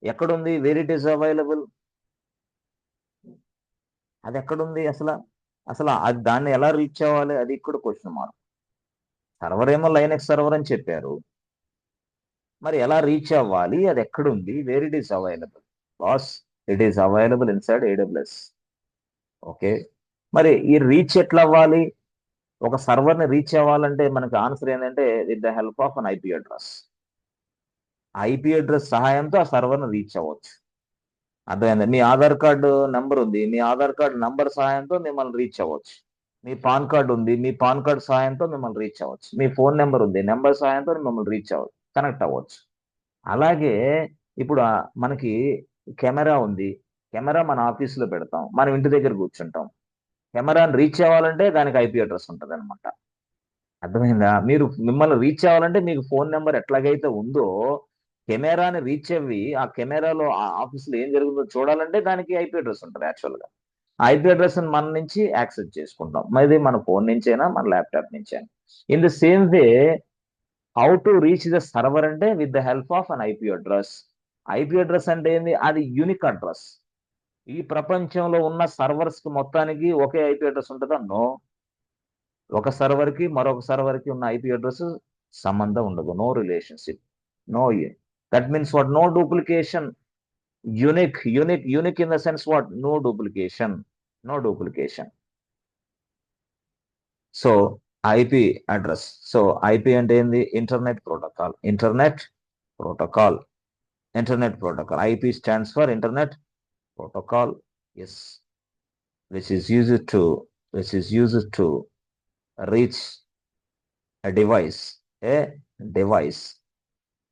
ఎక్కడుంది? Where it is available? అది ఎక్కడుంది అసలు? అది దాన్ని ఎలా రీచ్ అవ్వాలి? అది ఇక్కడ క్వశ్చన్ మార్క్. సర్వర్ ఏమో లైనక్స్ సర్వర్ అని చెప్పారు, మరి ఎలా రీచ్ అవ్వాలి? అది ఎక్కడుంది? Where it is available? Boss, it is available inside AWS. Okay, మరి ఈ రీచ్ ఎట్లా అవ్వాలి? ఒక సర్వర్ని రీచ్ అవ్వాలంటే మనకి ఆన్సర్ ఏంటంటే with the help of an IP address. IP address సహాయంతో ఆ సర్వర్ని రీచ్ అవ్వచ్చు. అర్థమైంది? మీ ఆధార్ కార్డు నెంబర్ ఉంది, మీ ఆధార్ కార్డు నంబర్ సహాయంతో మిమ్మల్ని రీచ్ అవ్వచ్చు. మీ పాన్ కార్డు ఉంది, మీ పాన్ కార్డు సహాయంతో మిమ్మల్ని రీచ్ అవ్వచ్చు. మీ ఫోన్ నెంబర్ ఉంది, నెంబర్ సహాయంతో మిమ్మల్ని రీచ్ అవ్వచ్చు, కనెక్ట్ అవ్వచ్చు. అలాగే ఇప్పుడు మనకి కెమెరా ఉంది. కెమెరా మన ఆఫీస్లో పెడతాం, మనం ఇంటి దగ్గర కూర్చుంటాం. కెమెరాని రీచ్ అవ్వాలంటే దానికి IP అడ్రస్ ఉంటుంది అనమాట. అర్థమైందా? మిమ్మల్ని రీచ్ అవ్వాలంటే మీకు ఫోన్ నెంబర్ ఎట్లాగైతే ఉందో, కెమెరాని రీచ్ అవ్వి ఆ కెమెరాలో ఆ ఆఫీస్లో ఏం జరుగుతుందో చూడాలంటే దానికి IP అడ్రస్ ఉంటుంది. యాక్చువల్గా IP అడ్రస్ మన నుంచి యాక్సెస్ చేసుకుంటాం, మరి మన ఫోన్ నుంచైనా మన ల్యాప్టాప్ నుంచైనా. In the same way, how to reach the server అంటే with the help of an IP address. IP address అంటే ఏంది? అది యూనిక్ అడ్రస్. ఈ ప్రపంచంలో ఉన్న సర్వర్స్ కి మొత్తానికి ఒకే IP అడ్రస్ ఉంటుందా? నో. ఒక సర్వర్ కి మరొక సర్వర్ కి ఉన్న IP అడ్రస్ సంబంధం ఉండదు. No relationship. No. That means what? No duplication. Unique in the sense what? No duplication. No duplication. So IP address. So IP అంటే ఏంది? Internet protocol. IP stands for internet protocol. Yes, which is used to reach a device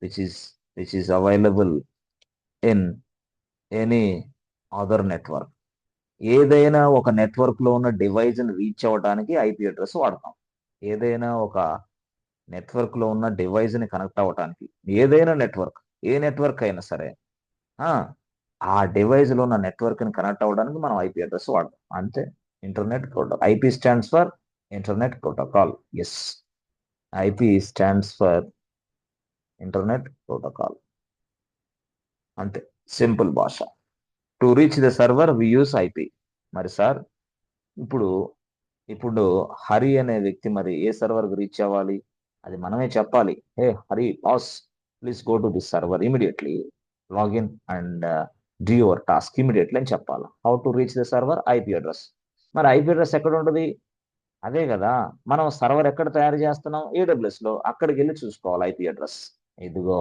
which is available in any other network. ఏదైనా ఒక network లో ఉన్న device ని reach అవ్వడానికి IP address వాడతాం. ఏదైనా ఒక నెట్వర్క్ లో ఉన్న డివైస్ ని కనెక్ట్ అవ్వడానికి, ఏదైనా నెట్వర్క్, ఏ నెట్వర్క్ అయినా సరే, ఆ ఆ డివైస్ లో ఉన్న నెట్వర్క్ ని కనెక్ట్ అవ్వడానికి మనం ఐపీ అడ్రస్ వాడతాం అంతే. Internet protocol. IP stands for internet protocol. Yes, IP stands for internet protocol. అంతే, సింపుల్ భాష. To reach the server we use IP. మరి సార్, ఇప్పుడు ఇప్పుడు హరి అనే వ్యక్తి మరి ఏ సర్వర్ కి రీచ్ అవ్వాలి? అది మనమే చెప్పాలి. Hey Hari boss, please go to this server immediately, login and do your task immediately అని చెప్పాలి. How to reach the server? IP address. మరి ఐపీ అడ్రస్ ఎక్కడ ఉంటుంది? అదే కదా, మనం సర్వర్ ఎక్కడ తయారు చేస్తున్నాం? ఏడబ్ల్యూఎస్ లో. అక్కడికి వెళ్ళి చూసుకోవాలి ఐపీ అడ్రస్. ఇదిగో,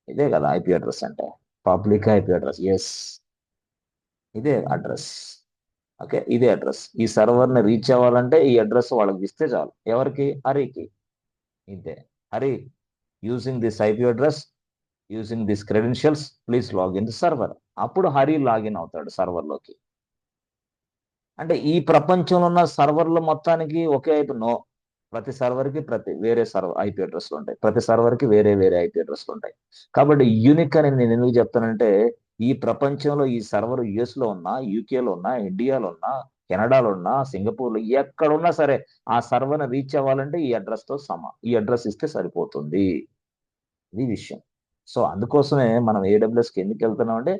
ఇదే కదా ఐపీ అడ్రస్ అంటే, పబ్లిక్ ఐపీ అడ్రస్. ఎస్, ఇదే అడ్రస్. ఓకే, ఇదే అడ్రస్. ఈ సర్వర్ ని రీచ్ అవ్వాలంటే ఈ అడ్రస్ వాళ్ళకి ఇస్తే చాలు. ఎవరికి? హరికి. ఇదే Hari, using this IP address, using this credentials, please login the server. అప్పుడు హరి లాగిన్ అవుతాడు సర్వర్ లోకి. అంటే ఈ ప్రపంచంలో ఉన్న సర్వర్లు మొత్తానికి ఒకే ఐపీ? నో. ప్రతి సర్వర్ కి ప్రతి వేరే సర్వర్ ఐపీ అడ్రస్లు ఉంటాయి. ప్రతి సర్వర్ కి వేరే వేరే ఐపీ అడ్రస్లు ఉంటాయి. కాబట్టి యూనిక్ అని నేను ఎందుకు చెప్తానంటే, ఈ ప్రపంచంలో ఈ సర్వర్ యుఎస్ లో ఉన్నా, యూకేలో ఉన్నా, ఇండియాలో ఉన్నా, కెనడాలో ఉన్నా, సింగపూర్లో ఎక్కడున్నా సరే, ఆ సర్వర్ ని రీచ్ అవ్వాలంటే ఈ అడ్రస్ తో ఈ అడ్రస్ ఇస్తే సరిపోతుంది. ఇది విషయం. సో అందుకోసమే మనం ఏడబ్ల్యూఎస్కి ఎందుకు వెళ్తున్నాం అంటే,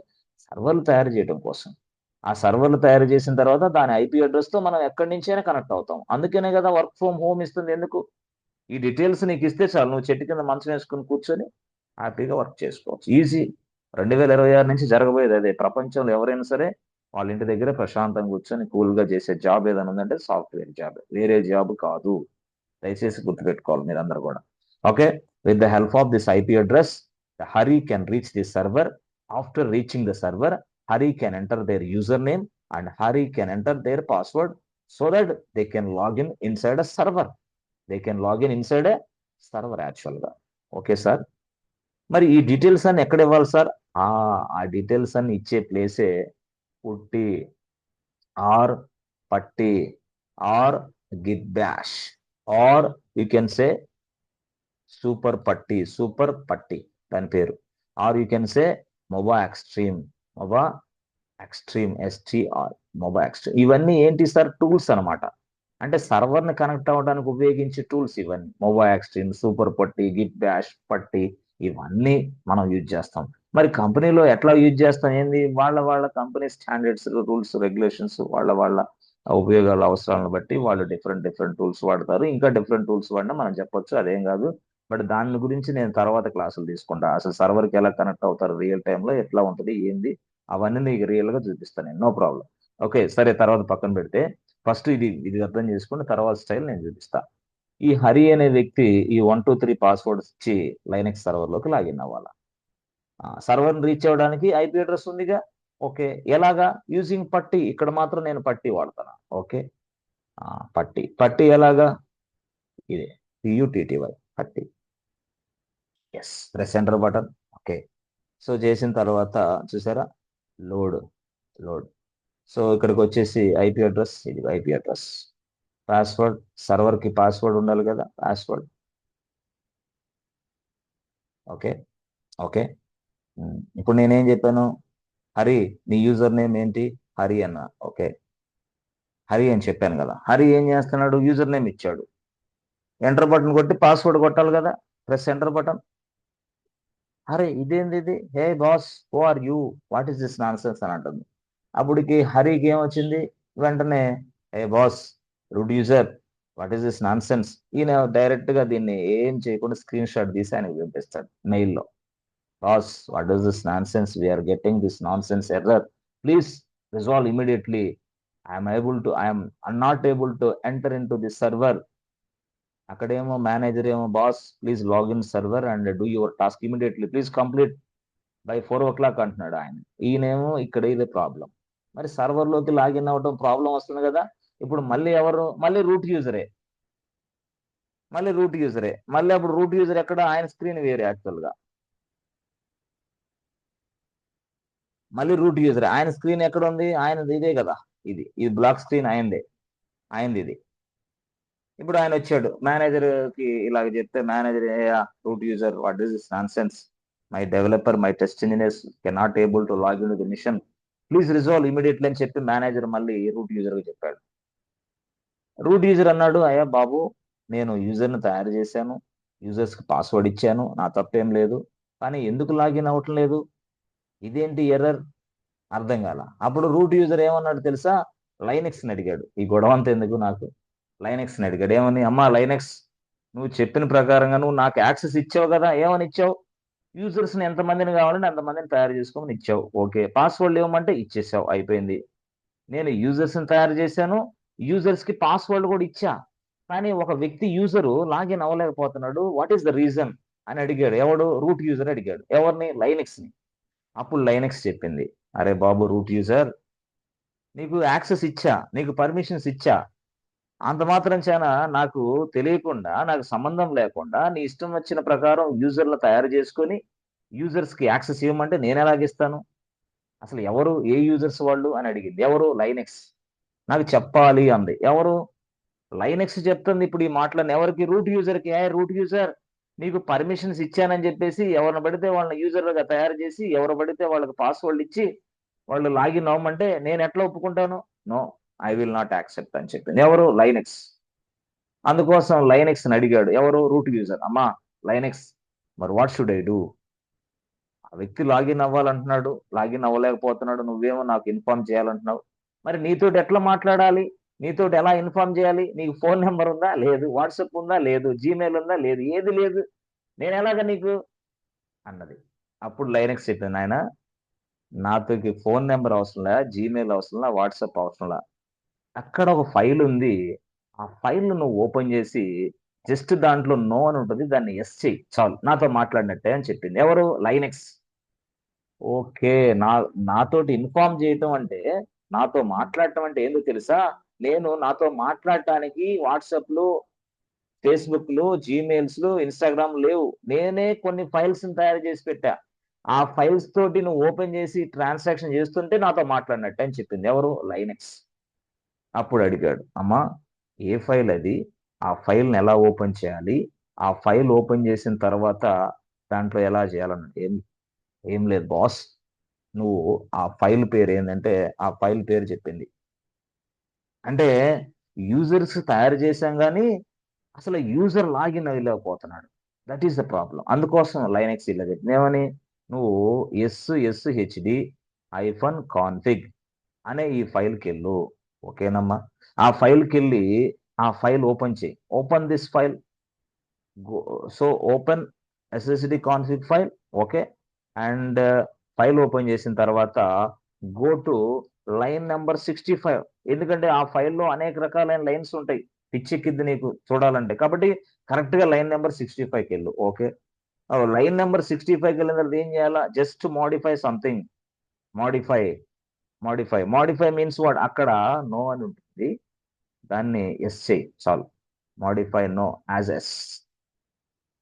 సర్వర్లు తయారు చేయడం కోసం. ఆ సర్వర్లు తయారు చేసిన తర్వాత దాని ఐపీ అడ్రస్ తో మనం ఎక్కడి నుంచైనా కనెక్ట్ అవుతాం. అందుకనే కదా వర్క్ ఫ్రమ్ హోమ్ ఇస్తుంది. ఎందుకు? ఈ డీటెయిల్స్ నీకు ఇస్తే చాలు, నువ్వు చెట్టు కింద మంచం వేసుకుని కూర్చొని హ్యాపీగా వర్క్ చేసుకోవచ్చు. ఈజీ. 2026 నుంచి జరగబోయేది అదే. ప్రపంచంలో ఎవరైనా సరే వాళ్ళ ఇంటి దగ్గర ప్రశాంతంగా కూర్చొని కూల్గా చేసే జాబ్ ఏదైనా ఉందంటే సాఫ్ట్వేర్ జాబ్, వేరే జాబ్ కాదు. దయచేసి గుర్తుపెట్టుకోవాలి మీరందరూ కూడా. Okay, with the help of this IP address, the Hari can reach this server. After reaching the server, Hari can enter their user name and Hari can enter their password, so that they can login inside a server. They can login inside a server actual గా. Okay sir. మరి ఈ details అన్ని ఎక్కడ ఇవ్వాలి sir? ఆ details అన్ని ఇచ్చే ప్లేసే PuTTY, or PuTTY, or Git Bash, or you can say SuperPuTTY, SuperPuTTY దాని పేరు. Or you can say MobaXterm, MobaXterm, ఎస్టీఆర్, మొబా ఎక్స్ట్రీమ్. ఇవన్నీ ఏంటి సార్? టూల్స్ అనమాట. అంటే సర్వర్ ని కనెక్ట్ అవ్వడానికి ఉపయోగించే టూల్స్ ఇవన్నీ. మొబా ఎక్స్ట్రీమ్, సూపర్ పట్టి, గిట్ బ్యాష్, పట్టి, ఇవన్నీ మనం యూజ్ చేస్తాం. మరి కంపెనీలో ఎట్లా యూజ్ చేస్తాం? ఏంది? వాళ్ళ వాళ్ళ కంపెనీ స్టాండర్డ్స్, రూల్స్, రెగ్యులేషన్స్, వాళ్ళ వాళ్ళ ఉపయోగాల అవసరాలను బట్టి వాళ్ళు డిఫరెంట్ డిఫరెంట్ టూల్స్ వాడతారు. ఇంకా డిఫరెంట్ టూల్స్ వాడినా మనం చెప్పొచ్చు, అదేం కాదు. బట్ దాని గురించి నేను తర్వాత క్లాసులు తీసుకుంటా. అసలు సర్వర్కి ఎలా కనెక్ట్ అవుతారు రియల్ టైంలో, ఎట్లా ఉంటుంది, ఏంది, అవన్నీ నీకు రియల్ గా చూపిస్తాను నేను. No problem. ఓకే సరే, తర్వాత పక్కన పెడితే ఫస్ట్ ఇది ఇది అర్థం చేసుకుని తర్వాత స్టైల్ నేను చూపిస్తా. ఈ హరి అనే వ్యక్తి ఈ 123 పాస్వర్డ్స్ ఇచ్చి లైనెక్స్ సర్వర్ లోకి లాగిన్ అవ్వాలి. సర్వర్ రీచ్ అవ్వడానికి ఐపీ అడ్రస్ ఉందిగా. ఓకే, ఎలాగా? యూజింగ్ పట్టి. ఇక్కడ మాత్రం నేను పట్టి వాడతాను. ఓకే, పట్టి. పట్టి ఎలాగా? ఇదే PuTTY, PuTTY. Yes, press enter button. Okay, so చేసిన తర్వాత చూసారా, లోడ్, లోడ్. సో ఇక్కడికి వచ్చేసి ఐపీ అడ్రస్, ఇది ఐపీ అడ్రస్. పాస్వర్డ్, సర్వర్ కి పాస్వర్డ్ ఉండాలి కదా, పాస్వర్డ్. Okay, okay. ఇప్పుడు నేనేం చెప్పాను? హరి, నీ యూజర్ నేమ్ ఏంటి? హరి అన్న. ఓకే, హరి అని చెప్పాను కదా. హరి ఏం చేస్తున్నాడు? యూజర్ నేమ్ ఇచ్చాడు. ఎంటర్ బటన్ కొట్టి పాస్వర్డ్ కొట్టాలి కదా. Press enter button. అరే ఇదేంది ఇది? Hey boss, who are you, what is this nonsense అని అంటుంది. అప్పటికి హరికి ఏమొచ్చింది? వెంటనే, hey boss, root user, what is this nonsense. ఈయన డైరెక్ట్ గా దీన్ని ఏం చేయకుండా స్క్రీన్ షాట్ తీసి ఆయనకు పంపిస్తాడు మెయిల్లో. Boss, what is this nonsense, we are getting this nonsense error, please resolve immediately. I'm not able to enter into this server. అక్కడేమో మేనేజర్ ఏమో, boss please login server and do your task immediately, please complete by 4 o'clock అంటున్నాడు ఆయన. ఈయనేమో ఇక్కడ ఇదే problem. మరి server లోకి login అవ్వడం ప్రాబ్లం వస్తుంది కదా. ఇప్పుడు మళ్ళీ ఎవరు? మళ్ళీ రూట్ యూజరే, మళ్ళీ రూట్ యూజరే. మళ్ళీ అప్పుడు రూట్ యూజర్ ఎక్కడ? ఆయన స్క్రీన్ వేరే యాక్చువల్ గా. మళ్ళీ రూట్ యూజర్, ఆయన స్క్రీన్ ఎక్కడ ఉంది, ఆయనది ఇదే కదా, ఇది బ్లాక్ స్క్రీన్ ఆయనది ఇది. ఇప్పుడు ఆయన వచ్చాడు మేనేజర్ కి ఇలాగ చెప్తే, manager root user what is this nonsense, my developer my test engineers cannot able to log in the machine, please resolve immediately అని చెప్పి మేనేజర్ మళ్ళీ రూట్ యూజర్ కి చెప్పాడు. రూట్ యూజర్ అన్నాడు, అయ్యా బాబు, నేను యూజర్ని తయారు చేశాను, యూజర్స్కి పాస్వర్డ్ ఇచ్చాను, నా తప్పేం లేదు, కానీ ఎందుకు లాగిన్ అవ్వటం లేదు, ఇదేంటి ఎర్రర్, అర్థం కాల. అప్పుడు రూట్ యూజర్ ఏమన్నాడు తెలుసా, లైనెక్స్ని అడిగాడు, ఈ గొడవ అంతా ఎందుకు నాకు, లైనెక్స్ని అడిగాడు. ఏమని, అమ్మా లైనెక్స్, నువ్వు చెప్పిన ప్రకారంగా నువ్వు నాకు యాక్సెస్ ఇచ్చావు కదా, ఏమని ఇచ్చావు, యూజర్స్ని ఎంతమందిని కావాలంటే అంతమందిని తయారు చేసుకోమని ఇచ్చావు, ఓకే, పాస్వర్డ్ ఇవ్వమంటే ఇచ్చేసావు, అయిపోయింది. నేను యూజర్స్ని తయారు చేశాను, యూజర్స్కి పాస్వర్డ్ కూడా ఇచ్చా, కానీ ఒక వ్యక్తి యూజరు లాగిన్ అవ్వలేకపోతున్నాడు, వాట్ ఈస్ ద రీజన్ అని అడిగాడు. ఎవడు, రూట్ యూజర్ అడిగాడు. ఎవరిని, లైనెక్స్ని. అప్పుడు లైనెక్స్ చెప్పింది, అరే బాబు రూట్ యూజర్, నీకు యాక్సెస్ ఇచ్చా, నీకు పర్మిషన్స్ ఇచ్చా, అంత మాత్రం చేన నాకు తెలియకుండా, నాకు సంబంధం లేకుండా నీ ఇష్టం వచ్చిన ప్రకారం యూజర్లు తయారు చేసుకొని యూజర్స్కి యాక్సెస్ ఇవ్వమంటే నేను ఎలాగిస్తాను, అసలు ఎవరు, ఏ యూజర్స్ వాళ్ళు అని అడిగింది. ఎవరు, లైనెక్స్. నాకు చెప్పాలి అంది. ఎవరు, లైనెక్స్ చెప్తుంది ఇప్పుడు ఈ మాటలను ఎవరికి, రూట్ యూజర్కి. రూట్ యూజర్, నీకు పర్మిషన్స్ ఇచ్చానని చెప్పేసి ఎవరిని పడితే వాళ్ళని యూజర్లుగా తయారు చేసి ఎవరు పడితే వాళ్ళకి పాస్వర్డ్ ఇచ్చి వాళ్ళు లాగిన్ అవ్వమంటే నేను ఎట్లా ఒప్పుకుంటాను, no, I will not accept అని చెప్పింది. ఎవరు, లైనెక్స్. అందుకోసం లైనెక్స్ అడిగాడు. ఎవరు, రూట్ యూజర్. అమ్మా లైనెక్స్, మరి వాట్ షుడ్ ఐ డూ, ఆ వ్యక్తి లాగిన్ అవ్వాలంటున్నాడు, లాగిన్ అవ్వలేకపోతున్నాడు, నువ్వేమో నాకు ఇన్ఫార్మ్ చేయాలంటున్నావు, మరి నీతోటి ఎట్లా మాట్లాడాలి, నీతోటి ఎలా ఇన్ఫార్మ్ చేయాలి, నీకు ఫోన్ నెంబర్ ఉందా, లేదు, వాట్సాప్ ఉందా, లేదు, జీమెయిల్ ఉందా, లేదు, ఏది లేదు, నేను ఎలాగ నీకు అన్నది. అప్పుడు లైనెక్స్ చెప్పింది, ఆయన నాతో ఫోన్ నెంబర్ అవసరంలా, జీమెయిల్ అవసరంలా, వాట్సాప్ అవసరంలా, అక్కడ ఒక ఫైల్ ఉంది, ఆ ఫైల్ నువ్వు ఓపెన్ చేసి జస్ట్ దాంట్లో నో అని ఉంటుంది, దాన్ని ఎస్ చెయ్యి చాలు, నాతో మాట్లాడినట్టే అని చెప్పింది. ఎవరు, లైనెక్స్. ఓకే, నా నాతోటి ఇన్ఫార్మ్ చేయటం అంటే, నాతో మాట్లాడటం అంటే ఏందో తెలుసా, నేను నాతో మాట్లాడటానికి వాట్సాప్లు, ఫేస్బుక్లు, జీమెయిల్స్లు, ఇన్స్టాగ్రామ్ లేవు, నేనే కొన్ని ఫైల్స్ తయారు చేసి పెట్టా, ఆ ఫైల్స్ తోటి నువ్వు ఓపెన్ చేసి ట్రాన్సాక్షన్ చేస్తుంటే నాతో మాట్లాడినట్టు అని చెప్పింది. ఎవరు, లైనెక్స్. అప్పుడు అడిగాడు, అమ్మా ఏ ఫైల్ అది, ఆ ఫైల్ని ఎలా ఓపెన్ చేయాలి, ఆ ఫైల్ ఓపెన్ చేసిన తర్వాత దాంట్లో ఎలా చేయాలన్న, ఏం లేదు బాస్, నువ్వు ఆ ఫైల్ పేరు ఏంటంటే ఆ ఫైల్ పేరు చెప్పింది. అంటే యూజర్స్ తయారు చేశాం కానీ అసలు యూజర్ లాగిన్ అవ్వలేకపోతున్నాడు, దట్ ఈస్ ద ప్రాబ్లం. అందుకోసం లైనెక్స్ ఇలా చెప్పింది. ఏమని, నువ్వు SSHD -config అనే ఈ ఫైల్కి వెళ్ళు, ఓకేనమ్మా, ఆ ఫైల్కి వెళ్ళి ఆ ఫైల్ ఓపెన్ చేయి, open this file, so open SSD config file, okay, and file open చేసిన తర్వాత గో టు లైన్ నెంబర్ 65, ఎందుకంటే ఆ ఫైల్లో అనేక రకాలైన లైన్స్ ఉంటాయి, పిచ్చెక్కిద్ది నీకు చూడాలంటే, కాబట్టి కరెక్ట్ గా లైన్ నెంబర్ 65కి వెళ్ళు, ఓకే. లైన్ నెంబర్ 65కి వెళ్ళిన తర్వాత ఏం చేయాలా, just modify something, modify modify means what, అక్కడ నో అని ఉంటుంది, దాన్ని ఎస్ చేయి చాలు, modify no as yes,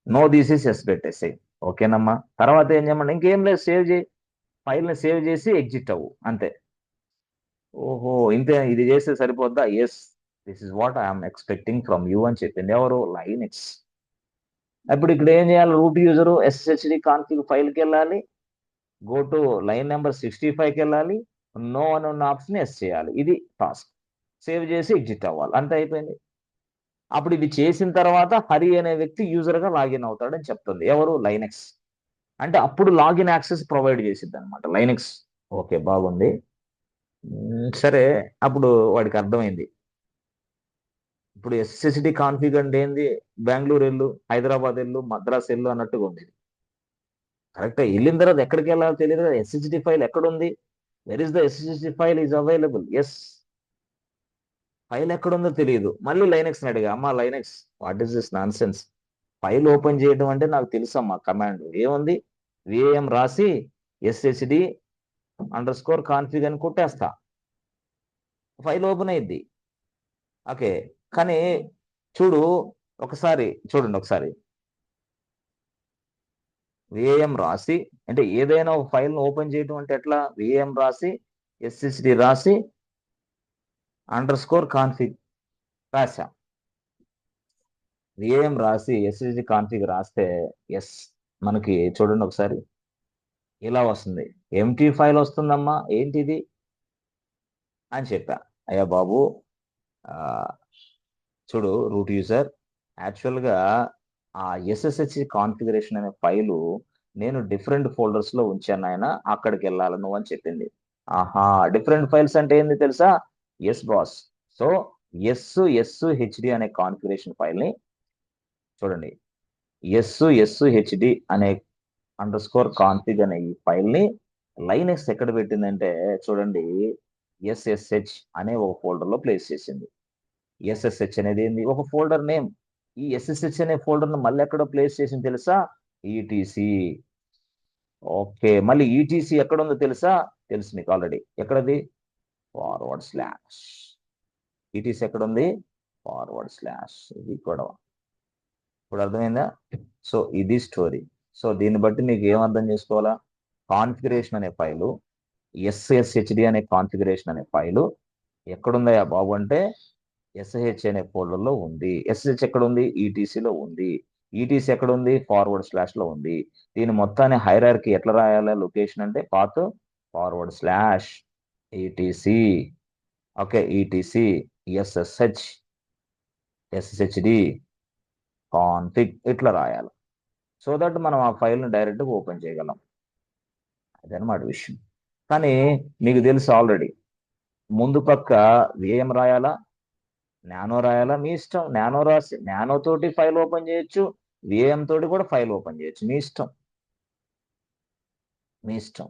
no this is yes పెట్టేసేయి, ఓకేనమ్మా. తర్వాత ఏం చేయమంటే ఇంకేం లేదు, సేవ్ చేయి, ఫైల్ని సేవ్ చేసి ఎగ్జిట్ అవ్వు, అంతే. ఓహో, ఇంతే, ఇది చేస్తే సరిపోద్దా, yes, this is what I'm expecting from you అని చెప్పింది. ఎవరు, లైనెక్స్. ఇప్పుడు ఇక్కడ ఏం చేయాలి, రూట్ యూజరు SSHD కాన్ఫిగ్ ఫైల్కి వెళ్ళాలి, గో టు లైన్ నెంబర్ 65కి వెళ్ళాలి, నో అని ఉన్న ఆప్షన్ ఎస్ చేయాలి, ఇది టాస్క్, సేవ్ చేసి ఎగ్జిట్ అవ్వాలి, అంతే, అయిపోయింది. అప్పుడు ఇది చేసిన తర్వాత హరి అనే వ్యక్తి యూజర్ గా లాగిన్ అవుతాడని చెప్తుంది. ఎవరు, లైనెక్స్. అంటే అప్పుడు లాగిన్ యాక్సెస్ ప్రొవైడ్ చేసిద్ది అనమాట లైనెక్స్. ఓకే, బాగుంది. సరే, అప్పుడు వాడికి అర్థమైంది, ఇప్పుడు SSD కాన్ఫిగ్ అంటే ఏంది, బెంగళూరు వెళ్ళు, హైదరాబాద్ వెళ్ళు, మద్రాస్ వెళ్ళు అన్నట్టుగా ఉంది. కరెక్ట్, వెళ్ళిన తర్వాత ఎక్కడికి వెళ్ళాలో తెలియదు కదా, SSD ఫైల్ ఎక్కడ ఉంది, where is the SSD file is available, yes, file ఎక్కడుందో తెలియదు. మళ్ళీ లైనెక్స్ అడిగా, అమ్మా Linux, what is this nonsense, file open చేయడం అంటే నాకు తెలుసమ్మా, కమాండ్ ఏముంది, విఏఎం రాసి SSD_config అని కొట్టేస్తా, ఫైల్ ఓపెన్ అయ్యిద్ది, ఓకే. కానీ చూడు, చూడండి ఒకసారి, విఏఎం రాసి, అంటే ఏదైనా ఒక ఫైల్ను ఓపెన్ చేయడం అంటే ఎట్లా, విఏఎం రాసి ఎస్ఎస్డి రాసి _config రాసాం. విఏఎం రాసి ఎస్ఎస్డి కాన్ఫిగ్ రాస్తే ఎస్, మనకి చూడండి ఒకసారి ఇలా వస్తుంది. ఎంటీ ఫైల్ వస్తుందమ్మా, ఏంటిది అని చెప్పా. అయ్యా బాబు, ఆ, చూడు రూట్ యూజర్, యాక్చువల్గా ఆ ఎస్ఎస్హెచ్ కాన్ఫిగరేషన్ అనే ఫైలు నేను డిఫరెంట్ ఫోల్డర్స్ లో ఉంచాను ఆయన, అక్కడికి వెళ్ళాలి నువ్వు అని చెప్పింది. ఆహా, డిఫరెంట్ ఫైల్స్ అంటే ఏంది తెలుసా? Yes boss. So S S HD అనే కాన్ఫిగరేషన్ ఫైల్ ని చూడండి, ఎస్ ఎస్ హెచ్డి అనే _config అనే ఈ ఫైల్ ని లైనెక్స్ ఎక్కడ పెట్టిందంటే చూడండి, ఎస్ఎస్హెచ్ అనే ఒక ఫోల్డర్ లో ప్లేస్ చేసింది. ఎస్ఎస్హెచ్ అనేది ఏంది, ఒక ఫోల్డర్ నేమ్. ఈ ఎస్ఎస్హెచ్ అనే ఫోల్డర్ ను మళ్ళీ ఎక్కడో ప్లేస్ చేసింది తెలుసా, ఈటీసీ. ఓకే, మళ్ళీ ఈటీసీ ఎక్కడ ఉందో తెలుసా? తెలుసు మీకు ఆల్రెడీ, ఎక్కడది, ఫార్వర్డ్ స్లాష్. ఈటీసీ ఎక్కడ ఉంది, ఫార్వర్డ్ స్లాష్. ఇది గొడవ. ఇప్పుడు అర్థమైందా? సో ఇది స్టోరీ. సో దీన్ని బట్టి మీకు ఏం అర్థం చేసుకోవాలా, కాన్ఫిగరేషన్ అనే ఫైలు, ఎస్ఎస్హెచ్డి అనే కాన్ఫిగరేషన్ అనే ఫైలు ఎక్కడుందయా బాబు అంటే ఎస్హెచ్ అనే ఫోల్డర్ లో ఉంది. ఎస్హెచ్ ఎక్కడ ఉంది, ఈటీసీలో ఉంది. ఈటీసీ ఎక్కడ ఉంది, ఫార్వర్డ్ స్లాష్ లో ఉంది. దీని మొత్తాన్ని హైరార్కీ ఎట్లా రాయాలి, లొకేషన్ అంటే path forward slash ETC. Okay, ETC SSH SHD config ఇట్లా రాయాలి. సో దట్ మనం ఆ ఫైల్ని డైరెక్ట్గా ఓపెన్ చేయగలం. అదనమాట విషయం. కానీ మీకు తెలుసు ఆల్రెడీ, ముందు పక్క విఏఎం రాయాలా, నానో రాయాలా, మీ ఇష్టం. నానో రాసి నానో తోటి ఫైల్ ఓపెన్ చేయొచ్చు, విఏఎం తోటి కూడా ఫైల్ ఓపెన్ చేయొచ్చు, మీ ఇష్టం, మీ ఇష్టం.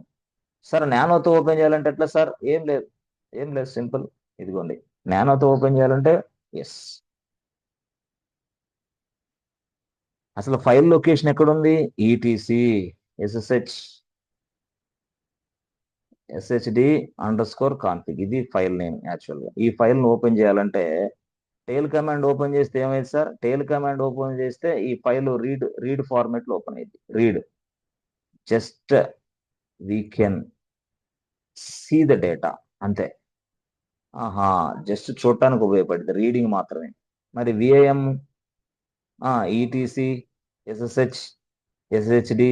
సార్ నానోతో ఓపెన్ చేయాలంటే ఎట్లా సార్? ఏం లేదు, ఏం లేదు, సింపుల్. ఇదిగోండి, నానోతో ఓపెన్ చేయాలంటే ఎస్, అసలు ఫైల్ లొకేషన్ ఎక్కడుంది, ఈటీసీ ఎస్ఎస్హెచ్ ఎస్హెచ్డి _config, ఇది ఫైల్ నేమ్. యాక్చువల్గా ఈ ఫైల్ను ఓపెన్ చేయాలంటే టేల్ కమాండ్ ఓపెన్ చేస్తే ఏమైంది సార్, టేల్ కమాండ్ ఓపెన్ చేస్తే ఈ ఫైల్ రీడ్ ఫార్మాట్ లో ఓపెన్ అయింది. Read, just we can see the data, అంతే. ఆహా, జస్ట్ చూడటానికి ఉపయోగపడింది, రీడింగ్ మాత్రమే. మరి VIM, ETC SSH SHD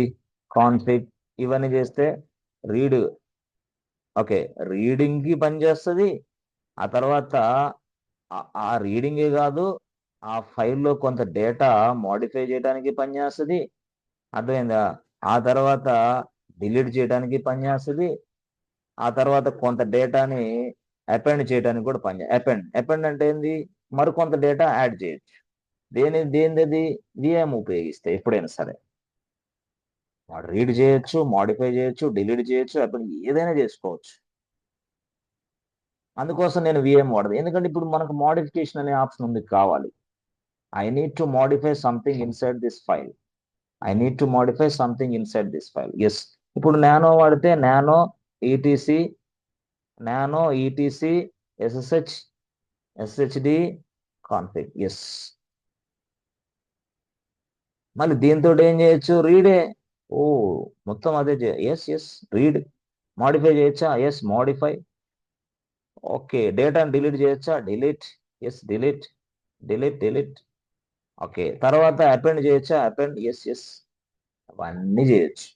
config ఇవన్నీ చేస్తే రీడ్, ఓకే, రీడింగ్ కి పనిచేస్తుంది. ఆ తర్వాత ఆ రీడింగే కాదు, ఆ ఫైల్లో కొంత డేటా మోడిఫై చేయడానికి పనిచేస్తుంది. అర్థమైందా? ఆ తర్వాత డిలీట్ చేయడానికి పనిచేస్తుంది. ఆ తర్వాత కొంత డేటాని అపెండ్ చేయడానికి కూడా అపెండ్ అంటే ఏంది, మరికొంత డేటా యాడ్ చేయొచ్చు. దేనిది విఎం ఉపయోగిస్తే ఎప్పుడైనా సరే వాడు రీడ్ చేయొచ్చు, మోడిఫై చేయొచ్చు, డిలీట్ చేయొచ్చు, అప్పుడు ఏదైనా చేసుకోవచ్చు. అందుకోసం నేను విఎం వాడదు, ఎందుకంటే ఇప్పుడు మనకు మోడిఫికేషన్ అనే ఆప్షన్ ఉంది, కావాలి. I need to modify something inside this file, I need to modify something inside this file. Yes, ఇప్పుడు నానో వాడితే ETC nano ETC SSH SHD config, yes. మళ్ళీ దీంతో ఏం చేయొచ్చు, రీడే. ఓ, మొత్తం అదే ఎస్ ఎస్, రీడ్. మాడిఫై చేయొచ్చా, ఎస్, మాడిఫై. ఓకే, డేటాను డిలీట్ చేయొచ్చా, delete, yes, delete, delete, delete. Okay, తర్వాత అపెండ్ చేయొచ్చా, అపెండ్, ఎస్ ఎస్. అవన్నీ చేయొచ్చు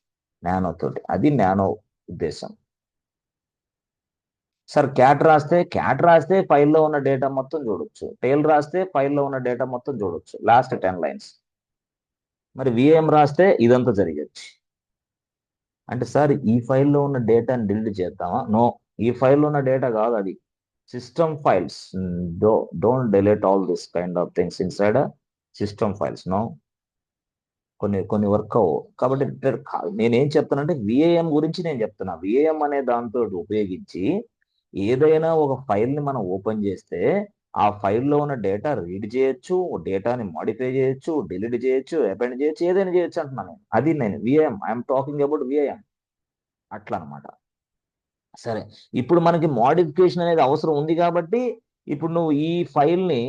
నానో తోటి, అది నానో ఉద్దేశం. సార్ క్యాట్ రాస్తే ఫైల్లో ఉన్న డేటా మొత్తం చూడొచ్చు, టేల్ రాస్తే ఫైల్లో ఉన్న డేటా మొత్తం చూడొచ్చు, లాస్ట్ 10 లైన్స్. మరి విఏఎం రాస్తే ఇదంతా జరిగచ్చు. అంటే సార్ ఈ ఫైల్లో ఉన్న డేటాని డిలీట్ చేద్దామా? నో, ఈ ఫైల్లో ఉన్న డేటా కాదు అది, system files. Don't delete all this kind of things inside system files. No, కొన్ని కొన్ని వర్క్ అవ్వవు. కాబట్టి నేనేం చెప్తానంటే విఏఎం గురించి నేను చెప్తున్నా. విఏఎం అనే దాంతో ఉపయోగించి ఏదైనా ఒక ఫైల్ని మనం ఓపెన్ చేస్తే ఆ ఫైల్లో ఉన్న డేటా రీడ్ చేయొచ్చు, డేటాని మాడిఫై చేయొచ్చు, డిలీట్ చేయొచ్చు, అపెండ్ చేయొచ్చు, ఏదైనా చేయొచ్చు అంటున్నాను. అది నేను vim, I'm talking about vim. అట్లా అనమాట. సరే, ఇప్పుడు మనకి మోడిఫికేషన్ అనేది అవసరం ఉంది కాబట్టి ఇప్పుడు నువ్వు ఈ ఫైల్ని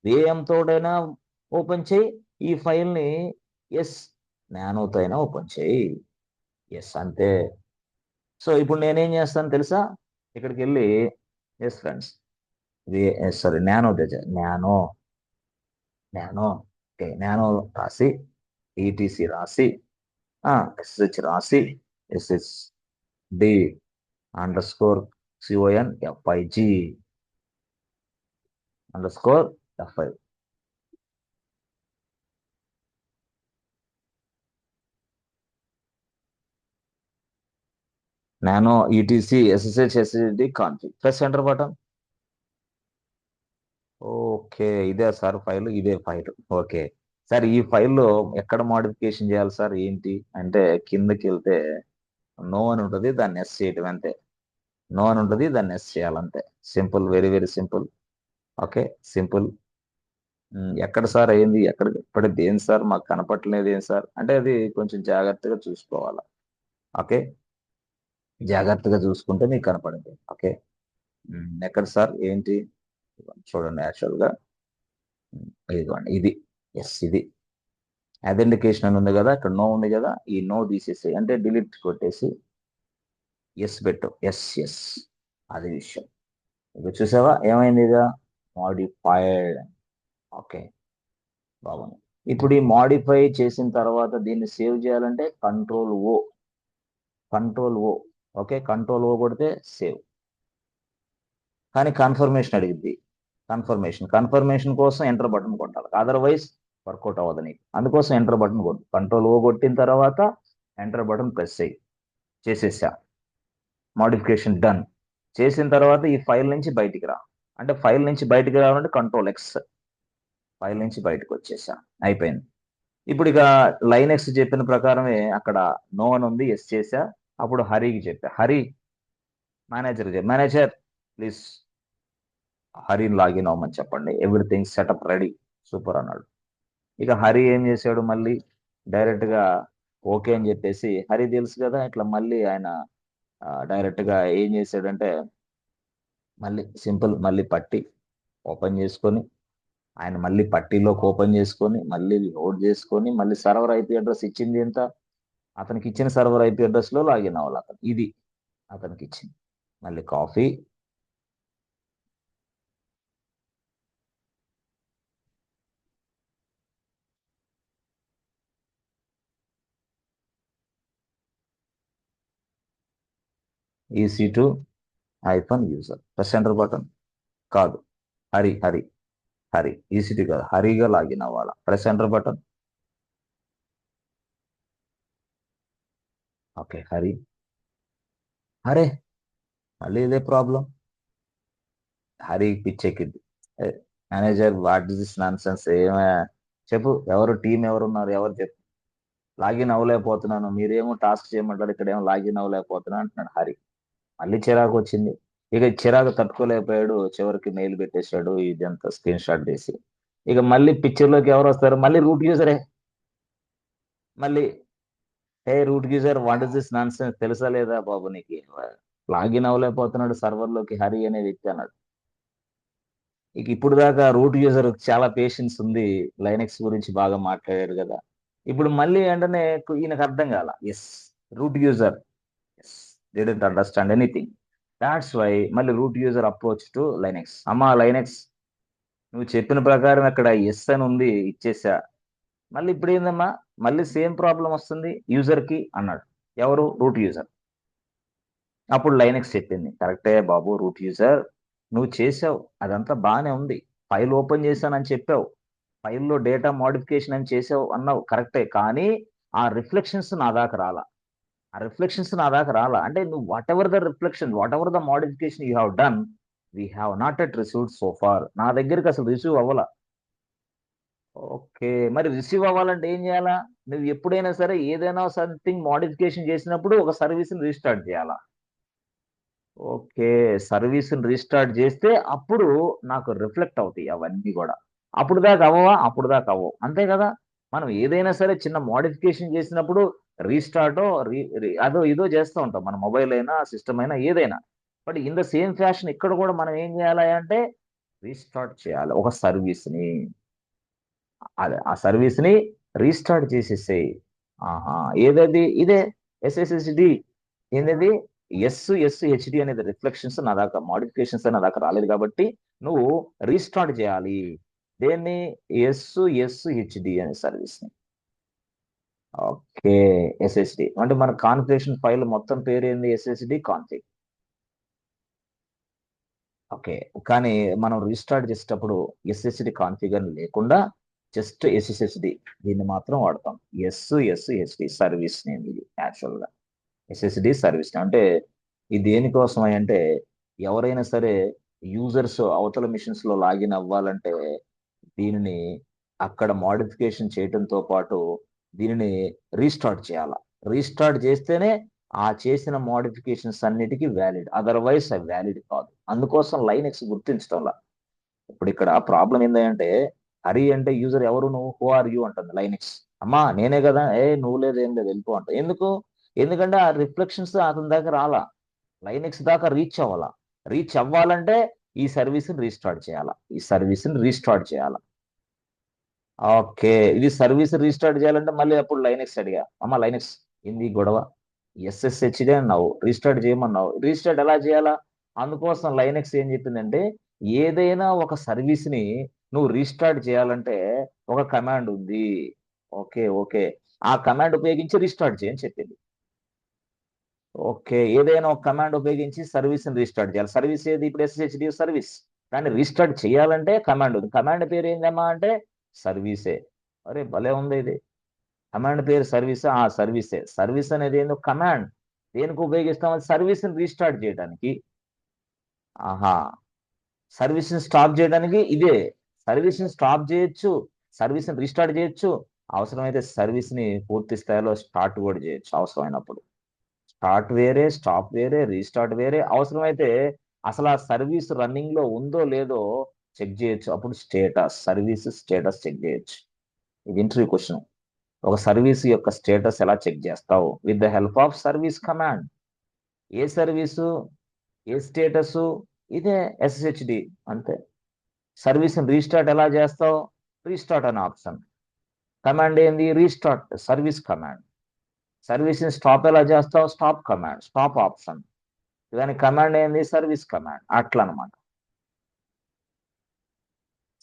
విఏఎం తోటైనా ఓపెన్ చేయి, ఈ ఫైల్ని ఎస్ నానోతో అయినా ఓపెన్ చేయి. ఎస్, అంతే. సో ఇప్పుడు నేనేం చేస్తాను తెలుసా? ఇక్కడికి వెళ్ళి, ఎస్ ఫ్రెండ్స్, ఇది సారీ నానో తెచ్చా, నానో నానో ఓకే, నానో రాసి, ఈటీసీ రాసి, ఎస్హెచ్ రాసి, SH D underscore CONFIG underscore FI. Nano ETC SSH SSD config, press enter button. Okay, ఇదే సార్ ఫైల్, ఇదే ఫైల్. ఓకే సార్, ఈ ఫైల్లో ఎక్కడ మోడిఫికేషన్ చేయాలి సార్ ఏంటి అంటే, కిందకి వెళ్తే నో అని ఉంటుంది, దాన్ని ఎస్ చేయటం అంతే. నో అని ఉంటుంది, దాన్ని ఎస్ చేయాలంతే. Simple, very very simple. Okay, simple. ఎక్కడ సార్ అయింది, ఎక్కడ ఇప్పటిది ఏంటి సార్, మాకు కనపట్లేదు ఏం సార్ అంటే, అది కొంచెం జాగ్రత్తగా చూసుకోవాలి. ఓకే, జాగ్రత్తగా చూసుకుంటే మీకు కనపడింది. ఓకే, ఎక్కడ సార్ ఏంటి చూడండి, యాక్చువల్గా ఇదిగోండి, ఇది. ఎస్, ఇది ఐడెంటిఫికేషన్ అని ఉంది కదా, ఇక్కడ నో ఉంది కదా, ఈ నో తీసేసి అంటే డిలీట్ కొట్టేసి ఎస్ పెట్టు. ఎస్ ఎస్, అది విషయం. ఇక చూసావా ఏమైంది, ఇక మాడిఫైడ్. ఓకే, బాగుంది. ఇప్పుడు ఈ మాడిఫై చేసిన తర్వాత దీన్ని సేవ్ చేయాలంటే కంట్రోల్ ఓ. ఓకే, కంట్రోల్ O కొడితే సేవ్. కానీ కన్ఫర్మేషన్ అడిగింది. కన్ఫర్మేషన్ కోసం ఎంటర్ బటన్ కొట్టాలి, అదర్వైజ్ వర్కౌట్ అవ్వదు నీకు. అందుకోసం ఎంటర్ బటన్ కొట్టు. కంట్రోల్ O కొట్టిన తర్వాత ఎంటర్ బటన్ ప్రెస్ చేయి. చేసేసా, మోడిఫికేషన్ డన్. చేసిన తర్వాత ఈ ఫైల్ నుంచి బయటికి రా. అంటే ఫైల్ నుంచి బయటికి రావాలంటే Ctrl X. ఫైల్ నుంచి బయటకు వచ్చేసా, అయిపోయింది. ఇప్పుడు ఇక లైనెక్స్ చెప్పిన ప్రకారమే అక్కడ నో అని ఉంది, ఎస్ చేసా. అప్పుడు హరికి చెప్పా, హరి మేనేజర్ ప్లీజ్ హరిని లాగిన్ అవ్వమని చెప్పండి, ఎవ్రీథింగ్ సెటప్ రెడీ, సూపర్ అన్నాడు. ఇక హరి ఏం చేశాడు, మళ్ళీ డైరెక్ట్ గా ఓకే అని చెప్పేసి, హరి తెలుసు కదా ఇట్లా, మళ్ళీ ఆయన డైరెక్ట్ గా ఏం చేశాడంటే, మళ్ళీ సింపుల్, మళ్ళీ పట్టి ఓపెన్ చేసుకొని, ఆయన మళ్ళీ పట్టీలోకి ఓపెన్ చేసుకొని, మళ్ళీ లోడ్ చేసుకొని, మళ్ళీ సర్వర్ IP అడ్రస్ ఇచ్చింది ఎంత, అతనికి ఇచ్చిన సర్వర్ IP అడ్రస్ లో లాగిన్ అవ్వాలి అతను. ఇది అతనికి ఇచ్చింది. మళ్ళీ copy, EC2 -user, press enter button. కాదు, హరి హరి హరి, EC2 కాదు, హరిగా లాగిన్ అవ్వాలా, press enter button. Okay, Hari. అరే, మళ్ళీ ఇదే ప్రాబ్లం. హరి పిచ్చెక్కింది. Manager what is this nonsense, ఏమే చెప్పు, ఎవరు టీం ఎవరున్నారు, ఎవరు చెప్పు, లాగిన్ అవ్వలేకపోతున్నాను, మీరేమో టాస్క్ చేయమంటారు, ఇక్కడ ఏమో లాగిన్ అవ్వలేకపోతున్నాను అంటున్నాడు హరి. మళ్ళీ చిరాకు వచ్చింది. ఇక చిరాకు తట్టుకోలేకపోయాడు, చివరికి మెయిల్ పెట్టేశాడు, ఇదంతా స్క్రీన్ షాట్ తీసి. ఇక మళ్ళీ పిక్చర్లోకి ఎవరు వస్తారు, మళ్ళీ రూట్ యూజరే. మళ్ళీ, hey root user, what is this nonsense, తెలుసా లేదా బాబు నీకు, లాగిన్ అవ్వలేకపోతున్నాడు సర్వర్లోకి హరి అనే వ్యక్తి అన్నాడు. ఇక ఇప్పుడు దాకా రూట్ యూజర్ చాలా పేషెన్స్ ఉంది, లైనెక్స్ గురించి బాగా మాట్లాడాడు కదా. ఇప్పుడు మళ్ళీ వెంటనే ఈయనకు అర్థం కాల. Yes, root user is didn't understand anything. That's why మళ్ళీ root user approach to Linux. అమ్మా లైనెక్స్, నువ్వు చెప్పిన ప్రకారం ఇక్కడ ఎస్ అని ఉంది, ఇచ్చేసా. మళ్ళీ ఇప్పుడు ఏందమ్మా, మళ్ళీ సేమ్ ప్రాబ్లం వస్తుంది యూజర్ కి అన్నాడు. ఎవరు, రూట్ యూజర్. అప్పుడు లైనెక్స్ చెప్పింది, కరెక్టే బాబు రూట్ యూజర్, నువ్వు చేసావు అదంతా బాగానే ఉంది, ఫైల్ ఓపెన్ చేశానని చెప్పావు, ఫైల్లో డేటా మోడిఫికేషన్ అని చేసావు అన్నావు, కరెక్టే. కానీ ఆ రిఫ్లెక్షన్స్ నా దాకా రాలా. అంటే నువ్వు whatever the modification you have done, we have not yet received so far. నా దగ్గరికి అసలు రిసీవ్ అవ్వాల. ఓకే, మరి రిసీవ్ అవ్వాలంటే ఏం చేయాలా? నువ్వు ఎప్పుడైనా సరే ఏదైనా సంథింగ్ మోడిఫికేషన్ చేసినప్పుడు ఒక సర్వీస్ని రీస్టార్ట్ చేయాలా. ఓకే, సర్వీస్ని రీస్టార్ట్ చేస్తే అప్పుడు నాకు రిఫ్లెక్ట్ అవుతాయి అవన్నీ కూడా. అప్పుడు దాకా అవ్వవు, అంతే కదా. మనం ఏదైనా సరే చిన్న మోడిఫికేషన్ చేసినప్పుడు రీస్టార్టో అదో ఇదో చేస్తూ ఉంటాం, మన మొబైల్ అయినా సిస్టమ్ అయినా ఏదైనా. But in the same fashion ఇక్కడ కూడా మనం ఏం చేయాలి అంటే, రీస్టార్ట్ చేయాలి ఒక సర్వీస్ని. అదే ఆ సర్వీస్ని రీస్టార్ట్ చేసేసేయి. ఆహా, ఏదది? ఇదే ఎస్ఎస్హెచ్డి. ఏంటది? ఎస్హెచ్డి అనేది రిఫ్లెక్షన్స్ నా దాకా, మాడిఫికేషన్స్ నా దాకా రాలేదు కాబట్టి నువ్వు రీస్టార్ట్ చేయాలి. దేన్ని? ఎస్హెచ్డి అనే సర్వీస్ ని. ఓకే. ఎస్హెచ్డి అంటే మన కాన్ఫిగరేషన్ ఫైల్ మొత్తం పేరు ఏంది? ఎస్హెచ్డి కాన్ఫిగ్. ఓకే. కానీ మనం రీస్టార్ట్ చేసేటప్పుడు ఎస్ఎస్డి కాన్ఫిగర్ లేకుండా జస్ట్ ఎస్ఎస్హెచ్డి దీన్ని మాత్రం వాడతాం. ఎస్హెచ్డి సర్వీస్ నేమ్ ఇది యాక్చువల్ గా. ఎస్ఎస్డి సర్వీస్ అంటే ఇది దేనికోసం అంటే ఎవరైనా సరే యూజర్స్ అవతల మిషన్స్ లో లాగిన్ అవ్వాలంటే దీనిని అక్కడ మోడిఫికేషన్ చేయడంతో పాటు దీనిని రీస్టార్ట్ చేయాల. రీస్టార్ట్ చేస్తేనే ఆ చేసిన మోడిఫికేషన్స్ అన్నిటికీ వ్యాలిడ్, అదర్వైజ్ అవి వ్యాలిడ్ కాదు. అందుకోసం లైనెక్స్ గుర్తించడంలా. ఇప్పుడు ఇక్కడ ప్రాబ్లం ఏంటంటే హరి అంటే యూజర్ ఎవరు? నువ్వు హూ ఆర్ యూ అంటుంది లైనెక్స్. అమ్మా నేనే కదా, నువ్వు లేదు ఏం లేదు వెళ్ళిపో అంట. ఎందుకు? ఎందుకంటే ఆ రిఫ్లెక్షన్స్ అతని దాకా రాలా, లైనెక్స్ దాకా రీచ్ అవ్వాలా. రీచ్ అవ్వాలంటే ఈ సర్వీస్ని రీస్టార్ట్ చేయాలా, ఈ సర్వీస్ని రీస్టార్ట్ చేయాలా. ఓకే, ఇది సర్వీస్ రీస్టార్ట్ చేయాలంటే మళ్ళీ అప్పుడు లైనెక్స్ అడిగా, అమ్మ లైనెక్స్ ఏంది గొడవ? ఎస్ఎస్హెచ్డి అన్నావు, రీస్టార్ట్ చేయమన్నావు, రీస్టార్ట్ ఎలా చేయాలా? అందుకోసం లైనెక్స్ ఏం చెప్పిందంటే ఏదైనా ఒక సర్వీస్ ని నువ్వు రీస్టార్ట్ చేయాలంటే ఒక కమాండ్ ఉంది. ఓకే ఓకే, ఆ కమాండ్ ఉపయోగించి రీస్టార్ట్ చేయని చెప్పింది. ఓకే, ఏదైనా ఒక కమాండ్ ఉపయోగించి సర్వీస్ ని రీస్టార్ట్ చేయాలి. సర్వీస్ ఏది? ఇప్పుడు ఎస్హెచ్డి సర్వీస్. కానీ రీస్టార్ట్ చేయాలంటే కమాండ్ ఉంది. కమాండ్ పేరు ఏందమ్మా అంటే సర్వీసే. అరే భలే ఉంది ఇది. కమాండ్ పేరు సర్వీస్, ఆ సర్వీసే. సర్వీస్ అనేది ఏందో కమాండ్. దేనికి ఉపయోగిస్తాం? సర్వీస్ ని రీస్టార్ట్ చేయడానికి. ఆహా, సర్వీస్ ని స్టాప్ చేయడానికి ఇదే. సర్వీస్ ని స్టాప్ చేయొచ్చు, సర్వీస్ ని రీస్టార్ట్ చేయొచ్చు, అవసరమైతే సర్వీస్ ని పూర్తి స్థాయిలో స్టార్ట్ కూడా చేయొచ్చు అవసరమైనప్పుడు. స్టార్ట్ వేరే, స్టాప్ వేరే, రీస్టార్ట్ వేరే. అవసరమైతే అసలు ఆ సర్వీస్ రన్నింగ్ లో ఉందో లేదో చెక్ చేయొచ్చు. అప్పుడు స్టేటస్, సర్వీస్ స్టేటస్ చెక్ చేయొచ్చు. ఇది ఇంటర్వ్యూ క్వశ్చన్. ఒక సర్వీస్ యొక్క స్టేటస్ ఎలా చెక్ చేస్తావు? With the help of service command. A service, A status? ఇదే ఎస్హెచ్డి. అంతే. సర్వీస్ రీస్టార్ట్ ఎలా చేస్తావు? రీస్టార్ట్ అనే ఆప్షన్. కమాండ్ ఏంది? Restart service command. సర్వీస్ ని స్టాప్ ఎలా చేస్తావు? Stop command, stop option. దాని కమాండ్ ఏంది? Service command. అట్లా అనమాట.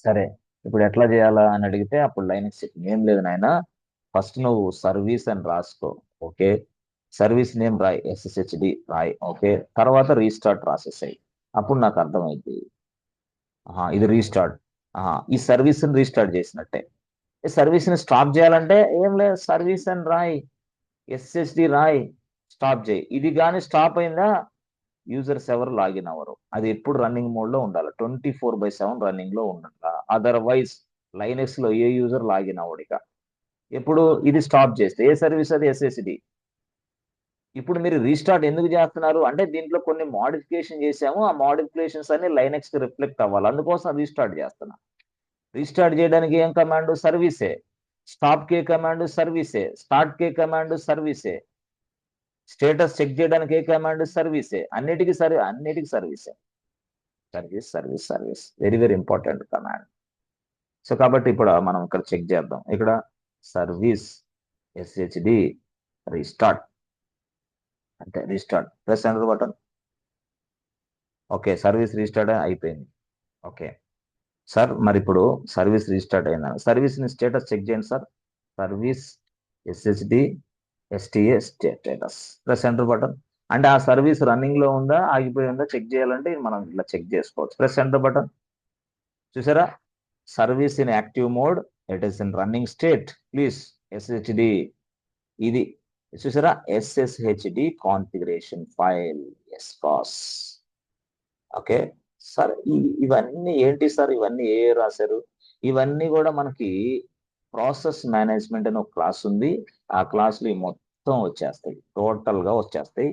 సరే, ఇప్పుడు ఎట్లా చేయాలా అని అడిగితే అప్పుడు లైనక్స్ ఏం లేదు నాయన, ఫస్ట్ నువ్వు సర్వీస్ అని రాసుకో. ఓకే, సర్వీస్ నేమ్ రాయి, ఎస్ఎస్హెచ్డి రాయి. ఓకే, తర్వాత రీస్టార్ట్ రాసేసాయి. అప్పుడు నాకు అర్థమైంది. ఇది రీస్టార్ట్. ఈ సర్వీస్ ని రీస్టార్ట్ చేసినట్టే. ఈ సర్వీస్ ని స్టాప్ చేయాలంటే ఏం లేదు, సర్వీస్ అని రాయి, ఎస్ఎస్డి రాయి, స్టాప్ చేయి. ఇది కానీ స్టాప్ అయిందా యూజర్స్ ఎవరు లాగిన్ అవ్వరు. అది ఎప్పుడు రన్నింగ్ మోడ్ లో ఉండాలి, 24/7 రన్నింగ్ లో ఉండాలి. అదర్వైజ్ లైనెక్స్ లో ఏ యూజర్ లాగిన్ అవ్వడు ఇక. ఎప్పుడు ఇది స్టాప్ చేస్తే ఏ సర్వీస్? అది ఎస్ఎస్డి. ఇప్పుడు మీరు రీస్టార్ట్ ఎందుకు చేస్తున్నారు అంటే దీంట్లో కొన్ని మోడిఫికేషన్ చేసాము, ఆ మోడిఫికేషన్స్ అన్ని లైనెక్స్ కి రిఫ్లెక్ట్ అవ్వాలి, అందుకోసం రీస్టార్ట్ చేస్తున్నా. రీస్టార్ట్ చేయడానికి ఏం కమాండ్? సర్వీసే. స్టాప్ కే కమాండ్? సర్వీసే. స్టార్ట్ కే కమాండ్? సర్వీసే. స్టేటస్ చెక్ చేయడానికి ఏ కమాండ్? సర్వీసే. అన్నిటికి సర్వీసే. Service service service very very important command. So కాబట్టి ఇప్పుడు మనం ఇక్కడ చెక్ చేద్దాం. ఇక్కడ సర్వీస్ ఎస్హెచ్డి రీస్టార్ట్, అంటే restart, press enter button. Okay, service restart అయిపోయింది. ఓకే సార్, మరి ఇప్పుడు సర్వీస్ రీస్టార్ట్ అయిందా? సర్వీస్ ని స్టేటస్ చెక్ చేయండి sir. Service SHD STA status, press enter button. అంటే ఆ సర్వీస్ రన్నింగ్ లో ఉందా ఆగిపోయి ఉందా చెక్ చేయాలంటే మనం ఇట్లా చెక్ చేసుకోవచ్చు. Press enter button. చూసారా? Service in active mode, it is in running state, please SHD. ఇది చూసారా? SSHD configuration file. Yes boss. Okay sir, ఇవన్నీ ఏంటి సార్? ఇవన్నీ ఏ రాశారు? ఇవన్నీ కూడా మనకి ప్రాసెస్ మేనేజ్మెంట్ అని ఒక క్లాస్ ఉంది. ఆ క్లాసులు మొత్తం వచ్చేస్తాయి, టోటల్ గా వచ్చేస్తాయి.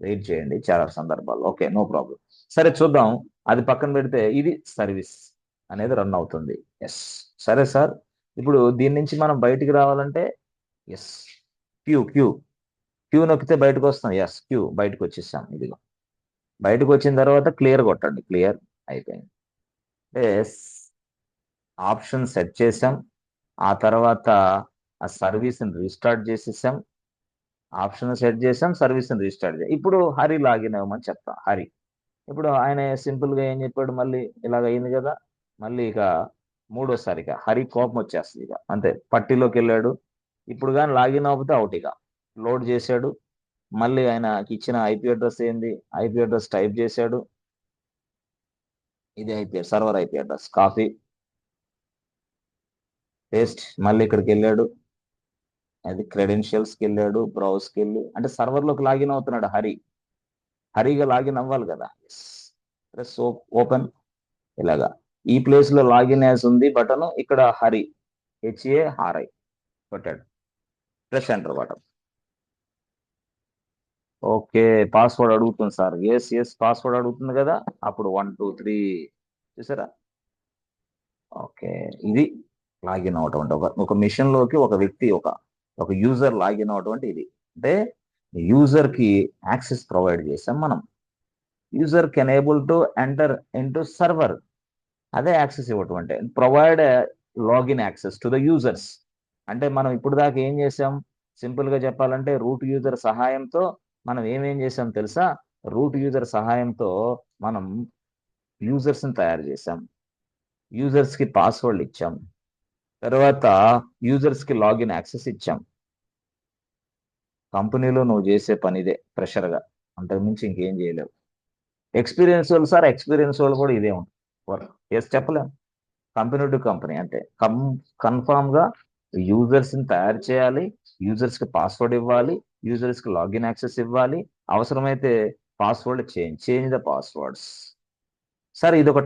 వెయిట్ చేయండి, చాలా సందర్భాలు. Okay, no problem. సరే చూద్దాం. అది పక్కన పెడితే ఇది సర్వీస్ అనేది రన్ అవుతుంది. ఎస్. సరే సార్, ఇప్పుడు దీని నుంచి మనం బయటికి రావాలంటే ఎస్, క్యూ క్యూ క్యూ నొక్కితే బయటకు వస్తాం. ఎస్, క్యూ బయటకు వచ్చేసాం. ఇదిగో బయటకు వచ్చిన తర్వాత క్లియర్ కొట్టండి. క్లియర్ అయిపోయింది. ఎస్, ఆప్షన్ సెట్ చేసాం. ఆ తర్వాత ఆ సర్వీస్ని రీస్టార్ట్ చేసేసాం, ఆప్షన్ సెట్ చేసాం, సర్వీస్ని రీస్టార్ట్ చేసాం. ఇప్పుడు హరి లాగిన్ అవ్వమని చెప్తాం. హరి ఇప్పుడు ఆయన సింపుల్గా ఏం చెప్పాడు, మళ్ళీ ఇలాగ అయింది కదా, మళ్ళీ ఇక మూడోసారిగా హరి కోపం వచ్చేస్తుంది. ఇక అంతే, పట్టీలోకి వెళ్ళాడు. ఇప్పుడు కానీ లాగిన్ అవ్వకపోతే అవుట్. ఇక లోడ్ చేశాడు, మళ్ళీ ఆయనకి ఇచ్చిన ఐపీ అడ్రస్ ఏంది, ఐపీ అడ్రస్ టైప్ చేశాడు. ఇది IP server IP address copy paste, మళ్ళీ ఇక్కడికి వెళ్ళాడు, అది క్రెడెన్షియల్స్కి వెళ్ళాడు, బ్రౌజ్కి వెళ్ళి, అంటే సర్వర్లోకి లాగిన్ అవుతున్నాడు హరి. హరిగా లాగిన్ అవ్వాలి కదా, ప్రెస్ ఓపెన్. ఇలాగా ఈ ప్లేస్ లో లాగిన్ యాజ్ ఉంది బటన్, ఇక్కడ హరి HARI కొట్టాడు, press enter button. Okay, password అడుగుతుంది సార్, ఎస్ పాస్వర్డ్ అడుగుతుంది కదా, అప్పుడు 1 2 3 చూసారా. ఓకే, ఇది లాగిన్ అవటం అంటే ఒక మిషన్ లోకి ఒక వ్యక్తి, ఒక యూజర్ లాగిన్ అవటం అంటే ఇది. అంటే యూజర్ కి యాక్సెస్ ప్రొవైడ్ చేసాం మనం. User can able to enter into server, అదే యాక్సెస్ ఇవ్వటం అంటే. Provide login access to the users అంటే మనం ఇప్పుడు దాకా ఏం చేసాం, సింపుల్ గా చెప్పాలంటే రూట్ యూజర్ సహాయంతో మనం ఏమేం చేసాం తెలుసా. రూట్ యూజర్ సహాయంతో మనం యూజర్స్ ని తయారు చేసాం, యూజర్స్ కి పాస్వర్డ్ ఇచ్చాం, తర్వాత యూజర్స్ కి లాగిన్ యాక్సెస్ ఇచ్చాం. కంపెనీలో నువ్వు చేసే పనిదే ప్రెషర్గా, అంతకుమించి ఇంకేం చేయలేవు. ఎక్స్పీరియన్స్ వాళ్ళు సార్, ఎక్స్పీరియన్స్ వాళ్ళు కూడా ఇదే ఉంటుంది. ఎస్ చెప్పలేం, కంపెనీ టు కంపెనీ అంటే కన్ఫామ్ గా యూజర్స్ ని తయారు చేయాలి, యూజర్స్ కి పాస్వర్డ్ ఇవ్వాలి, యూజర్స్ కి లాగిన్ యాక్సెస్ ఇవ్వాలి, అవసరమైతే password change the passwords. Sir ఇదొక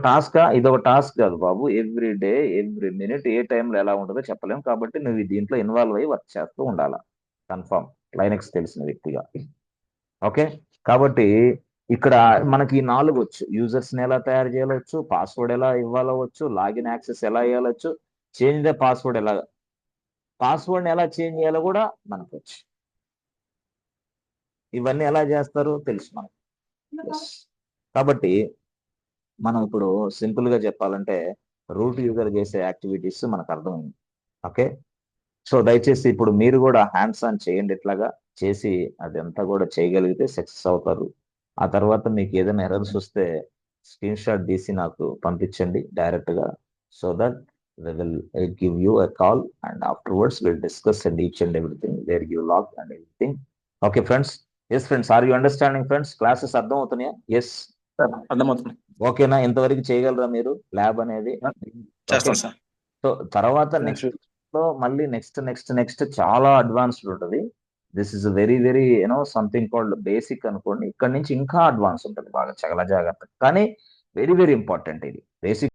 టాస్క్ కాదు బాబు, ఎవ్రీ డే ఎవ్రీ మినిట్ ఏ టైంలో ఎలా ఉంటుందో చెప్పలేం, కాబట్టి నువ్వు దీంట్లో ఇన్వాల్వ్ అయ్యి వర్క్ చేస్తూ ఉండాలా, కన్ఫామ్ లైనెక్స్ తెలిసిన వ్యక్తిగా. ఓకే, కాబట్టి ఇక్కడ మనకి 4 వచ్చు. యూజర్స్ ని ఎలా తయారు చేయవచ్చు, పాస్వర్డ్ ఎలా ఇవ్వాలవచ్చు, లాగిన్ యాక్సెస్ ఎలా ఇవ్వాలవచ్చు, చేంజ్ ద పాస్వర్డ్ పాస్వర్డ్ ఎలా చేంజ్ చేయాలో కూడా మనకు వచ్చు. ఇవన్నీ ఎలా చేస్తారు తెలుసు మనకు. కాబట్టి మనం ఇప్పుడు సింపుల్ గా చెప్పాలంటే రూట్ యూజర్ చేసే యాక్టివిటీస్ మనకు అర్థమైంది. ఓకే, సో దయచేసి ఇప్పుడు మీరు కూడా హ్యాండ్స్ ఆన్ చేయండి, ఇట్లాగా చేసి అదంతా కూడా చేయగలిగితే సక్సెస్ అవుతారు. ఆ తర్వాత మీకు ఏదైనా ఎర్రర్స్ వస్తే స్క్రీన్ షాట్ తీసి నాకు పంపించండి డైరెక్ట్ గా, so that we will give you a call and afterwards we'll discuss and each and everything where you log and everything. Okay friends, yes friends, are you understanding friends? Classes అర్థం అవుతున్నాయా? Yes అర్థమవుతుంది. ఓకేనా, ఇంతవరకు చేయగలరా మీరు lab అనేది? చేస్తాను sir. So తర్వాత నెక్స్ట్ లో మళ్ళీ నెక్స్ట్ చాలా అడ్వాన్స్డ్ ఉంటుంది. This is very very something called basic అనుకోండి, ఇక్కడ నుంచి ఇంకా అడ్వాన్స్ ఉంటుంది, బాగా చాలా జాగ్రత్త, కానీ వెరీ వెరీ ఇంపార్టెంట్ ఇది బేసిక్.